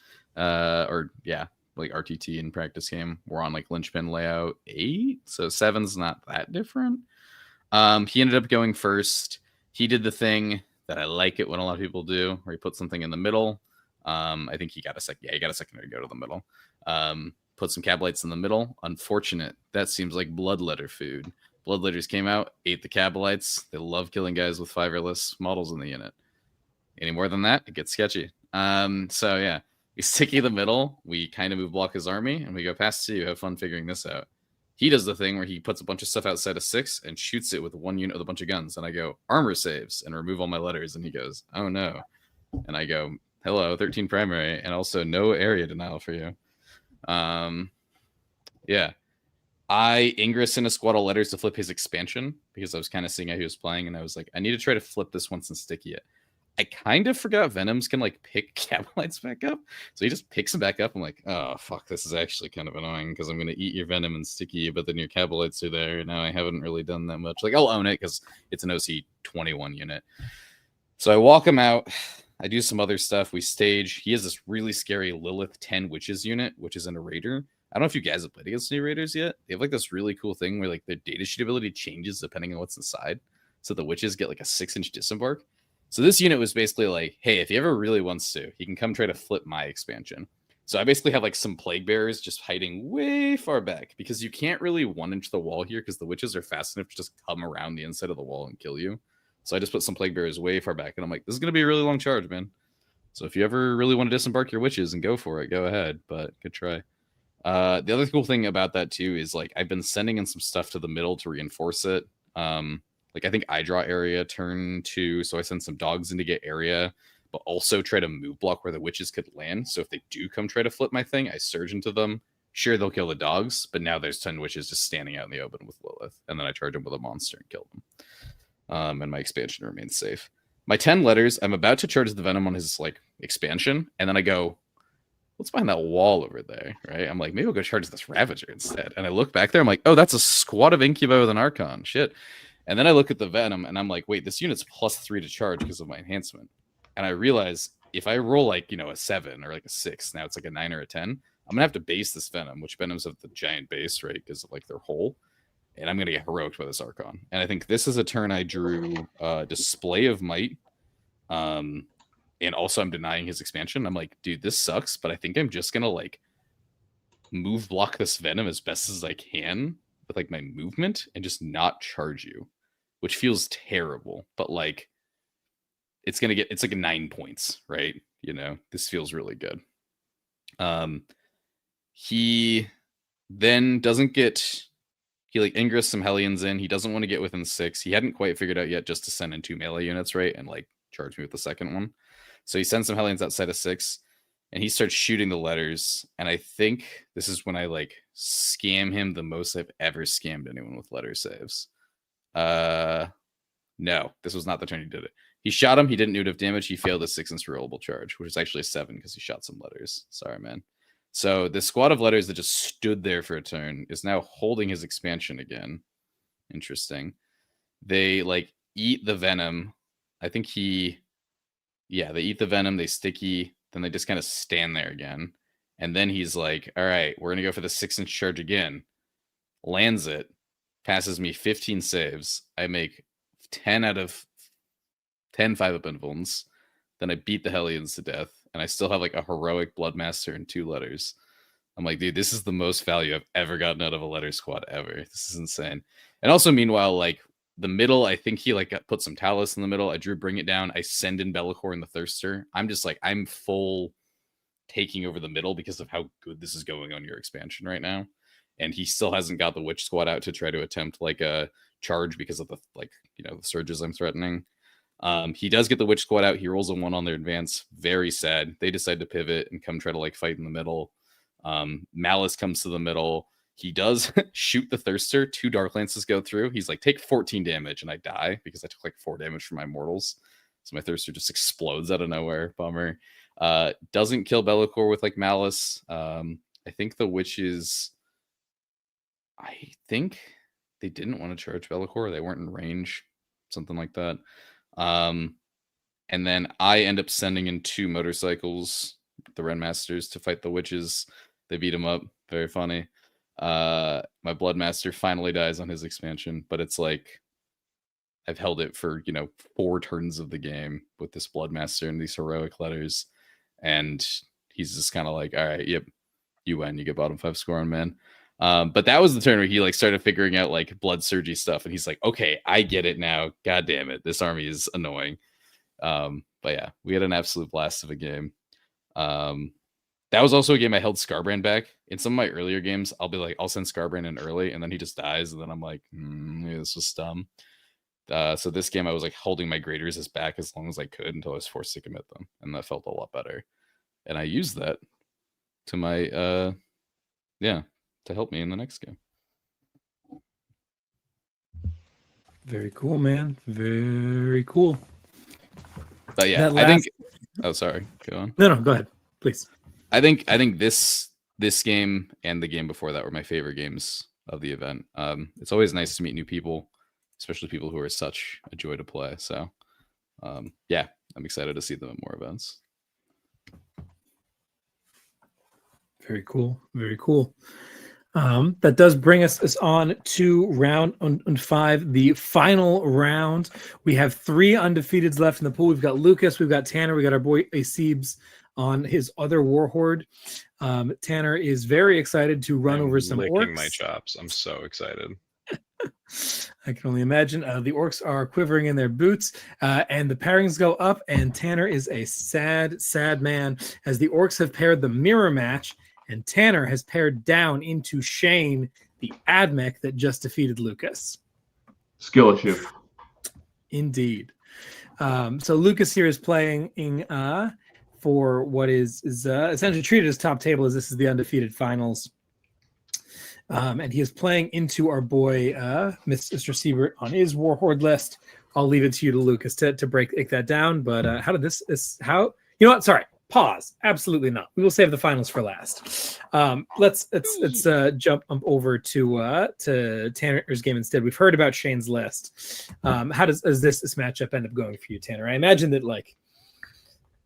like RTT and practice game were on like Linchpin layout 8. So 7's not that different. He ended up going first. He did the thing that I like it when a lot of people do, where he put something in the middle. I think he got a second. Yeah, he got a second to go to the middle. Put some Cabalites in the middle. Unfortunate. That seems like Bloodletter food. Bloodletters came out, ate the Cabalites. They love killing guys with 5 or less models in the unit. Any more than that, it gets sketchy. So yeah, we sticky the middle. We kind of move block his army, and we go past 2. Have fun figuring this out. He does the thing where he puts a bunch of stuff outside of 6 and shoots it with 1 unit with a bunch of guns. And I go, armor saves, and remove all my letters. And he goes, oh no. And I go, hello, 13 primary, and also no area denial for you. Yeah. I ingress in a squad of letters to flip his expansion because I was kind of seeing how he was playing, and I was like, I need to try to flip this once and sticky it. I kind of forgot Venoms can like pick Cabalites back up. So he just picks them back up. I'm like, oh, fuck, this is actually kind of annoying because I'm going to eat your Venom and sticky you, but then your Cabalites are there. Now I haven't really done that much. Like, I'll own it because it's an OC 21 unit. So I walk him out. I do some other stuff. We stage. He has this really scary Lilith 10 Witches unit, which is in a Raider. I don't know if you guys have played against any Raiders yet. They have like this really cool thing where like their data sheet ability changes depending on what's inside. So the Witches get like a 6-inch disembark. So this unit was basically like, hey, if he ever really wants to, he can come try to flip my expansion. So I basically have like some Plague Bearers just hiding way far back because you can't really 1-inch the wall here because the Witches are fast enough to just come around the inside of the wall and kill you. So I just put some Plague Bearers way far back, and I'm like, this is going to be a really long charge, man. So if you ever really want to disembark your Witches and go for it, go ahead, but good try. The other cool thing about that too is like I've been sending in some stuff to the middle to reinforce it. Like I think I draw area turn 2, so I send some dogs in to get area, but also try to move block where the Witches could land. So if they do come try to flip my thing, I surge into them. Sure, they'll kill the dogs, but now there's 10 Witches just standing out in the open with Lilith, and then I charge them with a monster and kill them. And my expansion remains safe. My 10 letters, I'm about to charge the Venom on his like expansion, and then I go, what's behind that wall over there, right? I'm like, maybe I'll go charge this Ravager instead. And I look back there, I'm like, oh, that's a squad of Incubi with an Archon. Shit. And then I look at the Venom, and I'm like, wait, this unit's +3 to charge because of my enhancement. And I realize if I roll like, a 7 or like a 6, now it's like a 9 or a 10, I'm going to have to base this Venom, which Venoms have the giant base, right? Because of like their hole. And I'm going to get heroic by this Archon. And I think this is a turn I drew Display of Might. And also I'm denying his expansion. I'm like, dude, this sucks, but I think I'm just going to like move block this Venom as best as I can with like my movement and just not charge you, which feels terrible, but like it's like a 9 points, right? This feels really good. He then he like ingress some Hellions in. He doesn't want to get within 6. He hadn't quite figured out yet just to send in 2 melee units, right? And like charge me with the second one. So he sends some Hellions outside of 6 and he starts shooting the letters. And I think this is when I like scam him the most I've ever scammed anyone with letter saves. No, this was not the turn he did it. He shot him. He didn't do enough damage. He failed a 6-inch rollable charge, which is actually a 7 because he shot some letters. Sorry, man. So the squad of letters that just stood there for a turn is now holding his expansion again. Interesting. They like eat the Venom. I think they eat the Venom, they sticky, then they just kind of stand there again. And then he's like, all right, we're going to go for the 6-inch charge again. Lands it, passes me 15 saves. I make 10 out of 10 5-up invulns. Then I beat the Hellions to death. And I still have like a heroic Bloodmaster and 2 letters. I'm like, dude, this is the most value I've ever gotten out of a letter squad ever. This is insane. And also, meanwhile, like the middle, I think he like put some Talus in the middle. I drew Bring It Down. I send in Bellicor and the Thirster. I'm just like, I'm full taking over the middle because of how good this is going on your expansion right now. And he still hasn't got the Witch Squad out to try to attempt like a charge because of the the surges I'm threatening. He does get the Witch Squad out. He rolls a 1 on their advance. Very sad. They decide to pivot and come try to like fight in the middle. Malice comes to the middle. He does shoot the Thirster. 2 Dark Lances go through. He's like, take 14 damage, and I die because I took like 4 damage from my mortals. So my Thirster just explodes out of nowhere. Bummer. Doesn't kill Bellicor with like Malice. I think the Witches, I think they didn't want to charge Bellicor. They weren't in range. Something like that. And then I end up sending in 2 motorcycles, the Renmasters, to fight the Witches. They beat him up. Very funny. My Bloodmaster finally dies on his expansion, but it's like I've held it for 4 turns of the game with this Bloodmaster and these heroic letters, and he's just kind of like, all right, yep, you win, you get bottom 5 score on man. But that was the turn where he like started figuring out like blood surgy stuff, and he's like, okay, I get it now. God damn it, this army is annoying. But yeah, we had an absolute blast of a game. That was also a game I held Scarbrand back. In some of my earlier games, I'll be like, I'll send Scarbrand in early, and then he just dies, and then I'm like, maybe this was dumb. So this game, I was like holding my great resist back as long as I could until I was forced to commit them, and that felt a lot better. And I used that to my to help me in the next game. Very cool, man. Very cool. But yeah, I think. Oh, sorry. Go on. No, go ahead, please. I think this game and the game before that were my favorite games of the event. It's always nice to meet new people, especially people who are such a joy to play. So, yeah, I'm excited to see them at more events. Very cool. Very cool. That does bring us on to round 5, the final round. We have 3 undefeateds left in the pool. We've got Lukas, we've got Tanner, we got our boy Asibs on his other Warhorde. Tanner is very excited to run over some orcs. My chops. I'm so excited. I can only imagine. The orcs are quivering in their boots, and the pairings go up, and Tanner is a sad, sad man as the orcs have paired the mirror match, and Tanner has paired down into Shane, the admech that just defeated Lukas. Skill issue. Indeed. So Lukas here is playing for what is essentially treated as top table, as this is the undefeated finals. And he is playing into our boy Mr. Siebert on his Warhorde list. I'll leave it to you, to Lukas, to break that down. But how did this how you know what? Sorry. Pause. Absolutely not. We will save the finals for last. Let's jump over to Tanner's game instead. We've heard about Shane's list. How does this matchup end up going for you, Tanner? I imagine that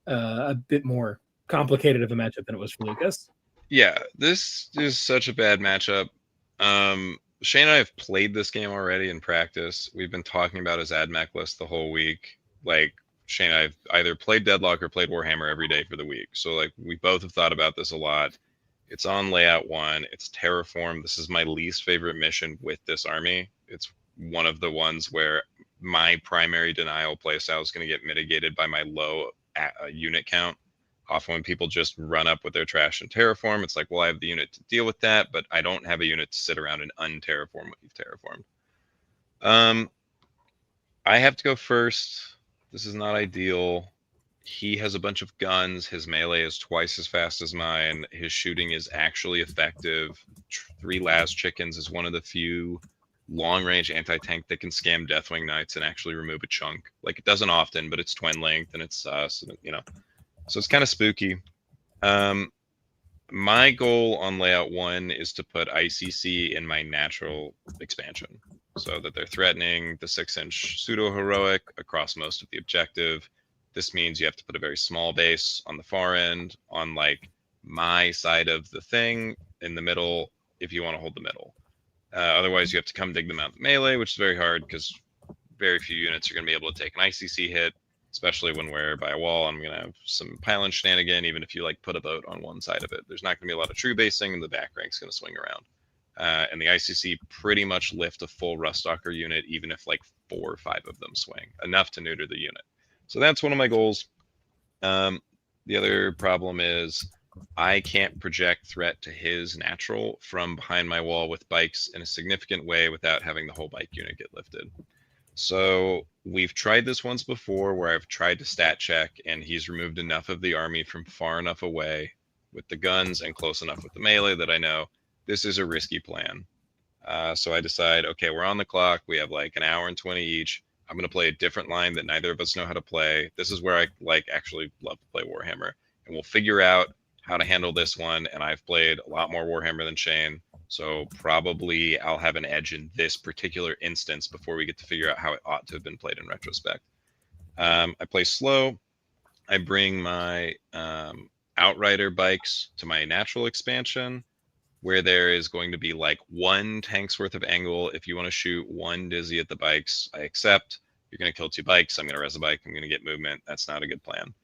a bit more complicated of a matchup than it was for Lukas. Yeah, this is such a bad matchup. Shane and I have played this game already in practice. We've been talking about his AdMech list the whole week. Like, Shane and I have either played Deadlock or played Warhammer every day for the week. So, like, we both have thought about this a lot. It's on layout 1. It's Terraform. This is my least favorite mission with this army. It's one of the ones where my primary denial playstyle is going to get mitigated by my low unit count. Often when people just run up with their trash and terraform, it's like, well, I have the unit to deal with that, but I don't have a unit to sit around and unterraform what you've terraformed. I have to go first. This is not ideal. He has a bunch of guns. His melee is twice as fast as mine. His shooting is actually effective. 3 Last Chickens is one of the few long-range anti-tank that can scam Deathwing Knights and actually remove a chunk. Like, it doesn't often, but it's twin length and it's sus, and, you know. So it's kind of spooky. My goal on layout 1 is to put ICC in my natural expansion so that they're threatening the 6-inch pseudo-heroic across most of the objective. This means you have to put a very small base on the far end, on like my side of the thing, in the middle, if you want to hold the middle. Otherwise, you have to come dig them out with melee, which is very hard because very few units are going to be able to take an ICC hit, especially when we're by a wall. I'm going to have some pylon shenanigan, even if you like put a boat on one side of it. There's not going to be a lot of true basing, and the back rank's going to swing around. And the ICC pretty much lift a full Ruststalker unit, even if like 4 or 5 of them swing, enough to neuter the unit. So that's one of my goals. The other problem is I can't project threat to his natural from behind my wall with bikes in a significant way without having the whole bike unit get lifted. So we've tried this once before where I've tried to stat check and he's removed enough of the army from far enough away with the guns and close enough with the melee that I know this is a risky plan. So I decide, okay, we're on the clock. We have like an hour and 20 each. I'm going to play a different line that neither of us know how to play. This is where I like actually love to play Warhammer, and we'll figure out how to handle this one. And I've played a lot more Warhammer than Shane, so probably I'll have an edge in this particular instance before we get to figure out how it ought to have been played in retrospect. I play slow. I bring my Outrider bikes to my natural expansion, where there is going to be like 1 tank's worth of angle. If you want to shoot 1 dizzy at the bikes, I accept. You're going to kill 2 bikes. I'm going to res a bike. I'm going to get movement. That's not a good plan.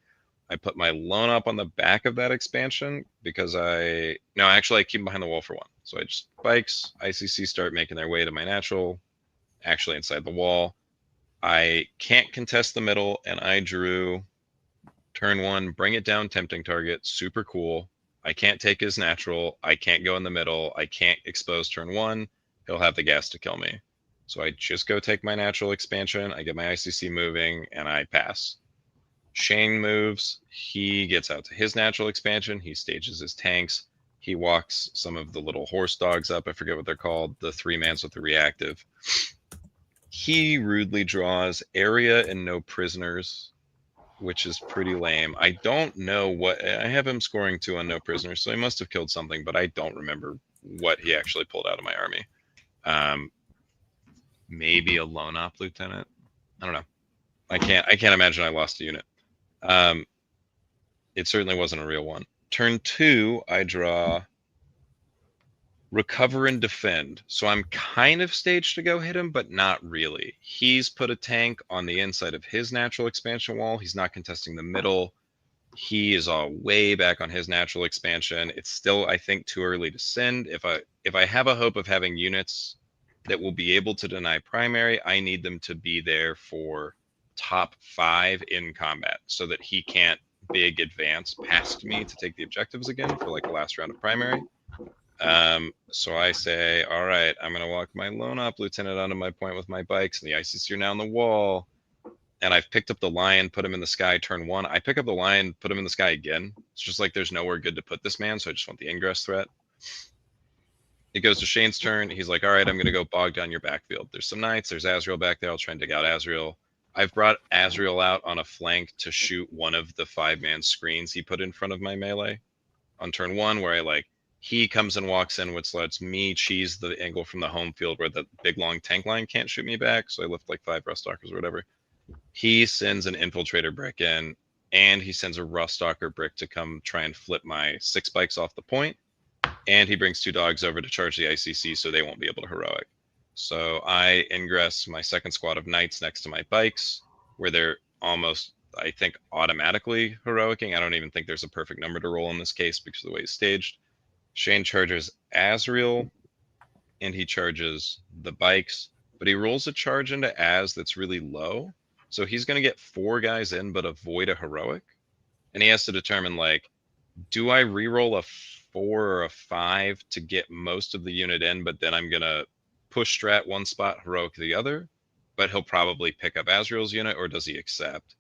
I put my lone up on the back of that expansion because I keep them behind the wall for 1. So I just bikes, ICC start making their way to my natural, actually inside the wall. I can't contest the middle, and I drew Turn 1, bring it down, tempting target, super cool. I can't take his natural. I can't go in the middle. I can't expose turn 1. He'll have the gas to kill me. So I just go take my natural expansion. I get my ICC moving, and I pass. Shane moves. He gets out to his natural expansion. He stages his tanks. He walks some of the little horse dogs up. I forget what they're called. The 3-mans with the reactive. He rudely draws area and no prisoners, which is pretty lame. I don't know what... I have him scoring 2 on no prisoners, so he must have killed something, but I don't remember what he actually pulled out of my army. Maybe a lone op lieutenant. I don't know. I can't imagine I lost a unit. It certainly wasn't a real one. Turn 2, I draw recover and defend. So I'm kind of staged to go hit him, but not really. He's put a tank on the inside of his natural expansion wall. He's not contesting the middle. He is all way back on his natural expansion. It's still, I think, too early to send. If I have a hope of having units that will be able to deny primary, I need them to be there for top 5 in combat so that he can't big advance past me to take the objectives again for like the last round of primary. So I say, all right, I'm going to walk my lone op lieutenant onto my point with my bikes, and the ICC are now on the wall. And I've picked up the lion, put him in the sky, turn 1. I pick up the lion, put him in the sky again. It's just like there's nowhere good to put this man, so I just want the ingress threat. It goes to Shane's turn. He's like, all right, I'm going to go bog down your backfield. There's some knights. There's Azrael back there. I'll try and dig out Azrael. I've brought Azrael out on a flank to shoot one of the 5-man screens he put in front of my melee on turn 1, where he comes and walks in, which lets me cheese the angle from the home field where the big long tank line can't shoot me back. So I lift like 5 rust stalkers or whatever. He sends an infiltrator brick in, and he sends a rust stalker brick to come try and flip my 6 bikes off the point. And he brings 2 dogs over to charge the ICC so they won't be able to heroic. So I ingress my 2nd squad of knights next to my bikes, where they're almost, I think, automatically heroicing. I don't even think there's a perfect number to roll in this case because of the way it's staged. Shane charges Azrael, and he charges the bikes, but he rolls a charge into Az that's really low. So he's going to get 4 guys in, but avoid a heroic. And he has to determine, do I reroll a 4 or a 5 to get most of the unit in, but then I'm going to push strat one spot, heroic the other? But he'll probably pick up Azrael's unit, or does he accept?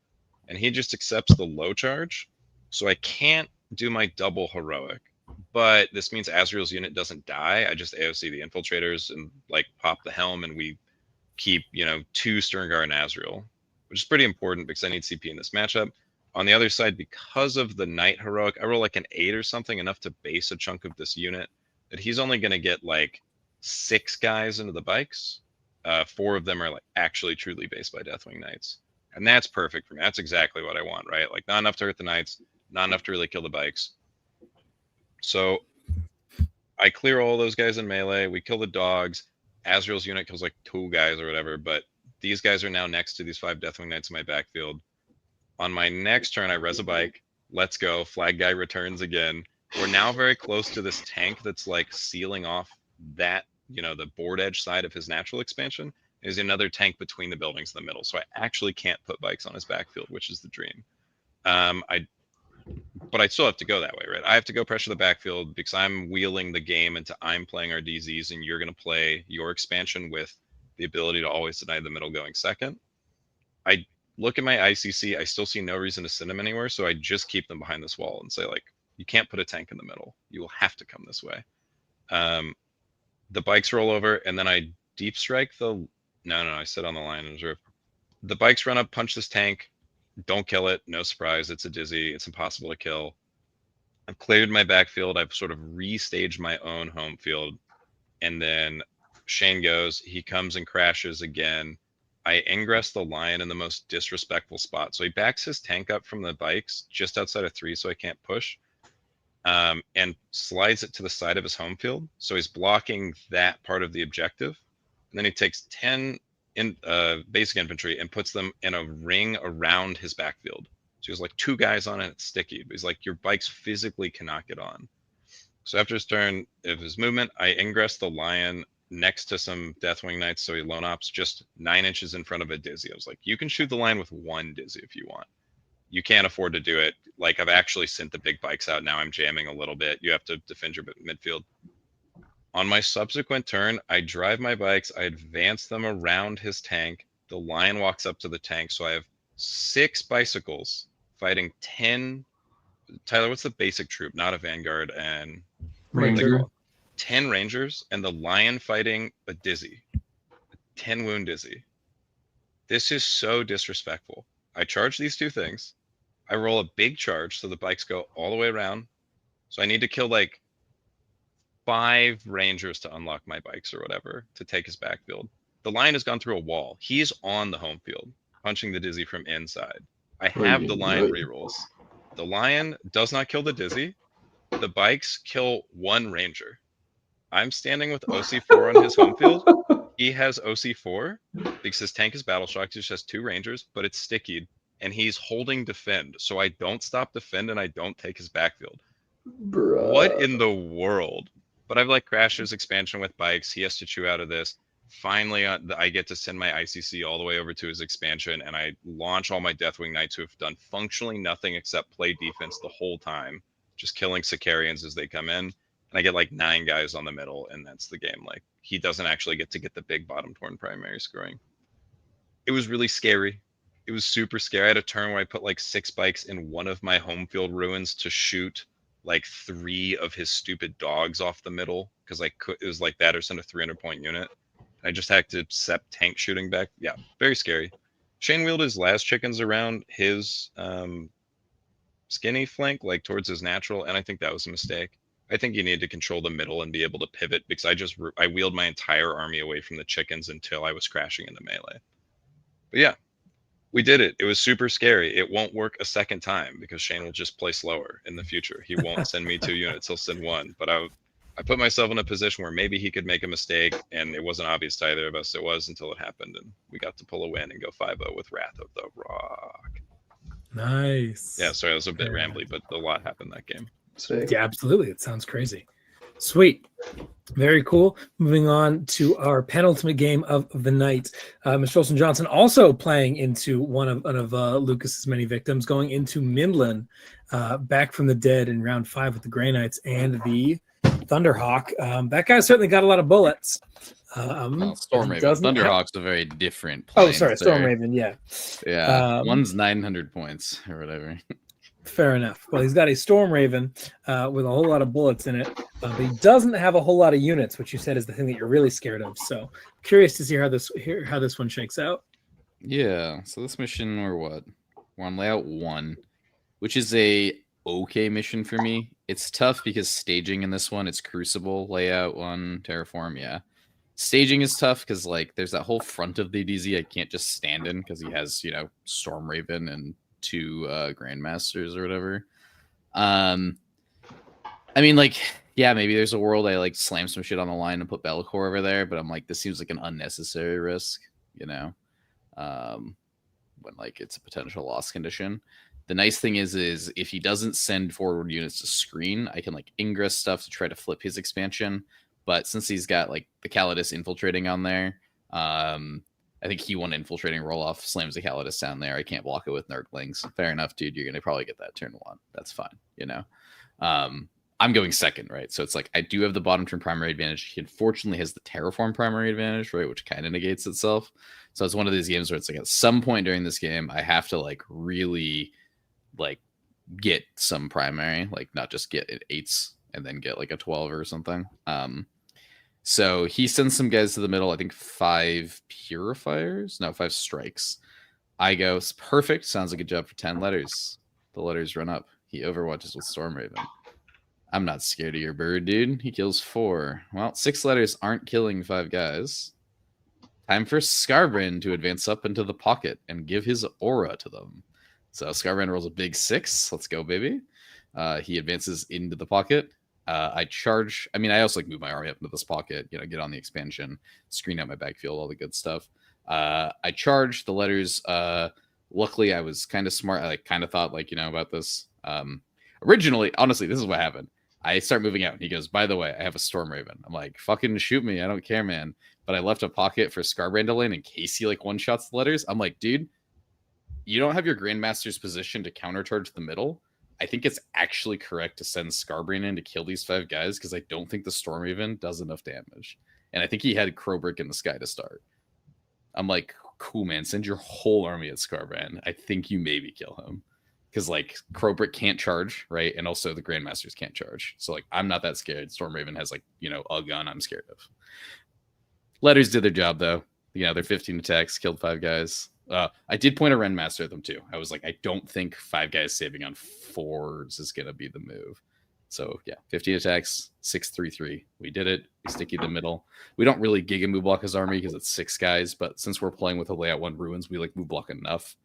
And he just accepts the low charge. So I can't do my double heroic. But this means Azrael's unit doesn't die. I just AOC the infiltrators and pop the helm, and we keep 2 Sterngar and Azrael, which is pretty important because I need CP in this matchup. On the other side, because of the knight heroic, I roll an 8 or something, enough to base a chunk of this unit, that he's only going to get 6 guys into the bikes. 4 of them are actually truly based by Deathwing Knights. And that's perfect for me. That's exactly what I want, right? Not enough to hurt the knights, not enough to really kill the bikes. So I clear all those guys in melee. We kill the dogs. Azrael's unit kills 2 guys or whatever, but these guys are now next to these 5 Deathwing Knights in my backfield. On my next turn, I res a bike. Let's go. Flag guy returns again. We're now very close to this tank that's sealing off that, the board edge side of his natural expansion. There's another tank between the buildings in the middle. So I actually can't put bikes on his backfield, which is the dream. But I still have to go that way, right? I have to go pressure the backfield because I'm wheeling the game into I'm playing our DZs, and you're going to play your expansion with the ability to always deny the middle going second. I look at my ICC. I still see no reason to send them anywhere, so I just keep them behind this wall and say, you can't put a tank in the middle. You will have to come this way. The bikes roll over, and then I deep strike the... No, I sit on the line in reserve. The bikes run up, punch this tank. Don't kill it. No surprise. It's a dizzy. It's impossible to kill. I've cleared my backfield. I've sort of restaged my own home field. And then Shane goes. He comes and crashes again. I ingress the lion in the most disrespectful spot. So he backs his tank up from the bikes just outside of 3 so I can't push. And slides it to the side of his home field. So he's blocking that part of the objective. And then he takes 10 in basic infantry and puts them in a ring around his backfield. So he's 2 guys on it, it's sticky. But he's your bikes physically cannot get on. So after his turn of his movement, I ingress the lion next to some Deathwing Knights, so he lone ops just 9 inches in front of a dizzy. I was you can shoot the lion with 1 dizzy if you want. you can't afford to do it. Like I've actually sent the big bikes out now. I'm jamming a little bit. You have to defend your midfield. On my subsequent turn, I drive my bikes. I advance them around his tank. The lion walks up to the tank. So I have 6 bicycles fighting 10. Tyler, what's the basic troop? Not a vanguard and Ranger. 10 rangers and the lion fighting a dizzy. 10 wound dizzy. This is so disrespectful. I charge these 2 things. I roll a big charge so the bikes go all the way around. So I need to kill like 5 rangers to unlock my bikes or whatever to take his backfield. The lion has gone through a wall. He's on the home field, punching the dizzy from inside. I have the lion rerolls. The lion does not kill the dizzy. The bikes kill 1 ranger. I'm standing with OC4 on his home field. He has OC4 because his tank is battle shocked. He just has 2 rangers, but it's stickied, and he's holding defend. So I don't stop defend and I don't take his backfield. Bruh. What in the world? But I've like crashed his expansion with bikes. He has to chew out of this. Finally, I get to send my ICC all the way over to his expansion, and I launch all my Deathwing Knights who have done functionally nothing except play defense the whole time, just killing Sicarians as they come in. And I get like 9 guys on the middle, and that's the game. Like, he doesn't actually get to get the big bottom torn primary scoring. It was really scary. It was super scary. I had a turn where I put like 6 bikes in one of my home field ruins to shoot like 3 of his stupid dogs off the middle, because I could. It was like that or send a 300-point unit. I just had to set tank shooting back. Yeah, very scary. Shane wheeled his last chickens around his skinny flank, like towards his natural, and I think that was a mistake. I think you need to control the middle and be able to pivot, because I wheeled my entire army away from the chickens until I was crashing into melee. But yeah, we did it. It was super scary. It won't work a second time because Shane will just play slower in the future. He won't send me 2 units. He'll send 1. But I put myself in a position where maybe he could make a mistake, and it wasn't obvious to either of us. It was until it happened, and we got to pull a win and go 5-0 with Wrath of the Rock. Nice. Yeah, sorry, that was a bit rambly, but a lot happened that game. Sick. Yeah, absolutely. It sounds crazy. Sweet. Very cool. Moving on to our penultimate game of the night. Mr. Olsen Johnson also playing into one of Lucas's many victims, going into Midland, back from the dead in round 5 with the Grey Knights and the Thunderhawk. That guy certainly got a lot of bullets. Storm Raven. Thunderhawk's a very different Oh, sorry, Storm Raven, yeah. Yeah, one's 900 points or whatever. Fair enough. Well, he's got a Storm Raven with a whole lot of bullets in it, but he doesn't have a whole lot of units, which you said is the thing that you're really scared of. So, curious to see how this one shakes out. Yeah. So this mission, we're on layout 1, which is a okay mission for me. It's tough because staging in this one, it's Crucible layout 1 Terraform. Yeah, staging is tough because like there's that whole front of the DZ I can't just stand in because he has Storm Raven and 2 Grandmasters or whatever. I mean, like, yeah, maybe there's a world I like slam some shit on the line and put Be'lakor over there, but I'm like, this seems like an unnecessary risk, when like it's a potential loss condition. The nice thing is if he doesn't send forward units to screen, I can like ingress stuff to try to flip his expansion. But since he's got like the Calidus infiltrating on there, I think he won infiltrating roll off, slams the Calidus down there. I can't block it with Nurglings. Fair enough, dude. You're gonna probably get that turn 1. That's fine, I'm going second, right? So it's like I do have the bottom turn primary advantage. He unfortunately has the Terraform primary advantage, right, which kind of negates itself. So it's one of these games where it's like at some point during this game, I have to like really like get some primary, like not just get 8s and then get like a 12 or something. So he sends some guys to the middle. I think 5 purifiers. No, 5 strikes. I go, perfect. Sounds like a job for 10 letters. The letters run up. He overwatches with Storm Raven. I'm not scared of your bird, dude. He kills 4. Well, 6 letters aren't killing 5 guys. Time for Scarbrand to advance up into the pocket and give his aura to them. So Scarbrand rolls a big 6. Let's go, baby. He advances into the pocket. I charge. I mean, I also like move my army up into this pocket, get on the expansion, screen out my backfield, all the good stuff. I charge the letters. Luckily, I was kind of smart. I kind of thought about this. Originally, honestly, this is what happened. I start moving out, and he goes, by the way, I have a Storm Raven. I'm like, fucking shoot me. I don't care, man. But I left a pocket for Scarbrand to land in case he one-shots the letters. I'm like, dude, you don't have your Grandmaster's position to countercharge the middle, I think it's actually correct to send Scarbrain in to kill these 5 guys because I don't think the Stormraven does enough damage. And I think he had Crowbrick in the sky to start. I'm like, cool, man, send your whole army at Scarbrain. I think you maybe kill him. Because, like, Crowbrick can't charge, right? And also the Grandmasters can't charge. So, like, I'm not that scared. Stormraven has, like, you know, a gun I'm scared of. Letters did their job, though. You know, they're 15 attacks, killed 5 guys. I did point a Renmaster at them too. I was like, I don't think 5 guys saving on 4s is gonna be the move. So yeah, 50 attacks, 6-3-3. We did it. We sticky the middle. We don't really Giga move block his army because it's 6 guys, but since we're playing with a layout 1 ruins, we like move block enough.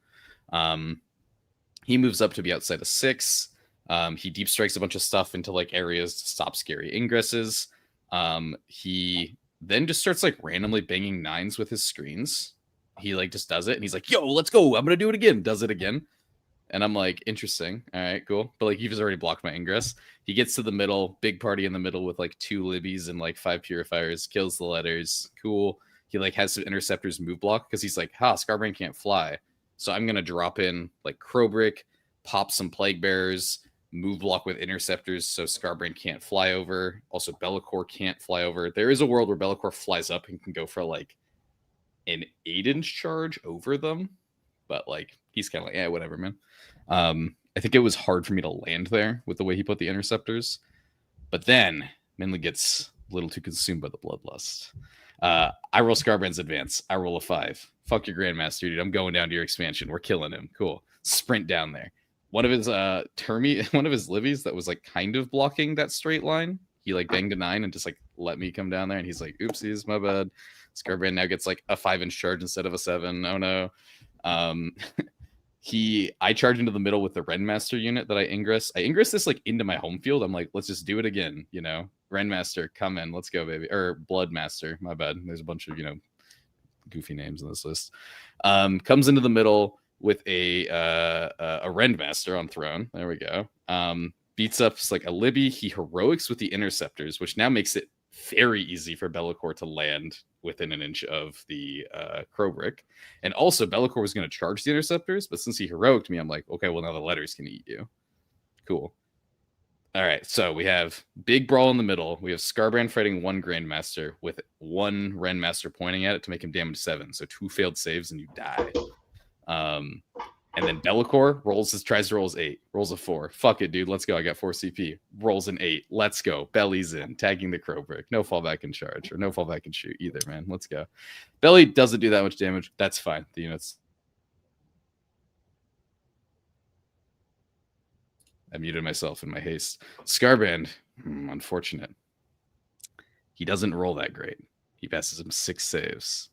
He moves up to be outside of 6. He deep strikes a bunch of stuff into like areas to stop scary ingresses. He then just starts like randomly banging 9s with his screens. He like just does it and he's like, yo, let's go, I'm gonna do it again. Does it again. And I'm like, interesting. All right, cool. But like, he's already blocked my ingress. He gets to the middle, big party in the middle with like 2 Libbies and like 5 purifiers, kills the letters. Cool. He like has some interceptors move block because he's like, Scarbrain can't fly. So I'm gonna drop in like Crowbrick, pop some Plague Bearers, move block with interceptors so Scarbrain can't fly over. Also, Be'lakor can't fly over. There is a world where Be'lakor flies up and can go for like an 8-inch charge over them, but like he's kind of like, yeah, whatever, man. I think it was hard for me to land there with the way he put the interceptors, but then Minley gets a little too consumed by the bloodlust. I roll Scarbrain's advance. I roll a 5. Fuck your Grandmaster, dude. I'm going down to your expansion. We're killing him. Cool. Sprint down there. One of his one of his Livies that was like kind of blocking that straight line. He like banged a 9 and just like let me come down there, and he's like, oopsies, my bad. Scarbrain now gets like a 5-inch charge instead of a 7. Oh no. I charge into the middle with the Renmaster unit that I ingress. I ingress this like into my home field. I'm like, let's just do it again, you know. Renmaster, come in, let's go, baby. Or Bloodmaster, my bad. There's a bunch of, you know, goofy names in this list. Comes into the middle with a Renmaster on throne. There we go. Beats up like a Libby. He heroics with the interceptors, which now makes it very easy for Be'lakor to land within an inch of the Crowbrick. And also, Be'lakor was going to charge the interceptors, but since he heroiced me, I'm like, okay, well, now the letters can eat you. Cool. All right, so we have big brawl in the middle. We have Scarbrain fighting 1 Grandmaster with 1 Renmaster pointing at it to make him damage 7. So 2 failed saves and you die. And then Be'lakor tries to roll his 8, rolls a 4. Fuck it, dude. Let's go. I got 4 CP. Rolls an 8. Let's go. Belly's in, tagging the Crowbrick. No fallback in charge, or no fallback in shoot either, man. Let's go. Belly doesn't do that much damage. That's fine. The units. I muted myself in my haste. Scarbrain, unfortunate. He doesn't roll that great. He passes him 6 saves.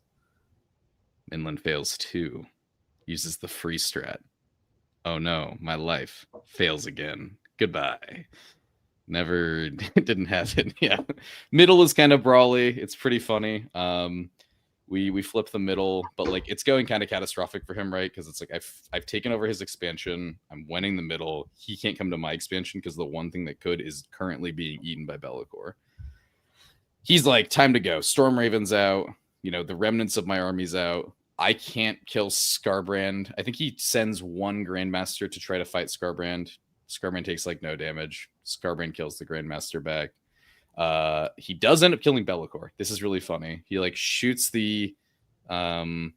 Inland fails 2. Uses the free strat. Oh no, my life fails again. Goodbye. Never didn't happen. Yeah. Middle is kind of brawly. It's pretty funny. We flip the middle, but like it's going kind of catastrophic for him, right? Because it's like I've taken over his expansion. I'm winning the middle. He can't come to my expansion because the one thing that could is currently being eaten by Be'lakor. He's like, time to go. Stormraven's out. You know, the remnants of my army's out. I can't kill Scarbrand. I think he sends 1 Grandmaster to try to fight Scarbrand. Scarbrand takes like no damage. Scarbrand kills the Grandmaster back. He does end up killing Be'lakor. This is really funny. He like shoots the Stormraven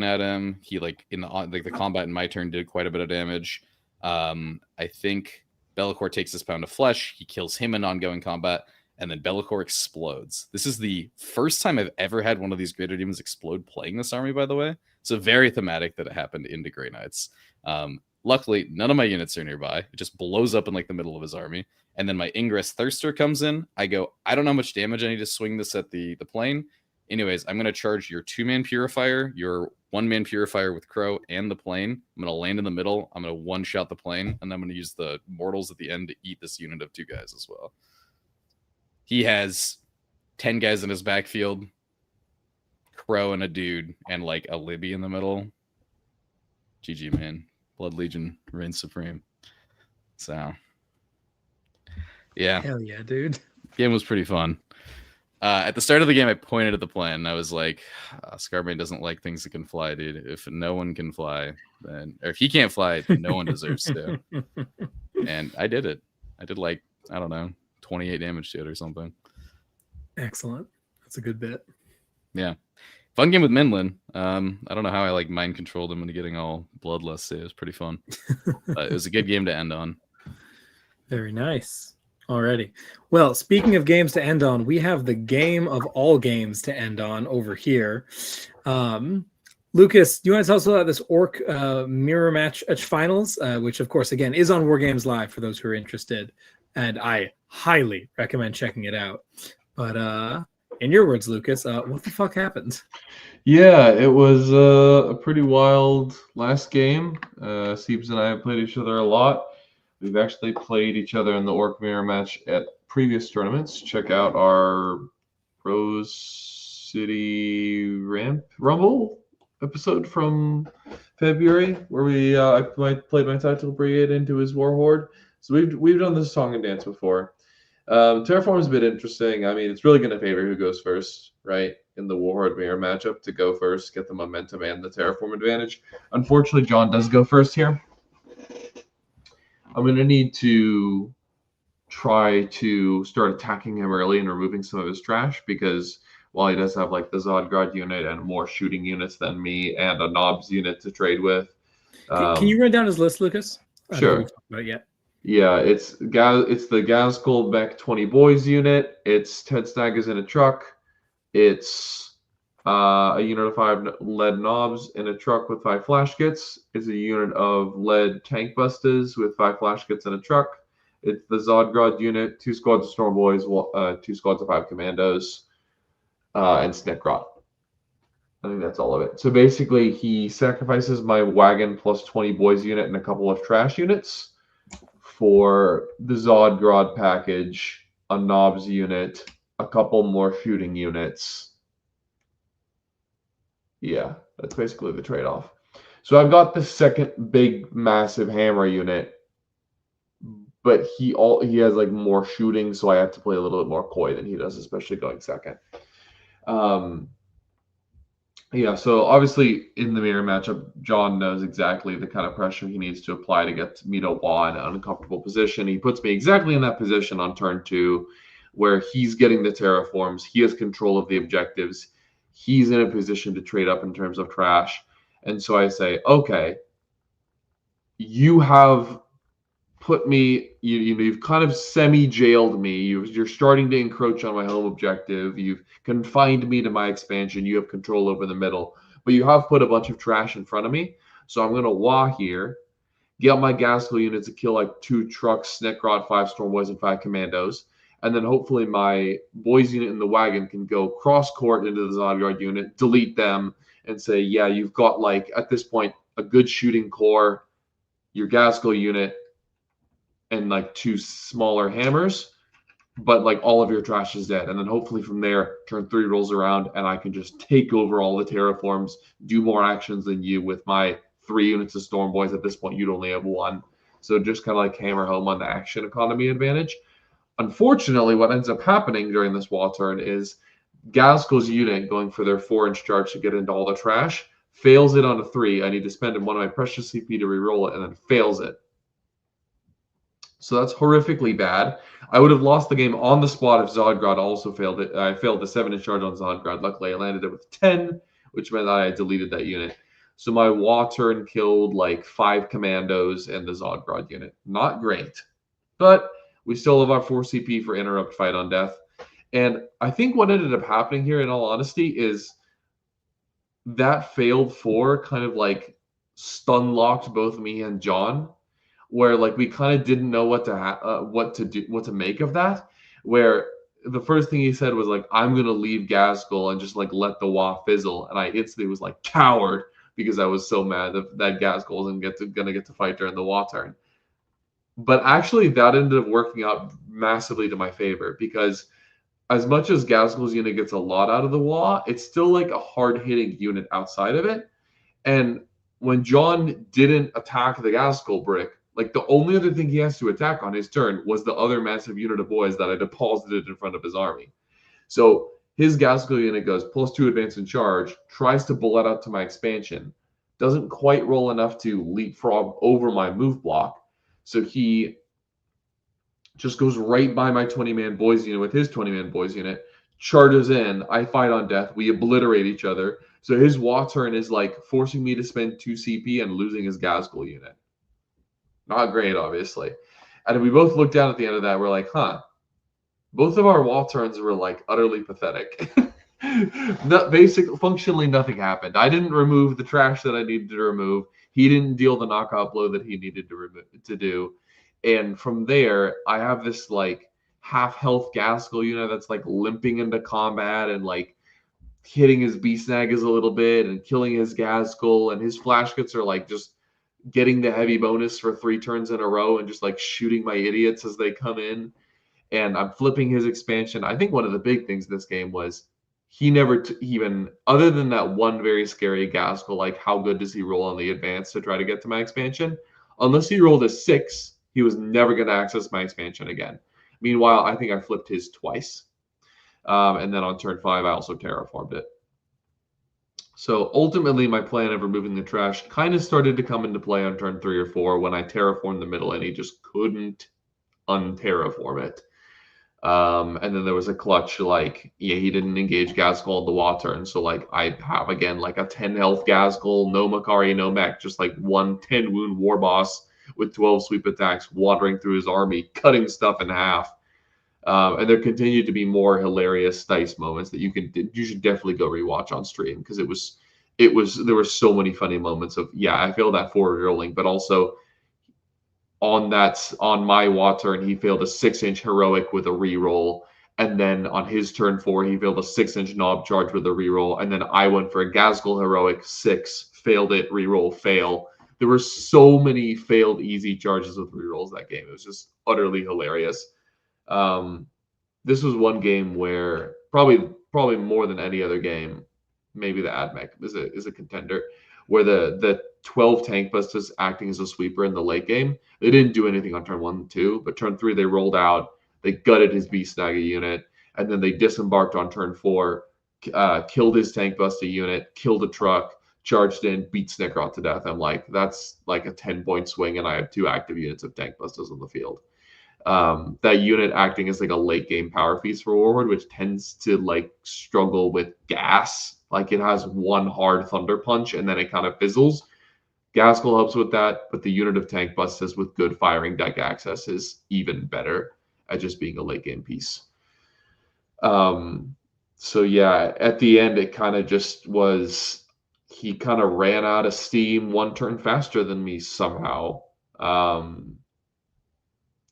at him. He like in the combat in my turn did quite a bit of damage. I think Be'lakor takes his pound of flesh. He kills him in ongoing combat. And then Be'lakor explodes. This is the first time I've ever had one of these Greater Demons explode playing this army, by the way. So very thematic that it happened into Grey Knights. Luckily, none of my units are nearby. It just blows up in like the middle of his army. And then my Ingress Thirster comes in. I go, I don't know how much damage I need to swing this at the plane. Anyways, I'm going to charge your 2-man Purifier, your 1-man Purifier with Crow, and the plane. I'm going to land in the middle. I'm going to one-shot the plane. And I'm going to use the Mortals at the end to eat this unit of 2 guys as well. He has 10 guys in his backfield, Crow and a dude, and like a Libby in the middle. GG, man. Blood Legion reigns supreme. So, yeah. Hell yeah, dude. Game was pretty fun. At the start of the game, I pointed at the plan, and I was like, Scarbane doesn't like things that can fly, dude. If no one can fly, then... Or if he can't fly, no one deserves to. And I did it. I did, like, I don't know, 28 damage to it or something. Excellent. That's a good bit. Yeah. Fun game with Minlin. I don't know how I, like, mind controlled him into getting all bloodless. It was pretty fun. It was a good game to end on. Very nice. Alrighty. Well, speaking of games to end on, we have the game of all games to end on over here. Lukas, do you want to tell us about this Orc mirror match finals, which, of course, again, is on War Games Live for those who are interested. And I highly recommend checking it out. But in your words, Lukas, what the fuck happened? Yeah, it was a pretty wild last game. Seebs and I have played each other a lot. We've actually played each other in the Orc Mirror match at previous tournaments. Check out our Rose City Rumble episode from February, where we I played my Tactical Brigade into his War Horde. So we've done this song and dance before. Terraform is a bit interesting. I mean, it's really going to favor who goes first, right? In the War Horde Mirror matchup, to go first, get the momentum and the Terraform advantage. Unfortunately, John does go first here. I'm going to need to try to start attacking him early and removing some of his trash, because while he does have like the Zodgrod unit and more shooting units than me and a Knobs unit to trade with. Can you run down his list, Lukas? Sure. We've talked about it yet. Yeah, it's the Gazgold Mech 20 boys unit. It's 10 Snaggers in a truck. It's a unit of 5 lead knobs in a truck with 5 flash kits. It's a unit of lead tank busters with 5 flash kits in a truck. It's the Zodgrod unit, 2 squads of Storm Boys, 2 squads of 5 commandos, and Snikrot. I think that's all of it. So basically, he sacrifices my wagon plus 20 boys unit and a couple of trash units for the Zodgrod package, a knobs unit, a couple more shooting units. Yeah, that's basically the trade-off. So I've got the second big, massive hammer unit, but he has like more shooting, so I have to play a little bit more coy than he does, especially going second. Yeah, so obviously in the mirror matchup, John knows exactly the kind of pressure he needs to apply to get me to wall in an uncomfortable position. He puts me exactly in that position on turn 2, where he's getting the terraforms. He has control of the objectives. He's in a position to trade up in terms of trash. And so I say, okay, you have put me, you've kind of semi-jailed me. You're starting to encroach on my home objective. You've confined me to my expansion. You have control over the middle. But you have put a bunch of trash in front of me. So I'm going to wah here, get my Gaskell units to kill like 2 trucks, Snikrot, 5 Storm Boys, and 5 commandos. And then hopefully my boys unit in the wagon can go cross-court into the Zodguard unit, delete them, and say, yeah, you've got, like, at this point, a good shooting core, your Gaskell unit, and, like, 2 smaller hammers, but, like, all of your trash is dead. And then hopefully from there, turn 3 rolls around, and I can just take over all the terraforms, do more actions than you with my 3 units of Storm Boys. At this point, you'd only have 1. So just kind of, like, hammer home on the action economy advantage. Unfortunately, what ends up happening during this wall turn is Gaskell's unit, going for their 4-inch charge to get into all the trash, fails it on a 3. I need to spend one of my precious CP to reroll it, and then fails it. So that's horrifically bad. I would have lost the game on the spot if Zodgrod also failed it. I failed the 7-inch charge on Zodgrod. Luckily, I landed it with 10, which meant that I deleted that unit. So my wall turn killed like 5 commandos and the Zodgrod unit. Not great, but we still have our 4 CP for interrupt fight on death. And I think what ended up happening here, in all honesty, is that failed 4 kind of like stun locked both me and John, where like we kind of didn't know what to make of that. Where the first thing he said was like, "I'm gonna leave Gaskell and just like let the WA fizzle," and I instantly was like, "Coward," because I was so mad that Gaskell wasn't gonna get to fight during the WA turn. But actually, that ended up working out massively to my favor, because as much as Gaskell's unit gets a lot out of the WA, it's still like a hard-hitting unit outside of it. And when John didn't attack the Gaskell brick, like the only other thing he has to attack on his turn was the other massive unit of boys that I deposited in front of his army. So his Gaskell unit goes +2 advance and charge, tries to bullet out to my expansion, doesn't quite roll enough to leapfrog over my move block. So he just goes right by my 20-man boyz unit with his 20-man boyz unit, charges in. I fight on death. We obliterate each other. So his Wa turn is like forcing me to spend 2 CP and losing his Gaskell unit. Not great, obviously. And we both looked down at the end of that. We're like, huh. Both of our wall turns were like utterly pathetic. Functionally, nothing happened. I didn't remove the trash that I needed to remove. He didn't deal the knockout blow that he needed to do. And from there, I have this like half health Gaskell unit that's like limping into combat and like hitting his B-Snaggers a little bit and killing his Gaskell, and his flash kits are like just getting the heavy bonus for 3 turns in a row and just like shooting my idiots as they come in. And I'm flipping his expansion. I think one of the big things this game was he never even, other than that one very scary Gaskell, like how good does he roll on the advance to try to get to my expansion? Unless he rolled a 6, he was never going to access my expansion again. Meanwhile, I think I flipped his twice. And then on turn 5, I also terraformed it. So ultimately, my plan of removing the trash kind of started to come into play on turn 3 or 4 when I terraformed the middle and he just couldn't unterraform it. And then there was a clutch, like, yeah, he didn't engage Gaskell on the Wa turn. So, like, I have, again, like a 10 health Gaskell, no Makari, no mech, just like 1 10 wound war boss with 12 sweep attacks, wandering through his army, cutting stuff in half. And there continued to be more hilarious dice moments that you should definitely go rewatch on stream, because there were so many funny moments of, yeah, I failed that 4 rolling, but also on my Wa turn, he failed a 6-inch heroic with a reroll. And then on his turn 4, he failed a 6-inch knob charge with a reroll. And then I went for a Gaskell heroic 6, failed it, reroll, fail. There were so many failed easy charges with rerolls that game. It was just utterly hilarious. This was one game where probably more than any other game, maybe the AdMech is a contender, where the 12 tank busters acting as a sweeper in the late game. They didn't do anything on turn 1 and 2, but turn 3 they rolled out, they gutted his B-Snagger unit, and then they disembarked on turn 4, killed his tank buster unit, killed a truck, charged in, beat Snickerot to death. I'm like, that's like a 10-point swing, and I have 2 active units of tank busters on the field. That unit acting as like a late game power feast for Warlord, which tends to like struggle with gas. Like it has one hard thunder punch and then it kind of fizzles. Gaskell helps with that, but the unit of tank busters with good firing deck access is even better at just being a late game piece. So yeah, at the end it kind of just was, he kind of ran out of steam 1 turn faster than me somehow.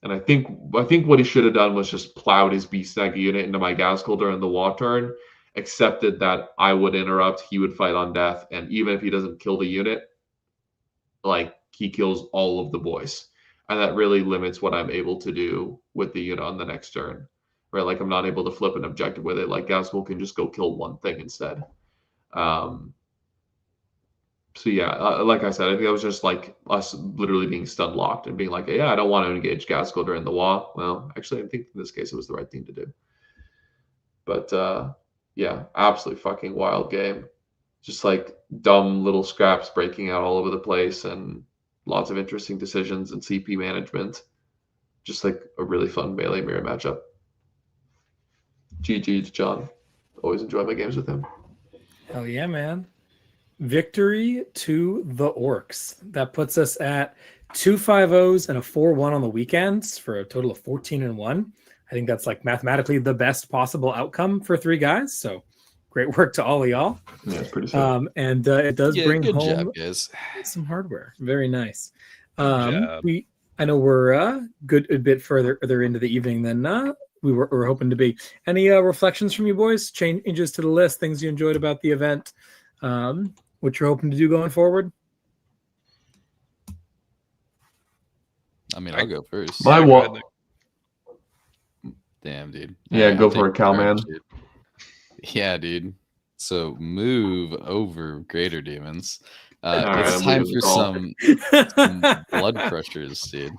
And I think what he should have done was just plowed his B-Snag unit into my Gaskell during the Wa turn, accepted that I would interrupt, he would fight on death, and even if he doesn't kill the unit, like, he kills all of the boys. And that really limits what I'm able to do with the unit on the next turn. Right? Like, I'm not able to flip an objective with it. Like, Gaskell can just go kill one thing instead. So yeah, like I said, I think that was just like us literally being stun locked and being like, yeah, I don't want to engage Gaskell during the Wa. Well, actually, I think in this case it was the right thing to do. But yeah, absolutely fucking wild game. Just like dumb little scraps breaking out all over the place and lots of interesting decisions and CP management. Just like a really fun melee mirror matchup. GG to John. Always enjoy my games with him. Hell yeah, man. Victory to the Orcs. That puts us at 2 5-0s and a 4-1 on the weekends for a total of 14-1. I think that's like mathematically the best possible outcome for 3 guys. So great work to all of y'all. Yeah, it's pretty sad. And it does bring good home job, guys. some hardware. Very nice. job. I know we're a bit further into the evening than we were hoping to be. Any reflections from you boys? Changes to the list, things you enjoyed about the event? What you're hoping to do going forward? I mean, I'll go first. My go ahead. Damn, dude. Yeah, go I'll for it, take Calman. charge, dude. Yeah, dude. So move over Greater Demons. Alright, It's I'm time leaving for the call. some blood crushers, dude.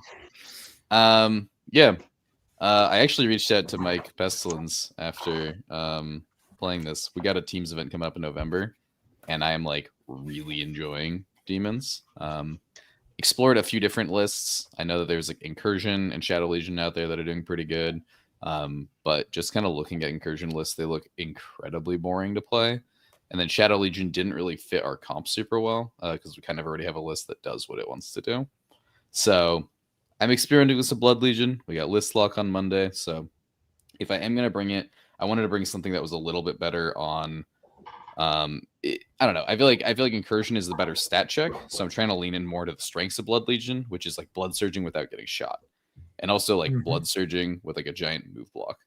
Yeah. I actually reached out to Mike Pestilence after playing this. We got a Teams event coming up in November, and I am like really enjoying Demons. Explored a few different lists. I know that there's like Incursion and Shadow Legion out there that are doing pretty good. But just kind of looking at Incursion lists, they look incredibly boring to play. And then Shadow Legion didn't really fit our comp super well because we kind of already have a list that does what it wants to do. So I'm experimenting with some Blood Legion. We got list lock on Monday. So if I am going to bring it, I wanted to bring something that was a little bit better on I don't know. I feel like Incursion is the better stat check, so I'm trying to lean in more to the strengths of Blood Legion, which is like blood surging without getting shot, and also like blood surging with like a giant move block.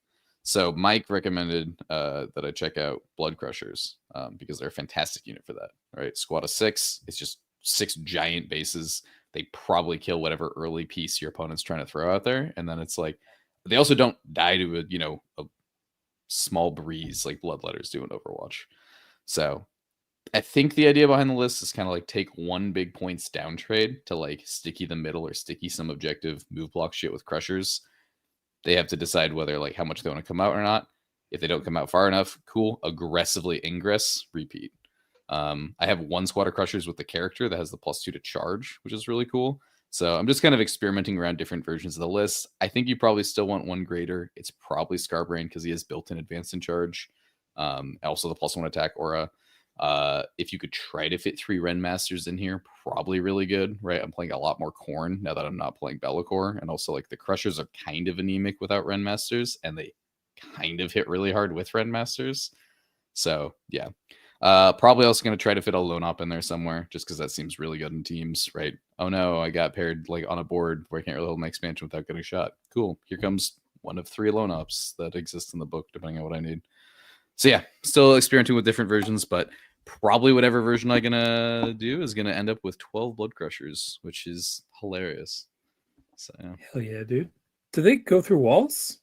So Mike recommended that I check out Blood Crushers because they're a fantastic unit for that. Right, squad of 6. It's just 6 giant bases. They probably kill whatever early piece your opponent's trying to throw out there, and then it's like they also don't die to a small breeze like Bloodletters do in Overwatch. So I think the idea behind the list is kind of like take one big points down trade to like sticky the middle or sticky some objective move block shit with Crushers. They have to decide whether like how much they want to come out or not. If they don't come out far enough, cool. Aggressively ingress, repeat. I have one squad of Crushers with the character that has the +2 to charge, which is really cool. So I'm just kind of experimenting around different versions of the list. I think you probably still want one greater. It's probably Scarbrain because he has built-in advanced in charge. Also the +1 attack aura. If you could try to fit 3 Ren Masters in here, probably really good, right? I'm playing a lot more Khorne now that I'm not playing Bellacore, and also like the Crushers are kind of anemic without Ren Masters, and they kind of hit really hard with Ren Masters. So yeah, probably also going to try to fit a Lone Op in there somewhere, just because that seems really good in teams, right? Oh no, I got paired like on a board where I can't really hold my expansion without getting shot. Cool, here comes one of 3 Lone Ops that exist in the book, depending on what I need. So yeah, still experimenting with different versions, but probably whatever version I'm gonna do is gonna end up with 12 Blood Crushers, which is hilarious. So hell yeah, dude. Do they go through walls?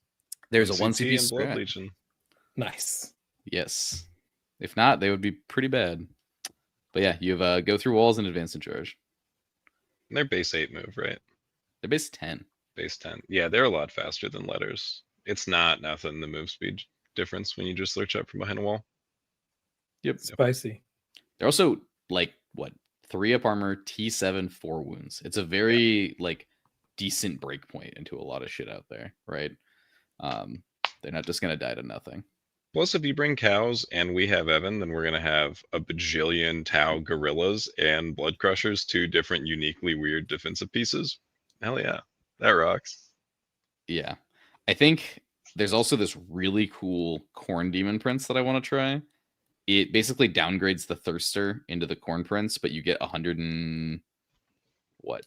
There's a 1 CT CP and Blood strat. Legion. Nice. Yes. If not, they would be pretty bad. But yeah, you have go through walls and advance in charge. And they're base 8 move, right? They're base 10. Base 10. Yeah, they're a lot faster than letters. It's not nothing the move speed difference when you just lurch up from behind a wall. Yep. Spicy. They're also like what 3 up armor, T7, 4 wounds. It's a very like decent break point into a lot of shit out there, right? They're not just gonna die to nothing. Plus, if you bring cows and we have Evan, then we're gonna have a bajillion Tau gorillas and Blood Crushers, 2 different uniquely weird defensive pieces. Hell yeah, that rocks. Yeah, I think there's also this really cool Khorne Demon Prince that I want to try. It basically downgrades the Thirster into the Khorne Prince, but you get 100 and what?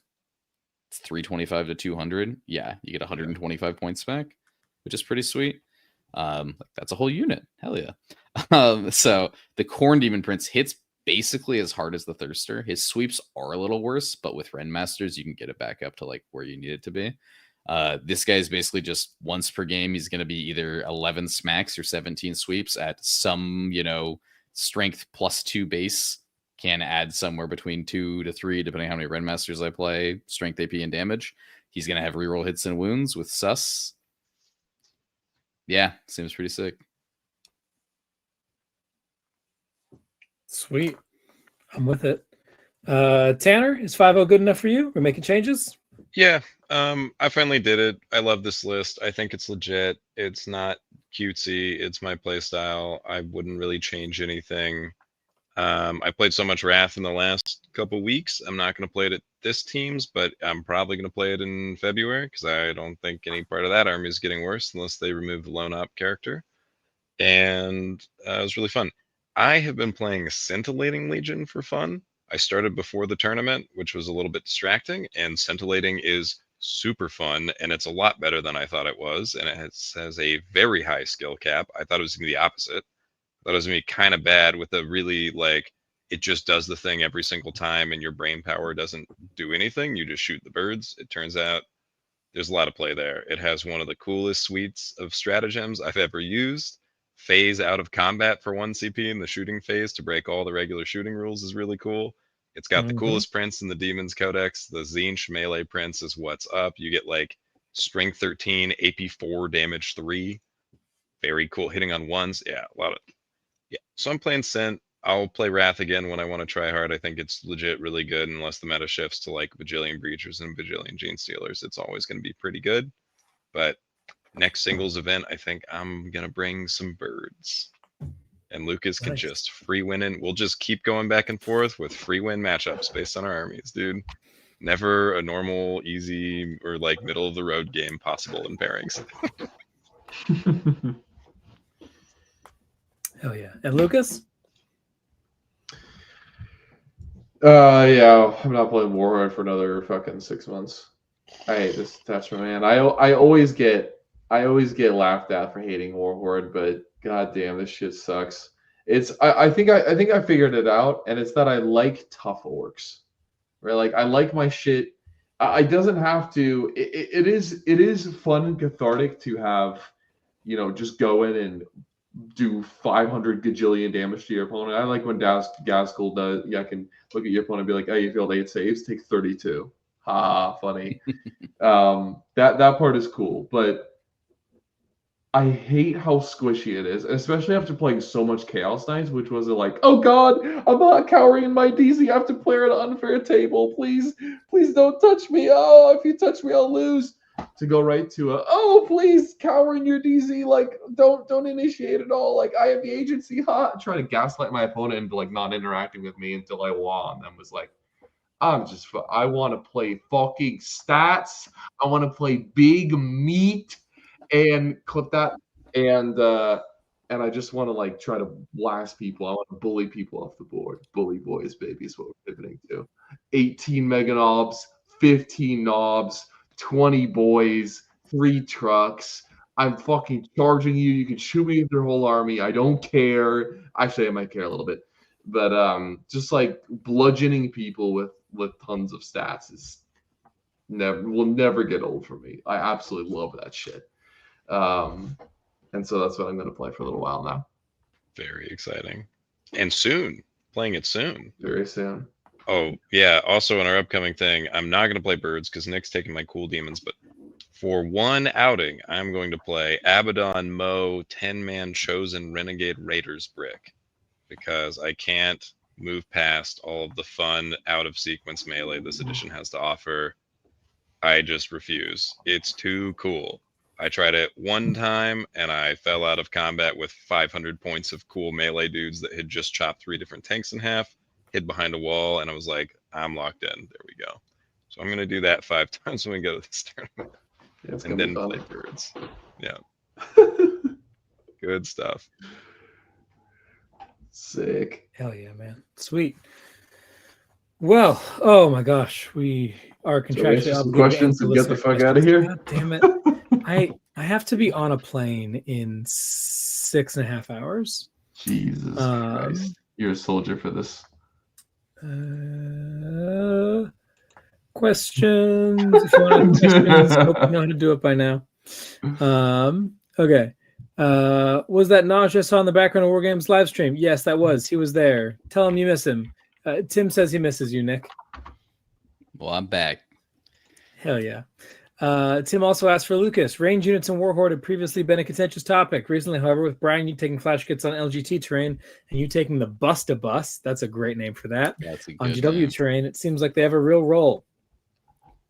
It's 325 to 200. Yeah, you get 125 points back, which is pretty sweet. That's a whole unit. Hell yeah. So the Khorne Demon Prince hits basically as hard as the Thirster. His sweeps are a little worse, but with Ren Masters, you can get it back up to like where you need it to be. This guy is basically just once per game. He's going to be either 11 smacks or 17 sweeps at some, strength +2 base. Can add somewhere between 2 to 3, depending on how many Ren Masters I play, strength, AP, and damage. He's going to have reroll hits and wounds with sus. Yeah, seems pretty sick. Sweet. I'm with it. Tanner, is 5-0 good enough for you? We're making changes? Yeah, I finally did it. I love this list. I think it's legit. It's not cutesy. It's my play style. I wouldn't really change anything. I played so much Wrath in the last couple weeks. I'm not going to play it at this team's, but I'm probably going to play it in February because I don't think any part of that army is getting worse unless they remove the Lone Op character. And it was really fun. I have been playing Scintillating Legion for fun. I started before the tournament, which was a little bit distracting, and Scintillating is super fun, and it's a lot better than I thought it was, and it has a very high skill cap. I thought it was going to be the opposite. I thought it was going to be kind of bad with a really, it just does the thing every single time, and your brain power doesn't do anything. You just shoot the birds. It turns out there's a lot of play there. It has one of the coolest suites of stratagems I've ever used. Phase out of combat for 1 CP in the shooting phase to break all the regular shooting rules is really cool. It's got the coolest prince in the Demons Codex. The Zinch melee prince is what's up. You get strength 13, AP 4, damage 3. Very cool. Hitting on ones. Yeah, a lot of. Yeah. So I'm playing Scent. I'll play Wrath again when I want to try hard. I think it's legit really good unless the meta shifts to like Bajillion Breachers and Bajillion Gene Stealers. It's always going to be pretty good. But next singles event, I think I'm going to bring some birds. And Lukas can just free win in. We'll just keep going back and forth with free win matchups based on our armies, dude. Never a normal, easy, or like middle of the road game possible in pairings. Hell yeah. And Lukas? Yeah, I'm not playing Warhorn for another fucking 6 months. I hate this attachment, man. I always get laughed at for hating Warhorn, but goddamn, this shit sucks. I think I figured it out, and it's that I like tough orcs. Right? Like I like my shit. It doesn't have to. It is fun and cathartic to have, just go in and do 500 gajillion damage to your opponent. I like when Gaskell does. Yeah, I can look at your opponent and be like, "Oh, you failed 8 saves, take 32." Ha, funny. That part is cool, but I hate how squishy it is, especially after playing so much Chaos Knights, which was like, "Oh God, I'm not cowering in my DZ. I have to play at an unfair table. Please don't touch me. Oh, if you touch me, I'll lose." To go right to "Oh, please cower in your DZ. Like, don't initiate at all. Like, I have the agency. Ha!" Try to gaslight my opponent into like not interacting with me until I won. And was like, I want to play fucking stats. I want to play big meat and clip that. And I just want to like try to blast people. I want to bully people off the board. Bully boys, baby, is what we're pivoting to. 18 mega knobs, 15 knobs, 20 boys, 3 trucks. I'm fucking charging you. You can shoot me with your whole army. I don't care. Actually, I might care a little bit. But just like bludgeoning people with tons of stats will never get old for me. I absolutely love that shit. And so that's what I'm going to play for a little while now. Very exciting. And soon. Playing it soon. Very soon. Oh, yeah. Also, in our upcoming thing, I'm not going to play birds because Nick's taking my cool demons. But for one outing, I'm going to play Abaddon Mo 10-man Chosen Renegade Raiders Brick because I can't move past all of the fun out-of-sequence melee this edition has to offer. I just refuse. It's too cool. I tried it one time, and I fell out of combat with 500 points of cool melee dudes that had just chopped 3 different tanks in half, hid behind a wall, and I was like, I'm locked in. There we go. So I'm going to do that 5 times when we go to this tournament. Yeah, and then play birds. Yeah. Good stuff. Sick. Hell yeah, man. Sweet. Well, oh my gosh. We are contractually some questions and get the fuck out of here. God damn it. I have to be on a plane in 6.5 hours. Jesus Christ. You're a soldier for this. Questions. If you want to questions, hope you know how to do it by now. Okay. Was that Nausea saw in the background of War Games live stream? Yes, that was. He was there. Tell him you miss him. Tim says he misses you, Nick. Well, I'm back. Hell yeah. Tim also asked for Lukas. Range units in Warhorde had previously been a contentious topic. Recently, however, with Brian you taking flash kits on LGT terrain and you taking the Bust-a-Bus, that's a great name for that, on GW name. terrain, it seems like they have a real role.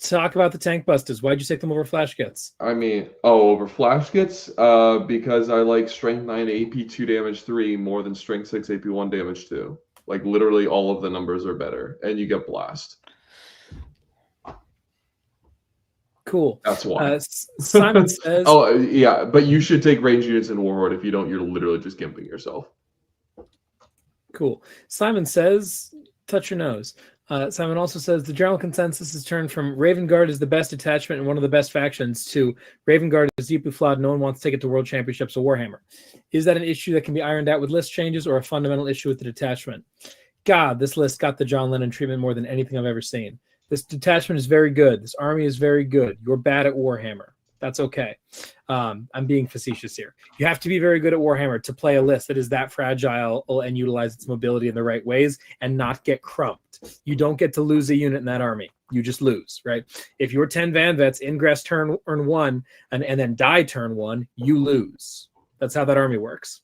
Talk about the tank busters. Why'd you take them over flash kits? I mean, over flash kits? Because I like strength 9 AP 2 damage 3 more than strength 6 AP 1 damage 2. Like literally all of the numbers are better and you get blast. Cool. That's why. Simon says... Oh, yeah, but you should take range units in Warhorde. If you don't, you're literally just gimping yourself. Cool. Simon says, touch your nose. Simon also says, the general consensus has turned from Raven Guard is the best attachment and one of the best factions to Raven Guard is deeply flawed. No one wants to take it to World Championships or Warhammer. Is that an issue that can be ironed out with list changes or a fundamental issue with the detachment? God, this list got the John Lennon treatment more than anything I've ever seen. This detachment is very good. This army is very good. You're bad at Warhammer. That's okay. I'm being facetious here. You have to be very good at Warhammer to play a list that is that fragile and utilize its mobility in the right ways and not get crumped. You don't get to lose a unit in that army. you just lose, right? If you're 10 Van Vets, ingress turn 1, and then die turn 1, you lose. That's how that army works.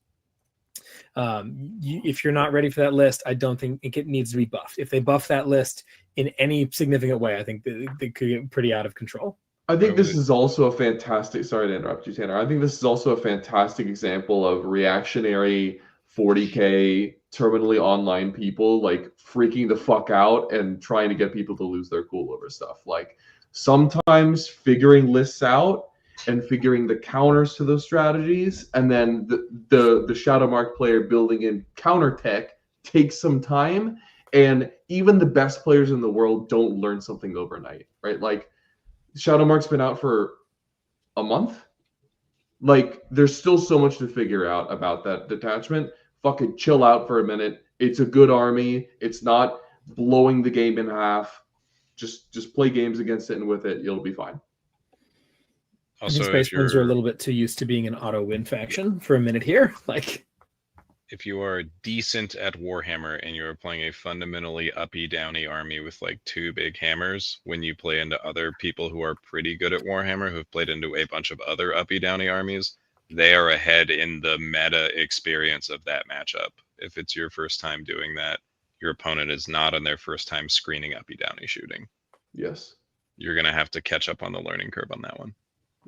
If you're not ready for that list, I don't think it needs to be buffed. If they buff that list in any significant way, I think they could get pretty out of control. I think this is also a fantastic, sorry to interrupt you, Tanner. I think this is also a fantastic example of reactionary 40K terminally online people like freaking the fuck out and trying to get people to lose their cool over stuff. Like sometimes figuring lists out and figuring the counters to those strategies, and then the Shadow Mark player building in counter tech takes some time, and even the best players in the world don't learn something overnight, right? Like Shadow Mark's been out for a month. Like there's still so much to figure out about that detachment. Fucking chill out for a minute. It's a good army. It's not blowing the game in half. Just play games against it, and with it, you'll be fine. Also, I think Space Marines are a little bit too used to being an auto win faction for a minute here. Like, if you are decent at Warhammer and you're playing a fundamentally uppy downy army with like 2 big hammers, when you play into other people who are pretty good at Warhammer, who've played into a bunch of other uppy downy armies, they are ahead in the meta experience of that matchup. If it's your first time doing that, your opponent is not on their first time screening uppy downy shooting. Yes. You're going to have to catch up on the learning curve on that one.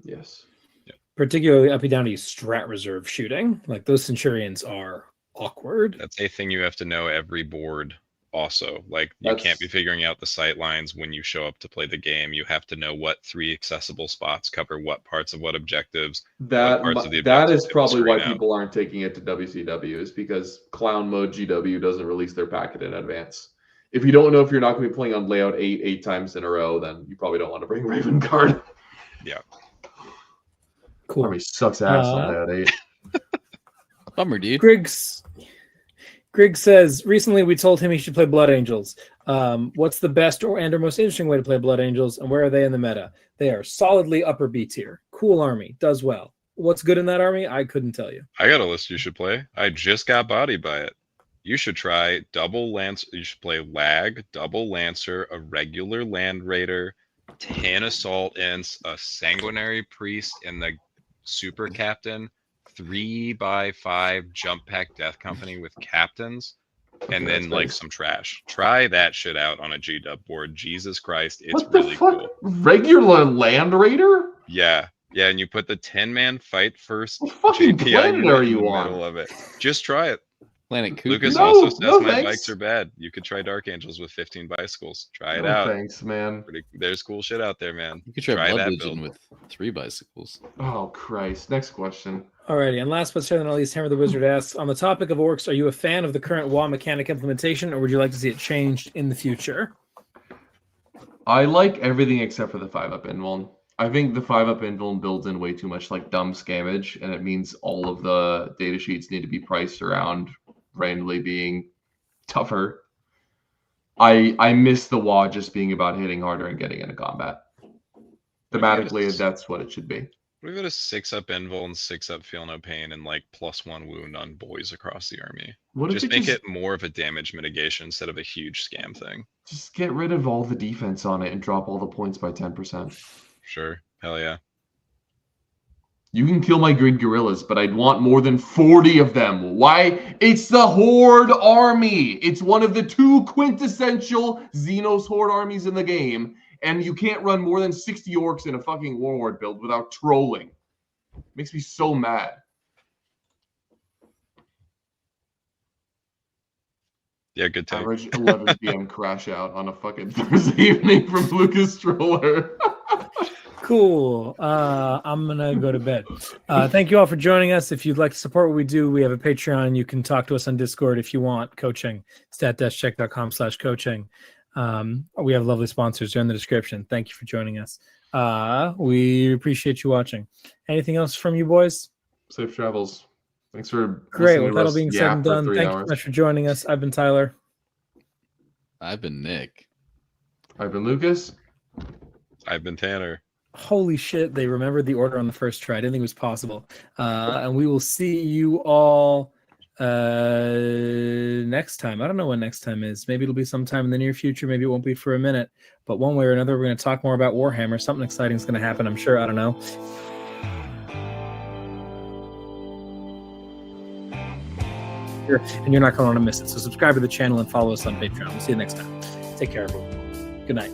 Yes. Yep. Particularly uppy downy strat reserve shooting. Like those Centurions are awkward. That's a thing you have to know every board also. Like you can't be figuring out the sight lines when you show up to play the game. You have to know what 3 accessible spots cover what parts of what objectives. That is probably why people aren't taking it to WCW, is because clown mode GW doesn't release their packet in advance. If you don't know if you're not going to be playing on layout 8 times in a row, then you probably don't want to bring Raven Guard. Yeah. Cool. Army sucks ass on layout 8. Bummer, dude. Griggs says, recently we told him he should play Blood Angels. What's the best or most interesting way to play Blood Angels, and where are they in the meta? They are solidly upper B tier. Cool army, does well. What's good in that army? I couldn't tell you. I got a list you should play. I just got bodied by it. You should try double Lance. You should play Lag, double Lancer, a regular Land Raider, 10 Assault Ints, a Sanguinary Priest, and the Super Captain, 3x5 Jump Pack Death Company with captains, and then like some trash. Try that shit out on a G-Dub board. Jesus Christ, it's really cool. Regular Land Raider? Yeah. Yeah, and you put the 10-man fight first. What fucking planet are you in the on? middle of it. Just try it. Planet Cooper. Lucas also says my bikes are bad. You could try Dark Angels with 15 bicycles. Try it out. Thanks, man. There's cool shit out there, man. You could try Blood that Legion build with 3 bicycles. Oh, Christ. Next question. Alrighty, and last but certainly not least, Hammer the Wizard asks, on the topic of orcs, are you a fan of the current WoW mechanic implementation, or would you like to see it changed in the future? I like everything except for the 5-up invuln. I think the 5-up invuln builds in way too much like dumb scammage, and it means all of the data sheets need to be priced around randomly being tougher. I miss the WoW just being about hitting harder and getting into combat. Thematically, that's what it should be. We've got a 6-up invul and 6-up feel no pain and like +1 wound on boys across the army. Just make it more of a damage mitigation instead of a huge scam thing. Just get rid of all the defense on it and drop all the points by 10%. Sure. Hell yeah. You can kill my grid gorillas, but I'd want more than 40 of them. Why? It's the Horde army. It's one of the 2 quintessential Xenos Horde armies in the game. And you can't run more than 60 orcs in a fucking Warlord build without trolling. Makes me so mad. Yeah, good time. Average 11 p.m. crash out on a fucking Thursday evening from Lucas Stroller. Cool. I'm going to go to bed. Thank you all for joining us. If you'd like to support what we do, we have a Patreon. You can talk to us on Discord if you want coaching. stat-check.com/coaching. We have lovely sponsors. They're in the description. Thank you for joining us. We appreciate you watching. Anything else from you boys? Safe travels. Thanks for great. With that all being said and done, thank you so much for joining us. I've been Tyler. I've been Nick. I've been Lucas. I've been Tanner. Holy shit, they remembered the order on the first try. I didn't think it was possible. And we will see you all next time. I don't know when next time is. Maybe it'll be sometime in the near future. Maybe it won't be for a minute. But one way or another, we're going to talk more about Warhammer. Something exciting is going to happen, I'm sure. I don't know. And you're not going to want to miss it. So subscribe to the channel and follow us on Patreon. We'll see you next time. Take care, everyone. Good night.